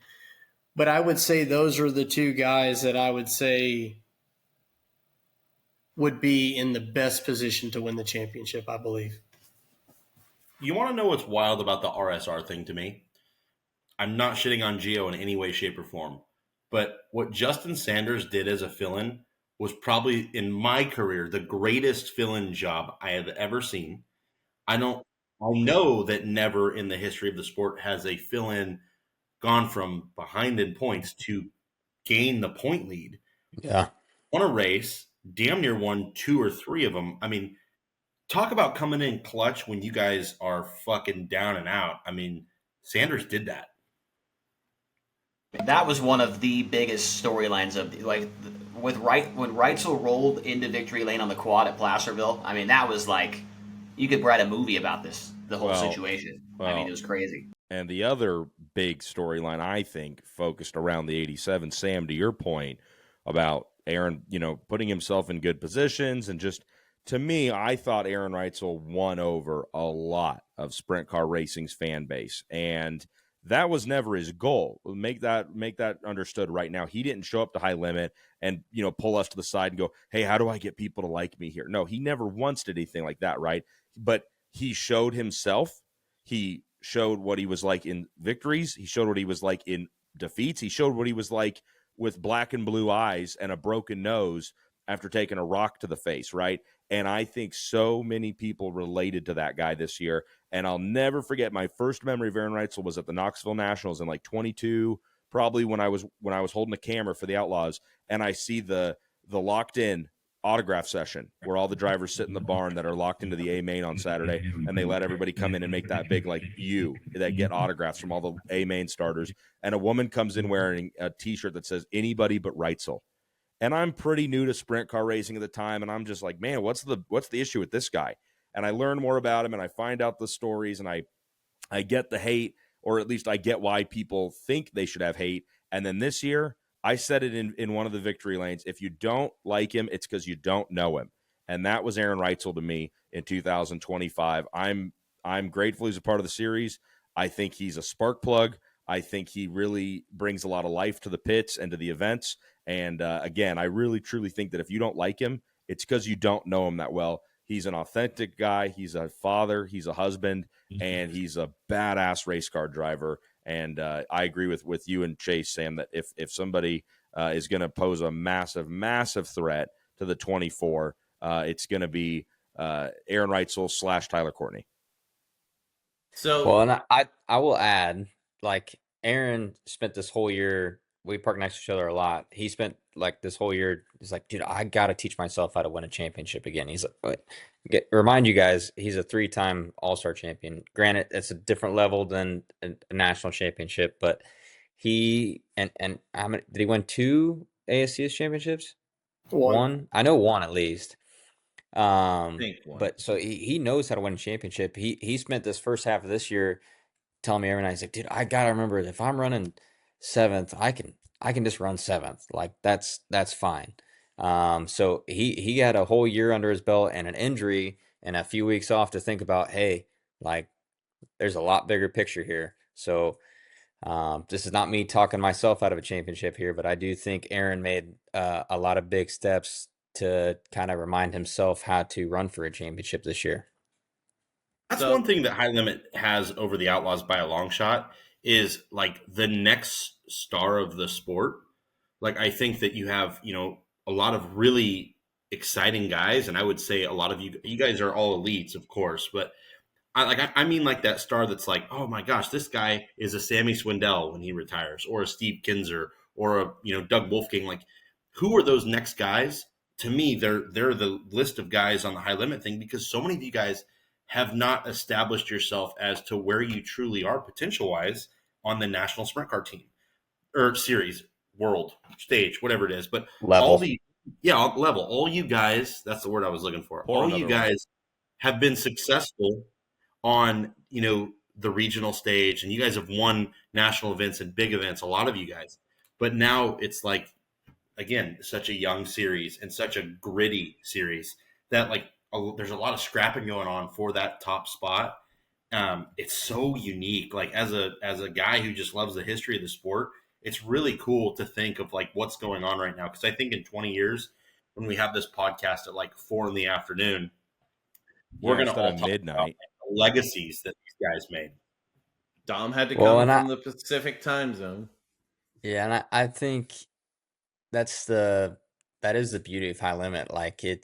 but I would say those are the 2 guys that I would say would be in the best position to win the championship, I believe. You want to know what's wild about the RSR thing to me? I'm not shitting on Gio in any way, shape, or form, but what Justin Sanders did as a fill-in was probably, in my career, the greatest fill-in job I have ever seen. I know that never in the history of the sport has a fill-in gone from behind in points to gain the point lead. Yeah. Won a race, damn near won 2 or 3 of them. I mean, talk about coming in clutch when you guys are fucking down and out. I mean, Sanders did that. That was one of the biggest storylines of when Reitzel rolled into victory lane on the quad at Placerville. I mean, that was like you could write a movie about the whole situation. I mean, it was crazy. And the other big storyline, I think, focused around the 87. Sam, to your point about Aaron, putting himself in good positions, and just, to me, I thought Aaron Reitzel won over a lot of sprint car racing's fan base, and that was never his goal. Make that understood right now. He didn't show up to High Limit and pull us to the side and go, hey, how do I get people to like me here? No, he never once did anything like that, right? But he showed himself. He showed what he was like in victories. He showed what he was like in defeats. He showed what he was like with black and blue eyes and a broken nose after taking a rock to the face, right? And I think so many people related to that guy this year. And I'll never forget, my first memory of Aaron Reitzel was at the Knoxville Nationals in like 22, probably when I was holding a camera for the Outlaws, and I see the locked in autograph session where all the drivers sit in the barn that are locked into the A main on Saturday, and they let everybody come in and make that big like U that get autographs from all the A main starters. And a woman comes in wearing a T-shirt that says anybody but Reitzel. And I'm pretty new to sprint car racing at the time, and I'm just like, man, what's the issue with this guy? And I learn more about him, and I find out the stories, and I get the hate, or at least I get why people think they should have hate. And then this year, I said it in one of the victory lanes. If you don't like him, it's because you don't know him. And that was Aaron Reitzel to me in 2025. I'm grateful he's a part of the series. I think he's a spark plug. I think he really brings a lot of life to the pits and to the events. And again, I really, truly think that if you don't like him, it's because you don't know him that well. He's an authentic guy. He's a father. He's a husband. And he's a badass race car driver. And I agree with you and Chase, Sam, that if somebody is going to pose a massive, massive threat to the 24, it's going to be Aaron Reitzel / Tyler Courtney. So, well, and I will add, like, Aaron spent this whole year, we park next to each other a lot. He spent like this whole year, he's like, dude, I got to teach myself how to win a championship again. He's like, remind you guys, he's a 3-time All-Star champion. Granted, it's a different level than a national championship, but he, and how many, did he win 2 ASCS championships? One? I know one at least. But so he knows how to win a championship. He spent this first half of this year telling me every night, he's like, dude, I gotta remember, if I'm running 7th, I can just run 7th. Like that's fine. So he had a whole year under his belt and an injury and a few weeks off to think about, hey, like there's a lot bigger picture here. So this is not me talking myself out of a championship here, but I do think Aaron made a lot of big steps to kind of remind himself how to run for a championship this year. That's one thing that High Limit has over the Outlaws by a long shot is like the next star of the sport. Like I think that you have, a lot of really exciting guys, and I would say a lot of you guys are all elites, of course, but I mean like that star that's like, oh my gosh, this guy is a Sammy Swindell when he retires, or a Steve Kinzer, or a Doug Wolfgang. Like, who are those next guys? To me, they're the list of guys on the High Limit thing, because so many of you guys have not established yourself as to where you truly are potential-wise on the national sprint car team or series, world, stage, whatever it is. But level. Level. All you guys, that's the word I was looking for. All you guys have been successful on, the regional stage, and you guys have won national events and big events, a lot of you guys. But now it's like, again, such a young series and such a gritty series that there's a lot of scrapping going on for that top spot. It's so unique. Like as a guy who just loves the history of the sport, it's really cool to think of like what's going on right now. Because I think in 20 years, when we have this podcast at like 4 p.m, we're going to all talk midnight about the legacies that these guys made. Dom had to come from the Pacific time zone. Yeah, and I think that is the beauty of High Limit. Like we've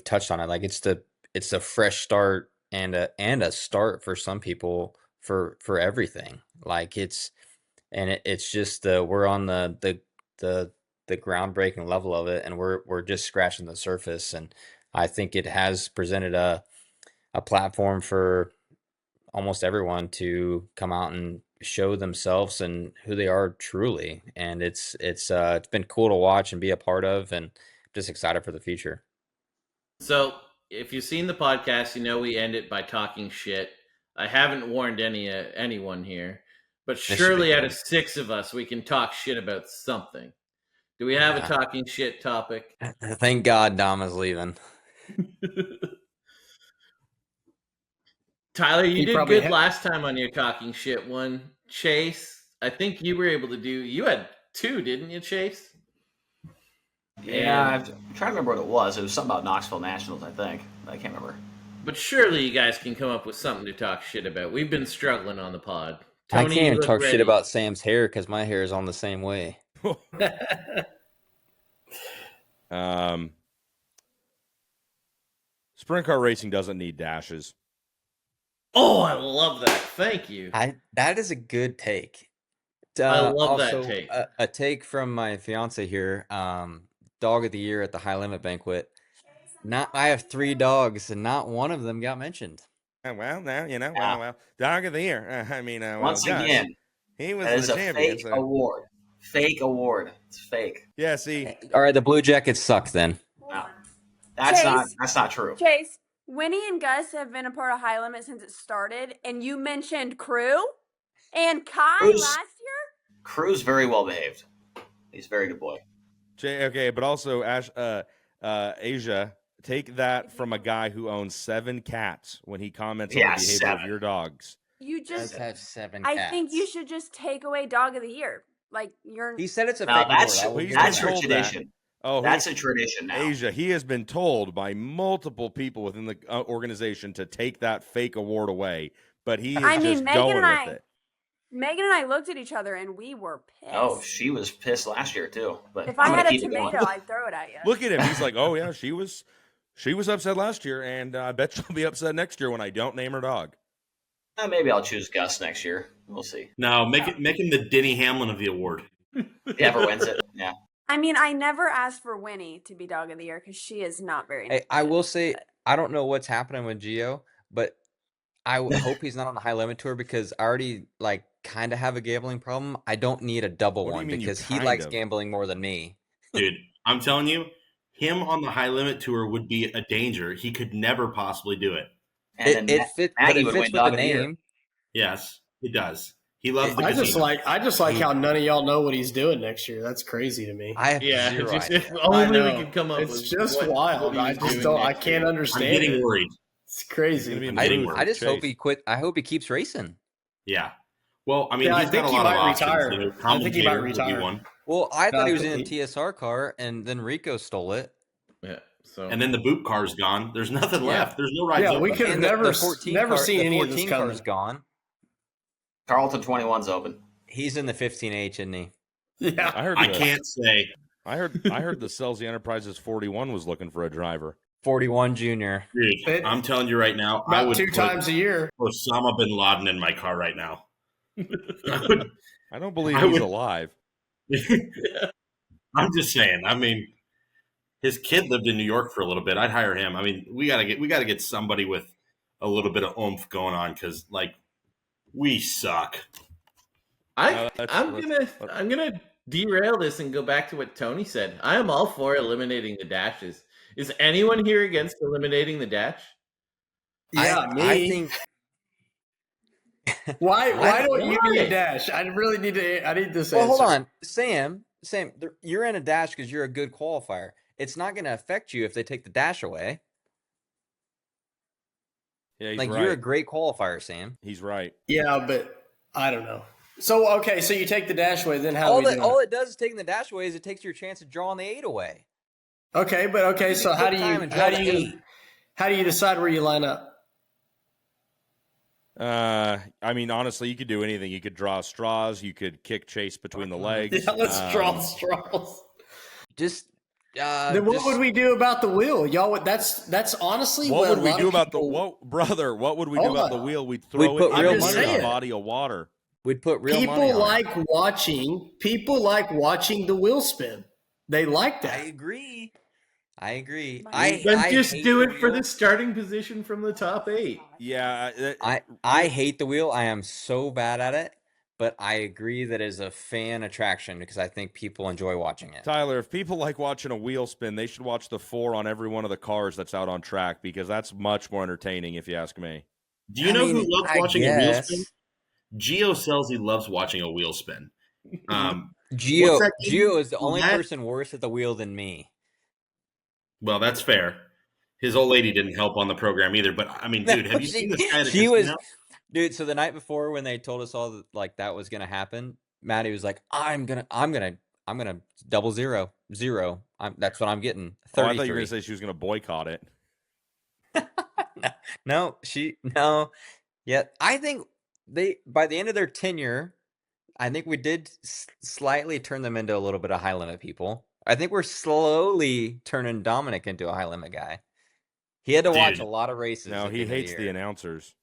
touched on it. Like it's a fresh start and a start for some people for everything. Like it's just we're on the groundbreaking level of it, and we're just scratching the surface. And I think it has presented a platform for almost everyone to come out and show themselves and who they are truly. And it's been cool to watch and be a part of, and just excited for the future. So if you've seen the podcast, we end it by talking shit. I haven't warned anyone here, but surely out of 6 of us, we can talk shit about something. Do we have a talking shit topic? Thank God Dom is leaving. Tyler, you did good last time on your talking shit one. Chase, I think you were able to do. You had 2, didn't you, Chase? Yeah, I'm trying to remember what it was. It was something about Knoxville Nationals, I think. I can't remember. But surely you guys can come up with something to talk shit about. We've been struggling on the pod. Tony, I can't even talk shit about Sam's hair because my hair is on the same way. Sprint car racing doesn't need dashes. Oh, I love that. Thank you. That is a good take. I love that take. A take from my fiance here. dog of the year at the high limit banquet. I have 3 dogs, and not one of them got mentioned. Well, now Yeah. dog of the year. I mean, Once Gus, again, he was that is the a champion. fake So. award. Fake award. It's fake. Yeah, see, All right, the Blue Jackets suck then. No, that's not true. Chase, Winnie and Gus have been a part of High Limit since it started, and you mentioned Crew and Kai Crew's- last year. Crew's very well behaved. He's a very good boy. okay, but also Asia, take that from a guy who owns 7 cats when he comments on the behavior 7. of your dogs. You just have 7 I cats. think you should just take away Dog of the Year. Like you're. He said it's a No, fake that's award. He's your told tradition. Oh, That's a tradition now. Asia, he has been told by multiple people within the organization to take that fake award away, but he is just going with it. Megan and I looked at each other and we were pissed. Oh, she was pissed last year too. But if I'm I gonna had a keep it tomato, going. I'd throw it at you. Look at him. He's like, oh yeah, she was upset last year, and I bet she'll be upset next year when I don't name her dog. Maybe I'll choose Gus next year. We'll see. No, make him the Denny Hamlin of the award. He ever wins it. Yeah. I mean, I never asked for Winnie to be Dog of the Year because she is not very. Hey, I will say, I don't know what's happening with Gio, but I hope he's not on the high limit tour because I already kind of have a gambling problem. I don't need a double What do you one mean you because he kind likes of? gambling more than me. Dude, I'm telling you, him on the high limit tour would be a danger. He could never possibly do it. And It fits Maggie with would the win Dog of the name. Year. Yes, it does. He loves the I just casino. like how none of y'all know what he's doing next year. That's crazy to me. I have Yeah, zero just, idea. if only I we know. could come up with It's just what wild. I he's just doing don't. I next can't year. I'm understand getting it. worried. It's crazy. It's gonna be I'm getting Booth worried. I just Chase. hope he quit. I hope he keeps racing. Yeah. Well, I mean, Yeah, I he's think got a he lot of might options. retire. You know, I think he might commentator would be retire. one. Well, I thought he was in a he- TSR car, and then Rico stole it. Yeah. So And then the boot car's gone. There's nothing Yeah. left. There's no rides. Yeah, open. we could have And never the 14 never car, seen the any of 14 this coming. car's gone. Carlton 21's open. He's in the 15H, isn't he? Yeah, I heard. I can't say. I heard the Scelzi Enterprises 41 was looking for a driver. 41 Junior. Dude, I'm telling you right now, I about would 2 put times a year. Osama bin Laden in my car right now. I would, I don't believe I he's would- alive. I'm just saying. I mean, his kid lived in New York for a little bit. I'd hire him. I mean, we gotta get somebody with a little bit of oomph going on because we suck. I'm let's- gonna derail this and go back to what Tony said. I am all for eliminating the dashes. Is anyone here against eliminating the dash? Yeah, me. I think why I- don't you why? need a dash? I really need to. I need this. Well, hold answer. on, Sam. You're in a dash because you're a good qualifier. It's not going to affect you if they take the dash away. Yeah, he's Like right. you're a great qualifier, Sam. He's right. Yeah, but I don't know. So okay, so you take the dash away, then how do we do All it does is taking the dash away is it takes your chance of drawing the 8 away. Okay, but okay, so how do Quick time and draw the 8. how do you decide where you line up? I mean, honestly, you could do anything. You could draw straws. You could kick Chase between the legs. Yeah, let's draw straws. Just Then what would we do about the wheel? Y'all would that's honestly What would a we lot do of about people- brother? What would we do Hold about on. the wheel? We'd We'd throw put it real in money a on it. body of water. We'd put real money people on like it. watching the wheel spin. They like I that. agree. Then Then just do it for the starting position from the top 8. Yeah, I hate the wheel. I am so bad at it, but I agree that is a fan attraction because I think people enjoy watching it. Tyler, if people like watching a wheel spin, they should watch the 4 on every one of the cars that's out on track because that's much more entertaining, if you ask me. Do you know who loves I watching a wheel guess. spin? Gio Scelzi loves watching a wheel spin. Gio What's that game? is the only That- person worse at the wheel than me. Well, that's fair. His old lady didn't help on the program either. But I mean, dude, have you seen this guy? She was, dude. So the night before, when they told us all that, that was gonna happen, Maddie was like, "I'm gonna double zero. That's what I'm getting." Oh, I thought you 33. were going to say she was going to boycott it. No. Yeah, I think by the end of their tenure, I think we did slightly turn them into a little bit of high limit people. I think we're slowly turning Dominic into a high limit guy. He had to watch Dude. a lot of races. No, at he end of hates the year. announcers.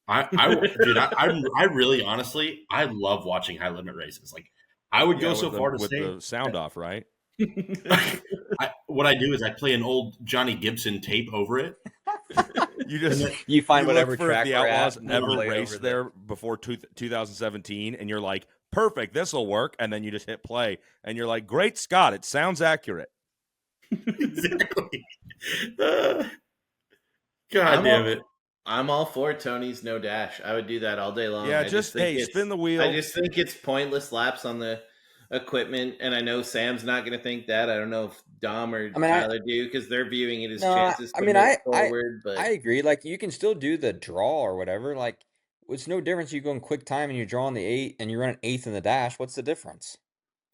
Dude, I really, honestly, I love watching high limit races. Like, I would go Yeah, so with far the, to with say, the sound off, right? What I do is I play an old Johnny Gibson tape over it. You find look whatever for track if the we're at Outlaws and we'll ever play it raced over there before 2017, and you're like, perfect, this will work, and then you just hit play, and you're like, great Scott, it sounds accurate. Exactly. God damn it. I'm all for Tony's no dash. I would do that all day long. Yeah, I just think spin the wheel. I just think it's pointless laps on the equipment, and I know Sam's not going to think that. I don't know if Dom or Tyler do because they're viewing it as chances to move forward. But I agree. Like you can still do the draw or whatever. Like it's no difference. You go in quick time and you draw on the 8 and you run an 8th in the dash. What's the difference?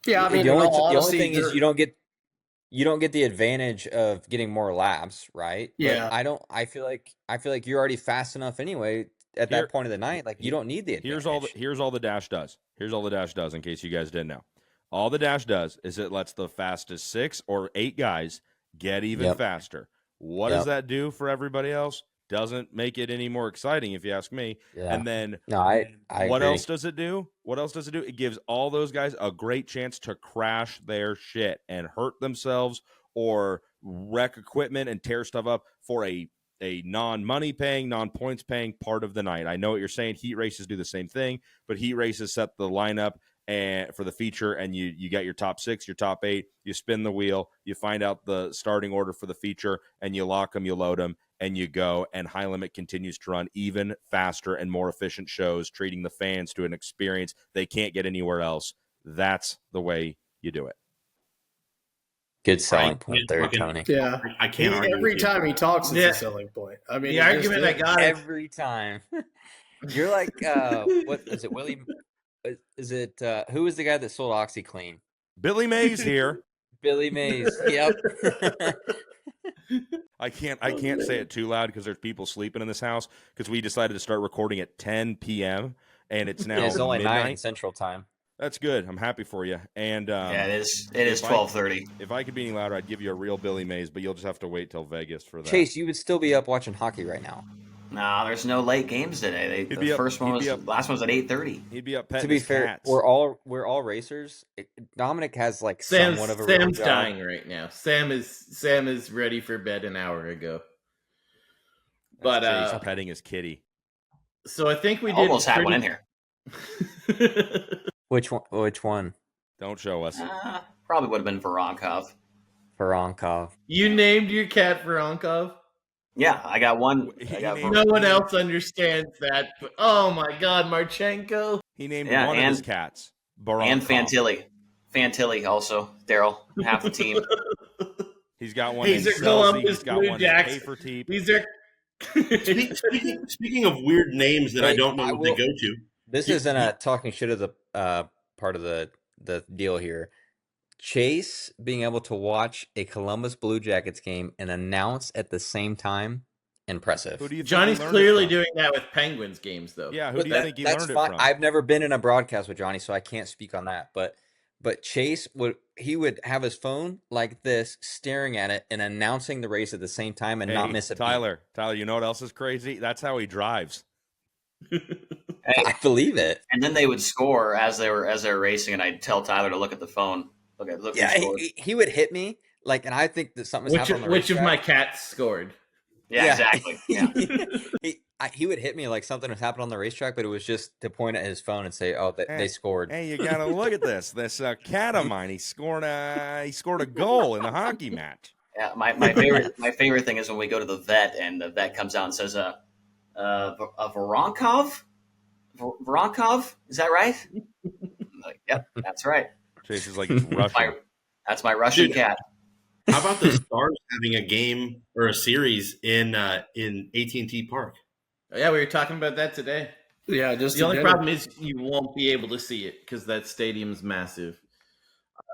Yeah, I mean, the only honestly, thing is you don't get the advantage of getting more laps, right? Yeah. But I feel like you're already fast enough anyway at that point of the night. Like you don't need the advantage. Here's all the dash does. Here's all the dash does in case you guys didn't know. All the dash does is it lets the fastest 6 or 8 guys get even faster. What does that do for everybody else? Doesn't make it any more exciting, if you ask me. Yeah. And then I what agree. else does it do? What else does it do? It gives all those guys a great chance to crash their shit and hurt themselves or wreck equipment and tear stuff up for a non-money paying, non-points paying part of the night. I know what you're saying. Heat races do the same thing, but heat races set the lineup and for the feature, and you got your top 6, your top 8, you spin the wheel, you find out the starting order for the feature, and you lock them, you load them, and you go, and High Limit continues to run even faster and more efficient shows, treating the fans to an experience they can't get anywhere else. That's the way you do it. Good selling point there, Tony. Yeah, I can't argue every with time you. he talks, it's a selling point. I mean, the argument I got every time. You're like, what is it, Willie? Is it who is the guy that sold OxyClean? Billy Mays here. Billy Mays. Yep. I can't say it too loud because there's people sleeping in this house because we decided to start recording at 10 p.m. and it's now it's only midnight. 9 Central Time. That's good. I'm happy for you. And yeah, it is 12:30. If I could be any louder, I'd give you a real Billy Mays, but you'll just have to wait till Vegas for that. Chase, you would still be up watching hockey right now. No, there's no late games today. Last one was at 8:30. He'd be up petting to be his fair, cats. we're all racers. Dominic has like somewhat of a real Sam's job. dying right now. Sam is ready for bed an hour ago. But Chase petting his kitty. So I think we almost had one in here. Which one? Don't show us. Probably would have been Voronkov. Voronkov. You named your cat Voronkov? Yeah, I got one. No one else understands that. But, oh my God, Marchenko. He named one of his cats. Voronkov. And Fantilli. Fantilli also. Daryl, half the team. He's got one. These are Columbus Blue Jacks. These are. Speaking of weird names that I don't know what they go to. This isn't a talking shit of the part of the deal here. Chase being able to watch a Columbus Blue Jackets game and announce at the same time, impressive. Who do you think Johnny's clearly doing that with Penguins games, though. Yeah, who do you think he learned it from? I've never been in a broadcast with Johnny, so I can't speak on that. But Chase would have his phone like this, staring at it and announcing the race at the same time and not miss a beat. Tyler, you know what else is crazy? That's how he drives. I believe it. And then they would score as they were racing, and I'd tell Tyler to look at the phone. Look yeah, he would hit me and I think that something was happening on the Which of my cats scored? Yeah, exactly. Yeah. he would hit me like something was happening on the racetrack, but it was just to point at his phone and say, "Oh, they scored." Hey, you gotta look at this. This cat of mine, he scored a goal in the hockey match. Yeah, my favorite thing is when we go to the vet and the vet comes out and says, "A Voronkov? Voronkov? Is that right?" I'm like, yep, that's right. Chase is like Russian. That's my Russian cat. How about the Stars having a game or a series in AT&T Park? Oh, yeah, we were talking about that today. Yeah, just the only problem is you won't be able to see it because that stadium's massive.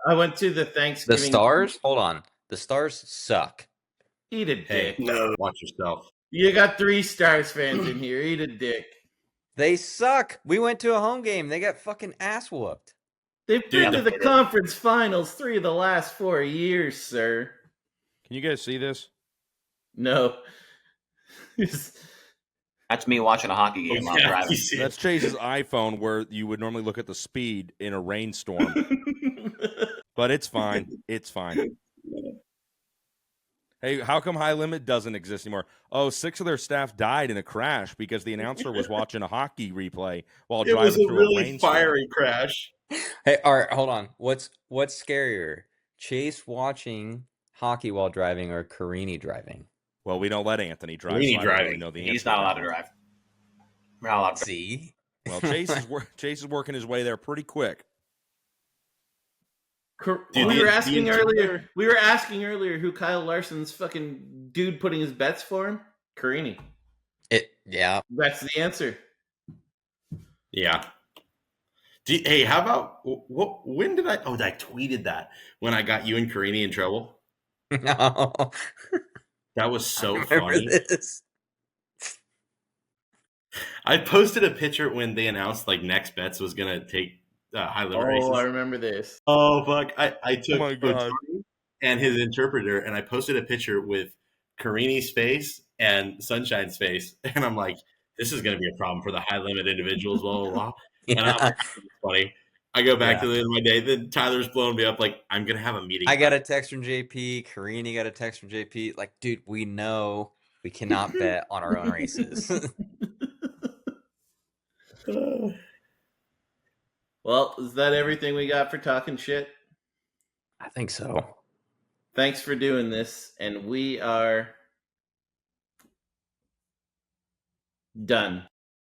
I went to the Thanksgiving. The Stars? Hold on. The Stars suck. Eat a dick. Hey, no, watch yourself. You got 3 Stars fans in here. Eat a dick. They suck. We went to a home game. They got fucking ass whooped. They've been to the conference finals 3 of the last 4 years, sir. Can you guys see this? No. That's me watching a hockey game while driving. That's Chase's iPhone where you would normally look at the speed in a rainstorm. but it's fine. It's fine. Hey, how come High Limit doesn't exist anymore? Oh, 6 of their staff died in a crash because the announcer was watching a hockey replay while It was driving a through really a rainstorm. fiery crash. Hey, all right, hold on. What's scarier? Chase watching hockey while driving or Carini driving? Well, we don't let Anthony drive, Carini so I don't really driving. know the answer. He's not allowed to drive. We're not allowed to. See? Well, Chase is working his way there pretty quick. Dude, we were asking interpreter- earlier who Kyle Larson's fucking dude putting his bets for him. Carini. Yeah. That's the answer. Yeah. Hey, how about when did I? Oh, I tweeted that when I got you and Carini in trouble. No. That was I so remember funny. this. I posted a picture when they announced like Next Bets was gonna take high limit races. I remember this. Oh fuck! I took my God. Otani and his interpreter, and I posted a picture with Carini's face and Sunshine's face, and I'm like, "This is going to be a problem for the high limit individuals." Blah blah blah. And I'm like, "This is funny." I go back to the end of my day. Then Tyler's blowing me up like, "I'm going to have a meeting." I got a text from JP. Carini got a text from JP. Like, dude, we know we cannot bet on our own races. Well, is that everything we got for talking shit? I think so. Thanks for doing this, and we are done.